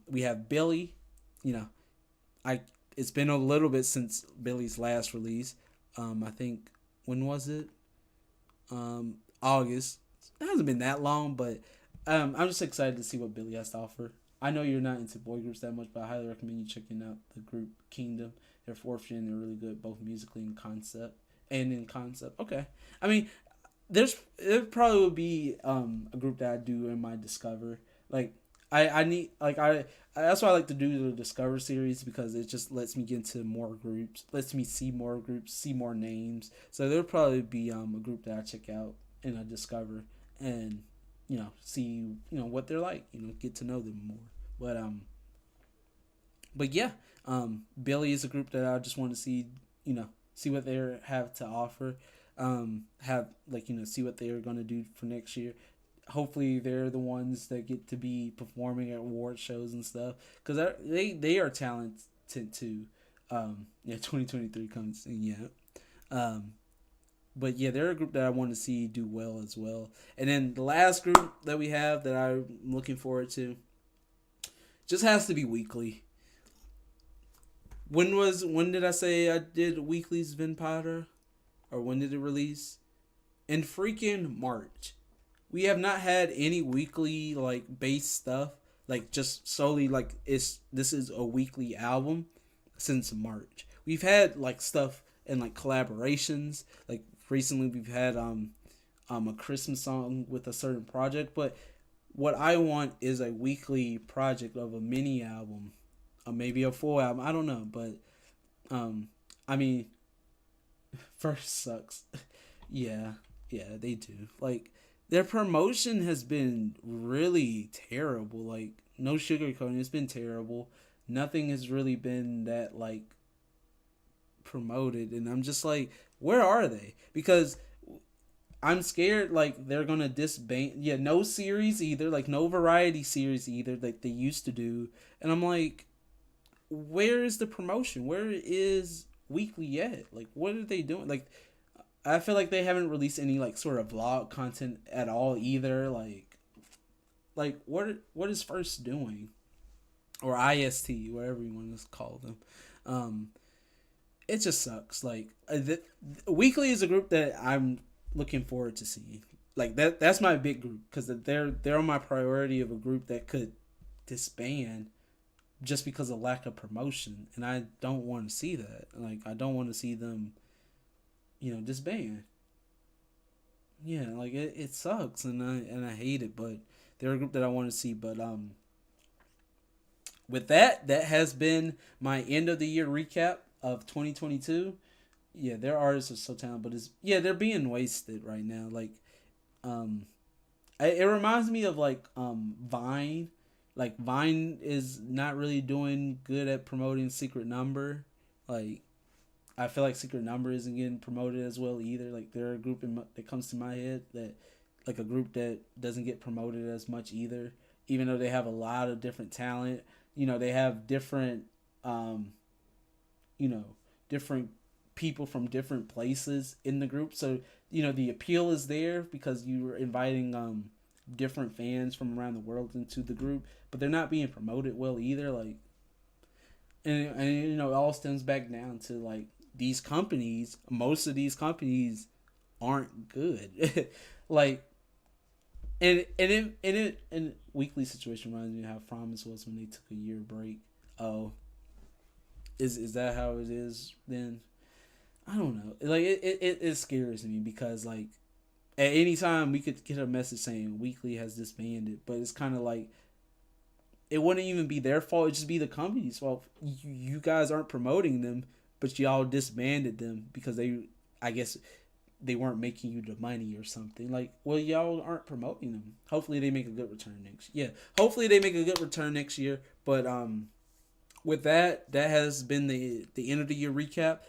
we have Billy. You know, I it's been a little bit since Billy's last release. I think when was it? August. It hasn't been that long, but I'm just excited to see what Billy has to offer. I know you're not into boy groups that much, but I highly recommend you checking out the group Kingdom. They're fourth gen. They're really good, both musically and concept. And in concept, okay. I mean, there probably would be a group that I do in my Discover. Like I need like I that's why I like to do the Discover series because it just lets me get into more groups, lets me see more groups, see more names. So there'll probably be a group that I check out and I Discover and see what they're like, get to know them more. But yeah, Billy is a group that I just want to see, see what they have to offer. Have like see what they're gonna do for next year. Hopefully, they're the ones that get to be performing at award shows and stuff because they are talented too. Yeah, 2023 comes in, yeah. Um, but yeah, they're a group that I want to see do well as well. And then the last group that we have that I'm looking forward to just has to be weekly. When did I say I did weekly's Vin Potter? Or when did it release? In freaking March. We have not had any weekly like base stuff, like just solely like it's this is a weekly album since March. We've had like stuff and like collaborations. Like recently we've had a Christmas song with a certain project, but what I want is a weekly project of a mini album, or maybe a full album. I don't know, but um I mean, first sucks. Yeah, yeah, they do. Like their promotion has been really terrible. Like no sugarcoating, it's been terrible. Nothing has really been that like promoted, and I'm just like, where are they? Because I'm scared like they're gonna disband. Yeah, no series either. Like no variety series either, like they used to do. And I'm like, where is the promotion? Where is weekly yet? Like what are they doing? Like I feel like they haven't released any like sort of vlog content at all either. Like what is First doing, or IST, whatever you want to call them. Um, it just sucks. Like Weekly is a group that I'm looking forward to seeing. Like that's my big group because they're on my priority of a group that could disband just because of lack of promotion, and I don't want to see that. Like I don't want to see them, disband. Yeah, like it sucks and I hate it, but they're a group that I want to see. But with that has been my end of the year recap of 2022. Yeah, their artists are so talented, but they're being wasted right now. Like um it reminds me of like Vine. Like Vine is not really doing good at promoting Secret Number. Like I feel like Secret Number isn't getting promoted as well either. Like they're a group that comes to my head that like a group that doesn't get promoted as much either. Even though they have a lot of different talent, they have different, um, you know, different people from different places in the group. So the appeal is there because you're inviting different fans from around the world into the group, but they're not being promoted well either. Like, and it all stems back down to like these companies. Most of these companies aren't good. Like, and weekly situation reminds me of how Promise was when they took a year break. Oh, is that how it is then? I don't know. Like it scares me because like at any time we could get a message saying weekly has disbanded, but it's kind of like it wouldn't even be their fault. It'd just be the company's fault. You guys aren't promoting them, but y'all disbanded them because I guess, they weren't making you the money or something. Like, well, y'all aren't promoting them. Hopefully, they make a good return next. Yeah, hopefully they make a good return next year. But with that has been the end of the year recap.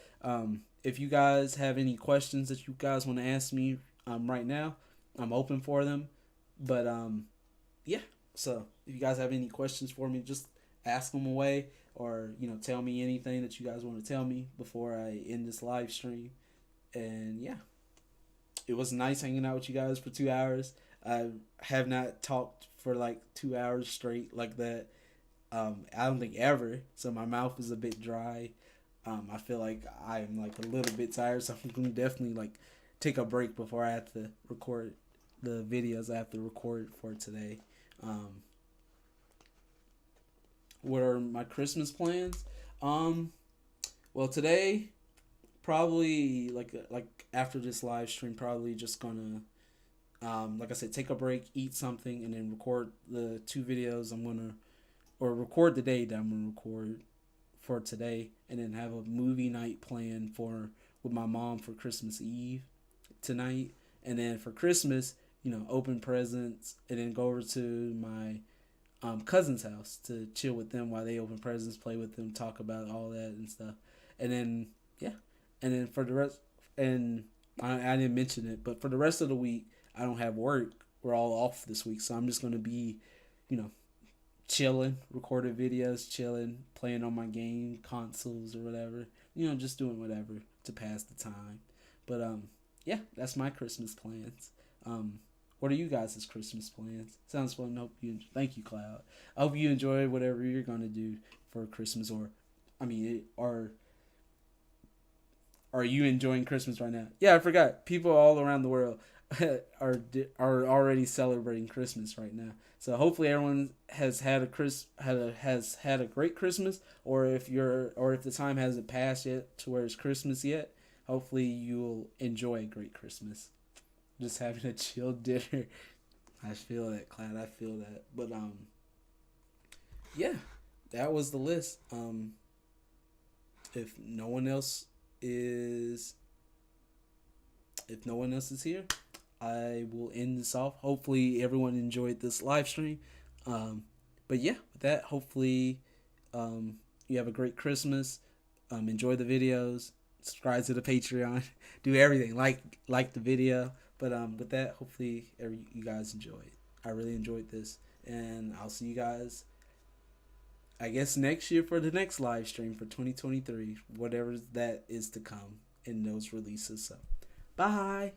If you guys have any questions that you guys want to ask me, right now, I'm open for them. But yeah. So if you guys have any questions for me, just ask them away, or tell me anything that you guys want to tell me before I end this live stream. And yeah, it was nice hanging out with you guys for 2 hours. I have not talked for like 2 hours straight like that. I don't think ever. So my mouth is a bit dry. I feel like I'm like a little bit tired, so I'm gonna definitely like take a break before I have to record the videos I have to record for today. Um, what are my Christmas plans? Well, today probably like after this live stream, probably just gonna like I said, take a break, eat something, and then record the two videos I'm gonna, or record the day that I'm gonna record for today, and then have a movie night planned for with my mom for Christmas Eve tonight, and then for Christmas, open presents, and then go over to my cousin's house to chill with them while they open presents, play with them, talk about all that and stuff, and then yeah, and then for the rest, and I didn't mention it, but for the rest of the week, I don't have work. We're all off this week, so I'm just gonna be, you know, chilling, recorded videos, chilling, playing on my game consoles or whatever. Just doing whatever to pass the time. But yeah, that's my Christmas plans. What are you guys' Christmas plans? Sounds fun. Thank you, Cloud. I hope you enjoy whatever you're gonna do for Christmas, or, I mean, are you enjoying Christmas right now? Yeah, I forgot. People all around the world are already celebrating Christmas right now. So hopefully everyone has has had a great Christmas, or if the time hasn't passed yet to where it's Christmas yet, hopefully you'll enjoy a great Christmas. Just having a chill dinner. I feel that, Cloud. I feel that. But yeah, that was the list. If no one else is if no one else is here, I will end this off. Hopefully everyone enjoyed this live stream. But yeah, with that, hopefully you have a great Christmas. Enjoy the videos. Subscribe to the Patreon. Do everything. Like the video. But with that, hopefully you guys enjoyed. I really enjoyed this. And I'll see you guys, I guess, next year for the next live stream for 2023. Whatever that is to come in those releases. So, bye.